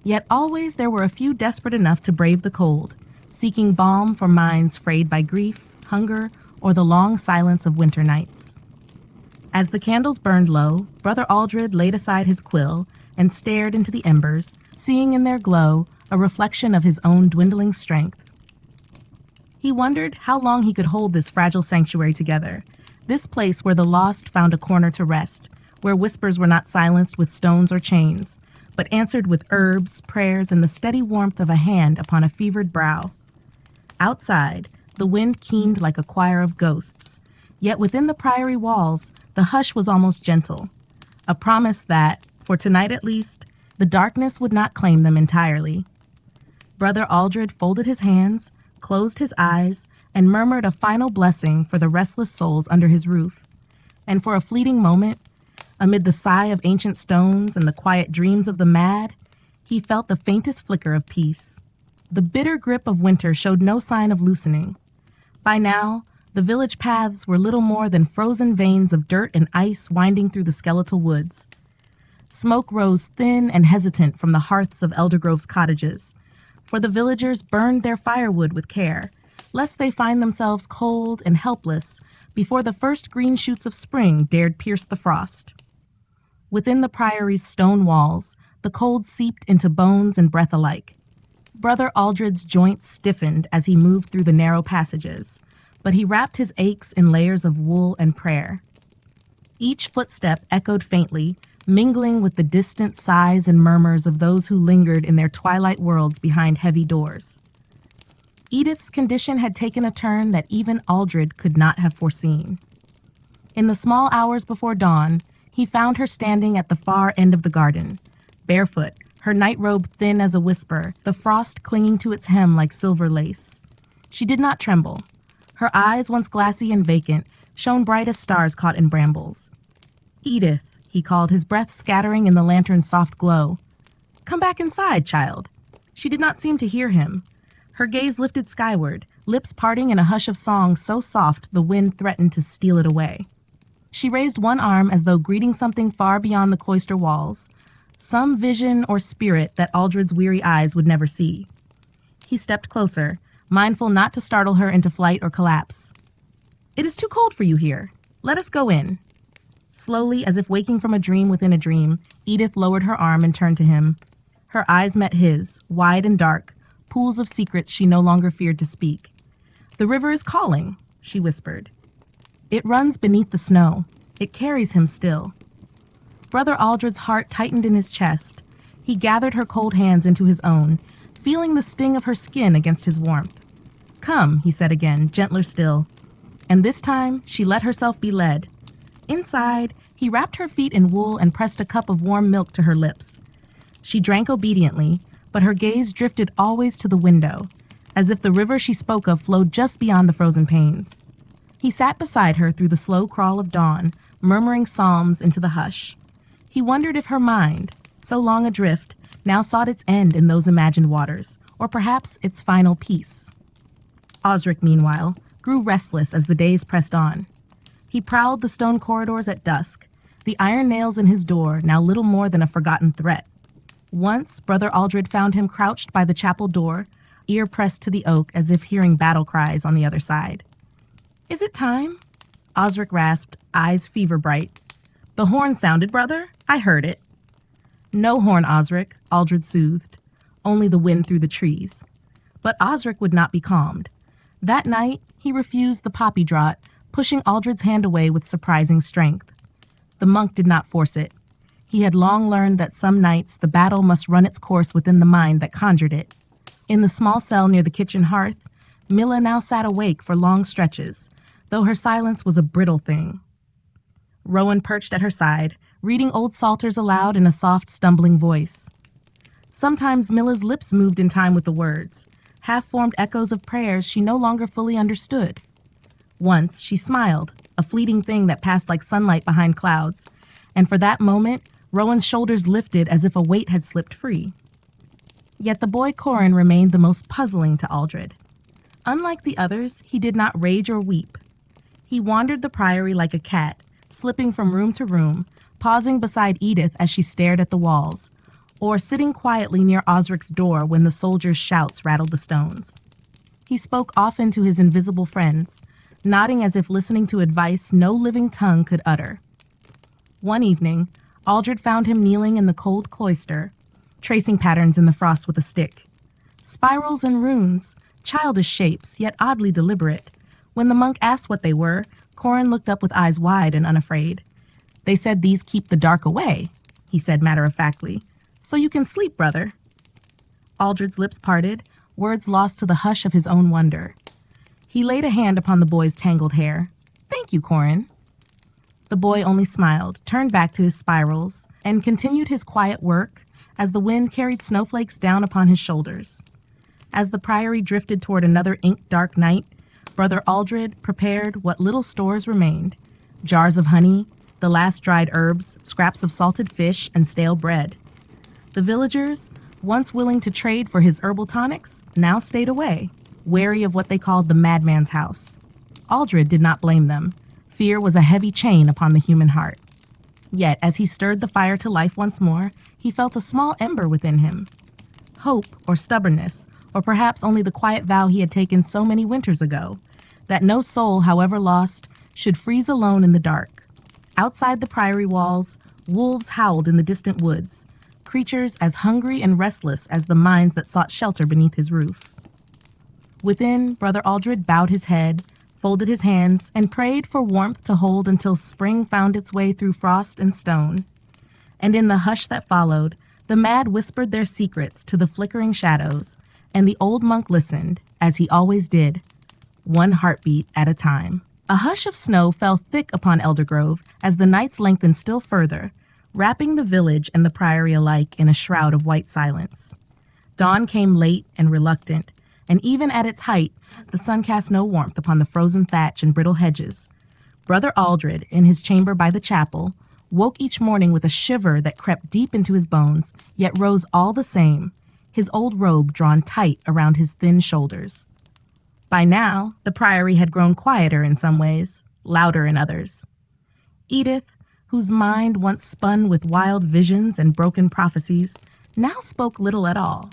[SPEAKER 1] Yet always there were a few desperate enough to brave the cold, seeking balm for minds frayed by grief, hunger, or the long silence of winter nights. As the candles burned low, Brother Aldred laid aside his quill and stared into the embers, seeing in their glow a reflection of his own dwindling strength. He wondered how long he could hold this fragile sanctuary together, this place where the lost found a corner to rest, where whispers were not silenced with stones or chains, but answered with herbs, prayers, and the steady warmth of a hand upon a fevered brow. Outside, the wind keened like a choir of ghosts, yet within the priory walls, the hush was almost gentle, a promise that, for tonight at least, the darkness would not claim them entirely. Brother Aldred folded his hands, closed his eyes, and murmured a final blessing for the restless souls under his roof. And for a fleeting moment, amid the sigh of ancient stones and the quiet dreams of the mad, he felt the faintest flicker of peace. The bitter grip of winter showed no sign of loosening. By now, the village paths were little more than frozen veins of dirt and ice winding through the skeletal woods. Smoke rose thin and hesitant from the hearths of Eldergrove's cottages, for the villagers burned their firewood with care, lest they find themselves cold and helpless before the first green shoots of spring dared pierce the frost. Within the priory's stone walls, the cold seeped into bones and breath alike. Brother Aldred's joints stiffened as he moved through the narrow passages, but he wrapped his aches in layers of wool and prayer. Each footstep echoed faintly, mingling with the distant sighs and murmurs of those who lingered in their twilight worlds behind heavy doors. Edith's condition had taken a turn that even Aldred could not have foreseen. In the small hours before dawn, he found her standing at the far end of the garden, barefoot, her nightrobe thin as a whisper, the frost clinging to its hem like silver lace. She did not tremble. Her eyes, once glassy and vacant, shone bright as stars caught in brambles. "Edith," he called, his breath scattering in the lantern's soft glow. "Come back inside, child." She did not seem to hear him. Her gaze lifted skyward, lips parting in a hush of song so soft the wind threatened to steal it away. She raised one arm as though greeting something far beyond the cloister walls, some vision or spirit that Aldred's weary eyes would never see. He stepped closer, mindful not to startle her into flight or collapse. "It is too cold for you here. Let us go in." Slowly, as if waking from a dream within a dream, Edith lowered her arm and turned to him. Her eyes met his, wide and dark, pools of secrets she no longer feared to speak. "The river is calling," she whispered. "It runs beneath the snow. It carries him still." Brother Aldred's heart tightened in his chest. He gathered her cold hands into his own, feeling the sting of her skin against his warmth. "Come," he said again, gentler still. And this time, she let herself be led. Inside, he wrapped her feet in wool and pressed a cup of warm milk to her lips. She drank obediently, but her gaze drifted always to the window, as if the river she spoke of flowed just beyond the frozen panes. He sat beside her through the slow crawl of dawn, murmuring psalms into the hush. He wondered if her mind, so long adrift, now sought its end in those imagined waters, or perhaps its final peace. Osric, meanwhile, grew restless as the days pressed on. He prowled the stone corridors at dusk, the iron nails in his door now little more than a forgotten threat. Once, Brother Aldred found him crouched by the chapel door, ear pressed to the oak as if hearing battle cries on the other side. "Is it time?" Osric rasped, eyes fever bright. "The horn sounded, brother. I heard it." "No horn, Osric," Aldred soothed. "Only the wind through the trees." But Osric would not be calmed. That night, he refused the poppy draught, pushing Aldred's hand away with surprising strength. The monk did not force it. He had long learned that some nights the battle must run its course within the mind that conjured it. In the small cell near the kitchen hearth, Milla now sat awake for long stretches, though her silence was a brittle thing. Rowan perched at her side, reading old psalters aloud in a soft, stumbling voice. Sometimes Milla's lips moved in time with the words, half-formed echoes of prayers she no longer fully understood. Once she smiled, a fleeting thing that passed like sunlight behind clouds, and for that moment, Rowan's shoulders lifted as if a weight had slipped free. Yet the boy Corin remained the most puzzling to Aldred. Unlike the others, he did not rage or weep. He wandered the priory like a cat, slipping from room to room, pausing beside Edith as she stared at the walls, or sitting quietly near Osric's door when the soldiers' shouts rattled the stones. He spoke often to his invisible friends, nodding as if listening to advice no living tongue could utter. One evening, Aldred found him kneeling in the cold cloister, tracing patterns in the frost with a stick. Spirals and runes, childish shapes, yet oddly deliberate. When the monk asked what they were, Corin looked up with eyes wide and unafraid. "They said these keep the dark away," he said matter-of-factly. "So you can sleep, brother." Aldred's lips parted, words lost to the hush of his own wonder. He laid a hand upon the boy's tangled hair. "Thank you, Corin." The boy only smiled, turned back to his spirals, and continued his quiet work as the wind carried snowflakes down upon his shoulders. As the priory drifted toward another ink-dark night, Brother Aldred prepared what little stores remained: jars of honey, the last dried herbs, scraps of salted fish, and stale bread. The villagers, once willing to trade for his herbal tonics, now stayed away, wary of what they called the madman's house. Aldred did not blame them. Fear was a heavy chain upon the human heart. Yet, as he stirred the fire to life once more, he felt a small ember within him. Hope or stubbornness, or perhaps only the quiet vow he had taken so many winters ago, that no soul, however lost, should freeze alone in the dark. Outside the priory walls, wolves howled in the distant woods, creatures as hungry and restless as the minds that sought shelter beneath his roof. Within, Brother Aldred bowed his head, folded his hands, and prayed for warmth to hold until spring found its way through frost and stone. And in the hush that followed, the mad whispered their secrets to the flickering shadows, and the old monk listened, as he always did, one heartbeat at a time. A hush of snow fell thick upon Eldergrove as the nights lengthened still further, wrapping the village and the priory alike in a shroud of white silence. Dawn came late and reluctant, and even at its height, the sun cast no warmth upon the frozen thatch and brittle hedges. Brother Aldred, in his chamber by the chapel, woke each morning with a shiver that crept deep into his bones, yet rose all the same, his old robe drawn tight around his thin shoulders. By now, the priory had grown quieter in some ways, louder in others. Edith, whose mind once spun with wild visions and broken prophecies, now spoke little at all.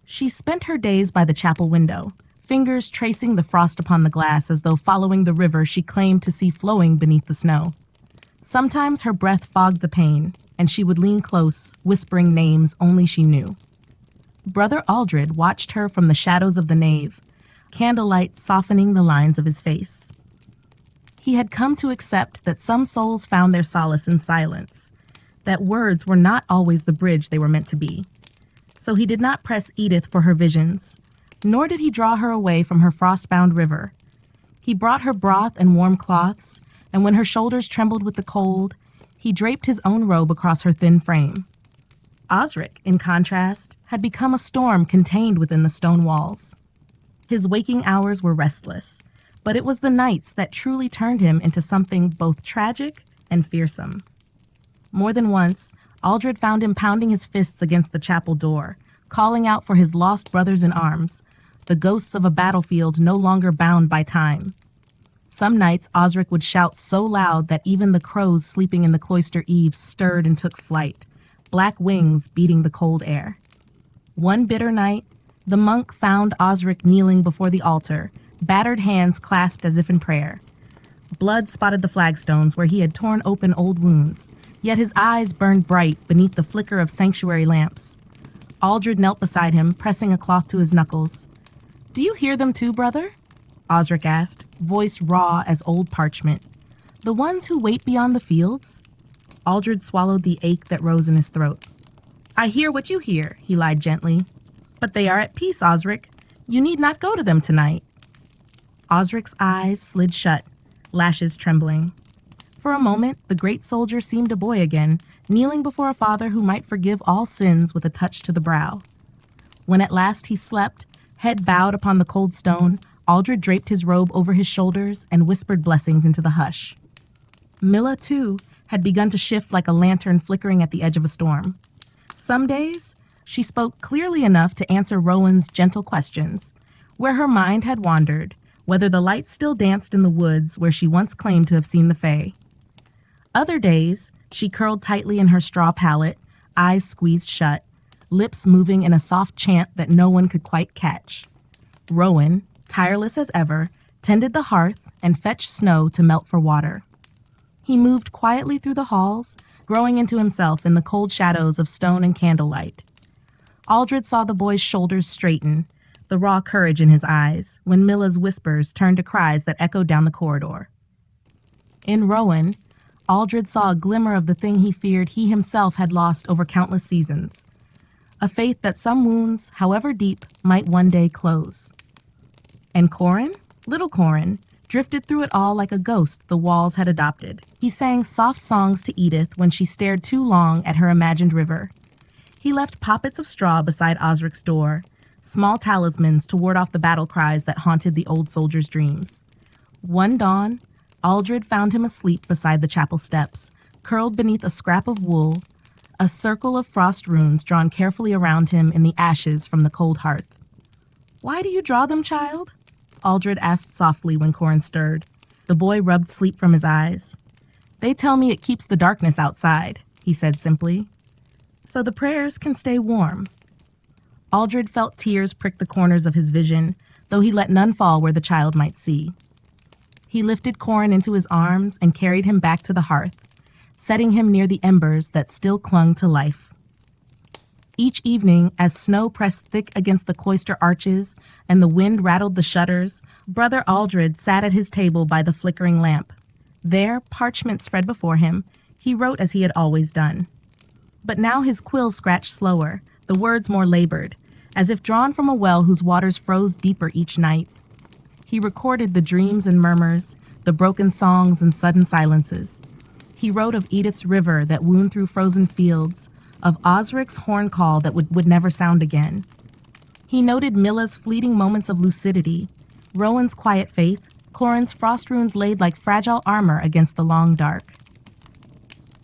[SPEAKER 1] She spent her days by the chapel window, fingers tracing the frost upon the glass as though following the river she claimed to see flowing beneath the snow. Sometimes her breath fogged the pain, and she would lean close, whispering names only she knew. Brother Aldred watched her from the shadows of the nave, candlelight softening the lines of his face. He had come to accept that some souls found their solace in silence, that words were not always the bridge they were meant to be. So he did not press Edith for her visions, nor did he draw her away from her frost-bound river. He brought her broth and warm cloths, and when her shoulders trembled with the cold, he draped his own robe across her thin frame. Osric, in contrast, had become a storm contained within the stone walls. His waking hours were restless, but it was the nights that truly turned him into something both tragic and fearsome. More than once, Aldred found him pounding his fists against the chapel door, calling out for his lost brothers in arms, the ghosts of a battlefield no longer bound by time. Some nights Osric would shout so loud that even the crows sleeping in the cloister eaves stirred and took flight, black wings beating the cold air. One bitter night, the monk found Osric kneeling before the altar, battered hands clasped as if in prayer. Blood spotted the flagstones where he had torn open old wounds, yet his eyes burned bright beneath the flicker of sanctuary lamps. Aldred knelt beside him, pressing a cloth to his knuckles. "Do you hear them too, brother?" Osric asked, voice raw as old parchment. "The ones who wait beyond the fields?" Aldred swallowed the ache that rose in his throat. "I hear what you hear," he lied gently. "But they are at peace, Osric. You need not go to them tonight." Osric's eyes slid shut, lashes trembling. For a moment, the great soldier seemed a boy again, kneeling before a father who might forgive all sins with a touch to the brow. When at last he slept, head bowed upon the cold stone, Aldred draped his robe over his shoulders and whispered blessings into the hush. Milla, too, had begun to shift like a lantern flickering at the edge of a storm. Some days, she spoke clearly enough to answer Rowan's gentle questions, where her mind had wandered, whether the light still danced in the woods where she once claimed to have seen the Fae. Other days, she curled tightly in her straw pallet, eyes squeezed shut, lips moving in a soft chant that no one could quite catch. Rowan, tireless as ever, tended the hearth and fetched snow to melt for water. He moved quietly through the halls, growing into himself in the cold shadows of stone and candlelight. Aldred saw the boy's shoulders straighten, the raw courage in his eyes, when Milla's whispers turned to cries that echoed down the corridor. In Rowan, Aldred saw a glimmer of the thing he feared he himself had lost over countless seasons, a faith that some wounds, however deep, might one day close. And Corin, little Corin, drifted through it all like a ghost the walls had adopted. He sang soft songs to Edith when she stared too long at her imagined river. He left poppets of straw beside Osric's door, small talismans to ward off the battle cries that haunted the old soldier's dreams. One dawn, Aldred found him asleep beside the chapel steps, curled beneath a scrap of wool, a circle of frost runes drawn carefully around him in the ashes from the cold hearth. "Why do you draw them, child?" Aldred asked softly when Corin stirred. The boy rubbed sleep from his eyes. "They tell me it keeps the darkness outside," he said simply. "So the prayers can stay warm." Aldred felt tears prick the corners of his vision, though he let none fall where the child might see. He lifted Corin into his arms and carried him back to the hearth, setting him near the embers that still clung to life. Each evening, as snow pressed thick against the cloister arches and the wind rattled the shutters, Brother Aldred sat at his table by the flickering lamp. There, parchment spread before him, he wrote as he had always done. But now his quill scratched slower, the words more labored, as if drawn from a well whose waters froze deeper each night. He recorded the dreams and murmurs, the broken songs and sudden silences. He wrote of Edith's river that wound through frozen fields, of Osric's horn call that would never sound again. He noted Milla's fleeting moments of lucidity, Rowan's quiet faith, Corin's frost runes laid like fragile armor against the long dark.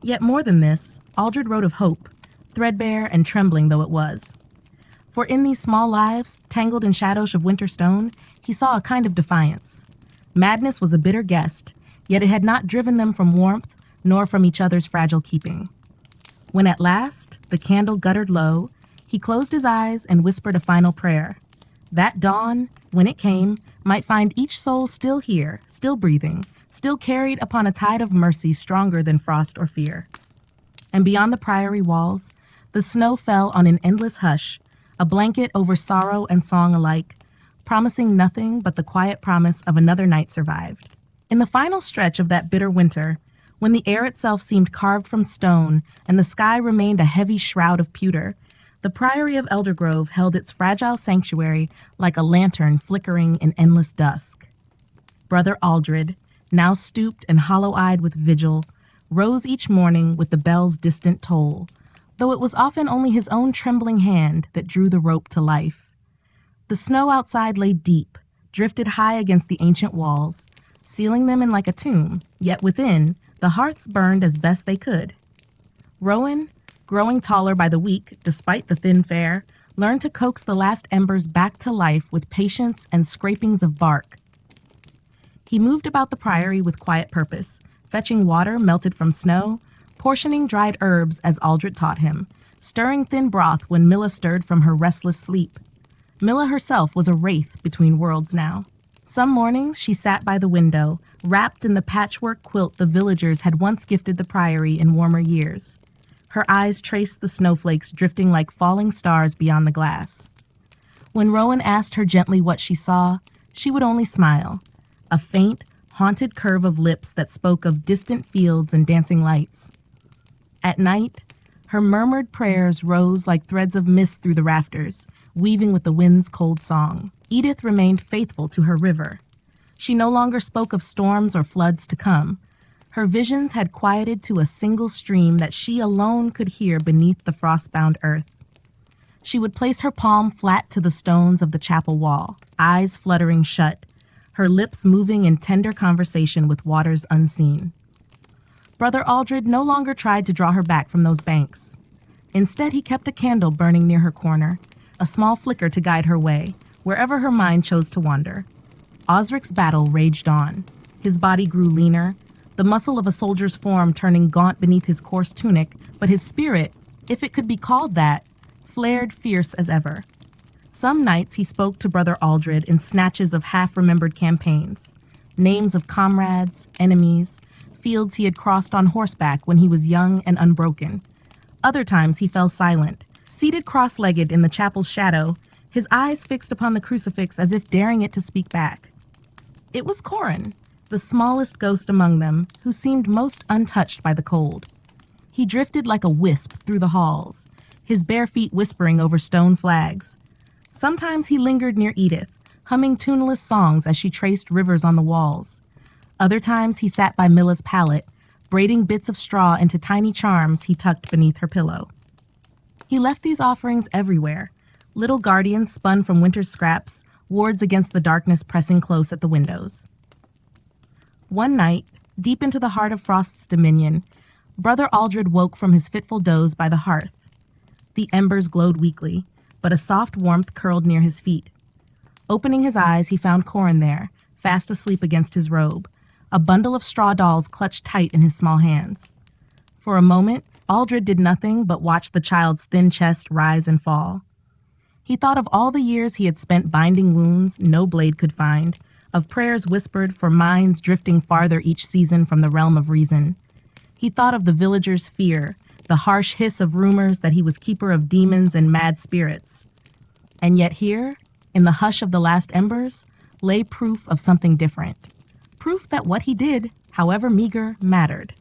[SPEAKER 1] Yet more than this, Aldred wrote of hope, threadbare and trembling though it was. For in these small lives, tangled in shadows of winter stone, he saw a kind of defiance. Madness was a bitter guest, yet it had not driven them from warmth, nor from each other's fragile keeping. When at last the candle guttered low, he closed his eyes and whispered a final prayer. That dawn, when it came, might find each soul still here, still breathing, still carried upon a tide of mercy stronger than frost or fear. And beyond the priory walls, the snow fell on an endless hush, a blanket over sorrow and song alike, promising nothing but the quiet promise of another night survived. In the final stretch of that bitter winter, when the air itself seemed carved from stone and the sky remained a heavy shroud of pewter, the Priory of Eldergrove held its fragile sanctuary like a lantern flickering in endless dusk. Brother Aldred, now stooped and hollow-eyed with vigil, rose each morning with the bell's distant toll, though it was often only his own trembling hand that drew the rope to life. The snow outside lay deep, drifted high against the ancient walls, sealing them in like a tomb, yet within, the hearths burned as best they could. Rowan, growing taller by the week despite the thin fare, learned to coax the last embers back to life with patience and scrapings of bark. He moved about the priory with quiet purpose, fetching water melted from snow, portioning dried herbs as Aldred taught him, stirring thin broth when Milla stirred from her restless sleep. Milla herself was a wraith between worlds now. Some mornings she sat by the window, wrapped in the patchwork quilt the villagers had once gifted the priory in warmer years. Her eyes traced the snowflakes drifting like falling stars beyond the glass. When Rowan asked her gently what she saw, she would only smile, a faint, haunted curve of lips that spoke of distant fields and dancing lights. At night, her murmured prayers rose like threads of mist through the rafters, weaving with the wind's cold song. Edith remained faithful to her river. She no longer spoke of storms or floods to come. Her visions had quieted to a single stream that she alone could hear beneath the frost-bound earth. She would place her palm flat to the stones of the chapel wall, eyes fluttering shut, her lips moving in tender conversation with waters unseen. Brother Aldred no longer tried to draw her back from those banks. Instead, he kept a candle burning near her corner, a small flicker to guide her way, wherever her mind chose to wander. Osric's battle raged on. His body grew leaner, the muscle of a soldier's form turning gaunt beneath his coarse tunic, but his spirit, if it could be called that, flared fierce as ever. Some nights he spoke to Brother Aldred in snatches of half-remembered campaigns, names of comrades, enemies, fields he had crossed on horseback when he was young and unbroken. Other times he fell silent, seated cross-legged in the chapel's shadow, his eyes fixed upon the crucifix as if daring it to speak back. It was Corin, the smallest ghost among them, who seemed most untouched by the cold. He drifted like a wisp through the halls, his bare feet whispering over stone flags. Sometimes he lingered near Edith, humming tuneless songs as she traced rivers on the walls. Other times he sat by Milla's pallet, braiding bits of straw into tiny charms he tucked beneath her pillow. He left these offerings everywhere, Little guardians spun from winter's scraps, wards against the darkness pressing close at the windows. One night, deep into the heart of Frost's dominion, Brother Aldred woke from his fitful doze by the hearth. The embers glowed weakly, but a soft warmth curled near his feet. Opening his eyes, he found Corin there, fast asleep against his robe, a bundle of straw dolls clutched tight in his small hands. For a moment, Aldred did nothing but watch the child's thin chest rise and fall. He thought of all the years he had spent binding wounds no blade could find, of prayers whispered for minds drifting farther each season from the realm of reason. He thought of the villagers' fear, the harsh hiss of rumors that he was keeper of demons and mad spirits. And yet here, in the hush of the last embers, lay proof of something different. Proof that what he did, however meager, mattered.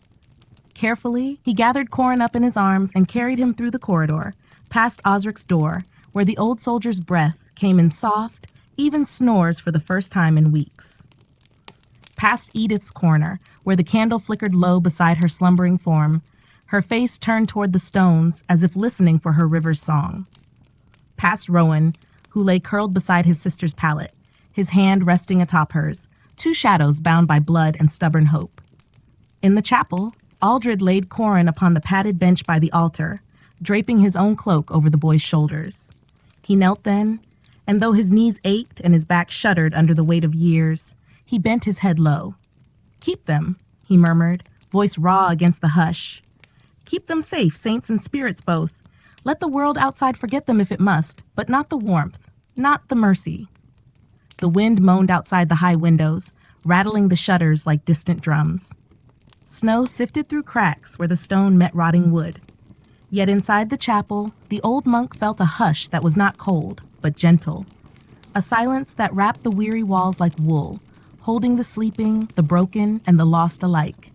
[SPEAKER 1] Carefully, he gathered Corin up in his arms and carried him through the corridor, past Osric's door, where the old soldier's breath came in soft, even snores for the first time in weeks. Past Edith's corner, where the candle flickered low beside her slumbering form, her face turned toward the stones as if listening for her river's song. Past Rowan, who lay curled beside his sister's pallet, his hand resting atop hers, two shadows bound by blood and stubborn hope. In the chapel, Aldred laid Corin upon the padded bench by the altar, draping his own cloak over the boy's shoulders. He knelt then, and though his knees ached and his back shuddered under the weight of years, he bent his head low. "Keep them," he murmured, voice raw against the hush. "Keep them safe, saints and spirits both. Let the world outside forget them if it must, but not the warmth, not the mercy." The wind moaned outside the high windows, rattling the shutters like distant drums. Snow sifted through cracks where the stone met rotting wood. Yet inside the chapel, the old monk felt a hush that was not cold, but gentle. A silence that wrapped the weary walls like wool, holding the sleeping, the broken, and the lost alike.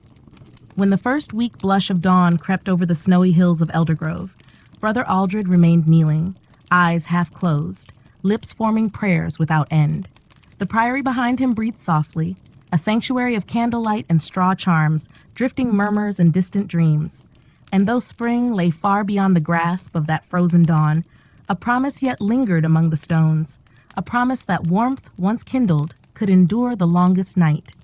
[SPEAKER 1] When the first weak blush of dawn crept over the snowy hills of Eldergrove, Brother Aldred remained kneeling, eyes half closed, lips forming prayers without end. The priory behind him breathed softly, a sanctuary of candlelight and straw charms, drifting murmurs and distant dreams. And though spring lay far beyond the grasp of that frozen dawn, a promise yet lingered among the stones, a promise that warmth once kindled could endure the longest night.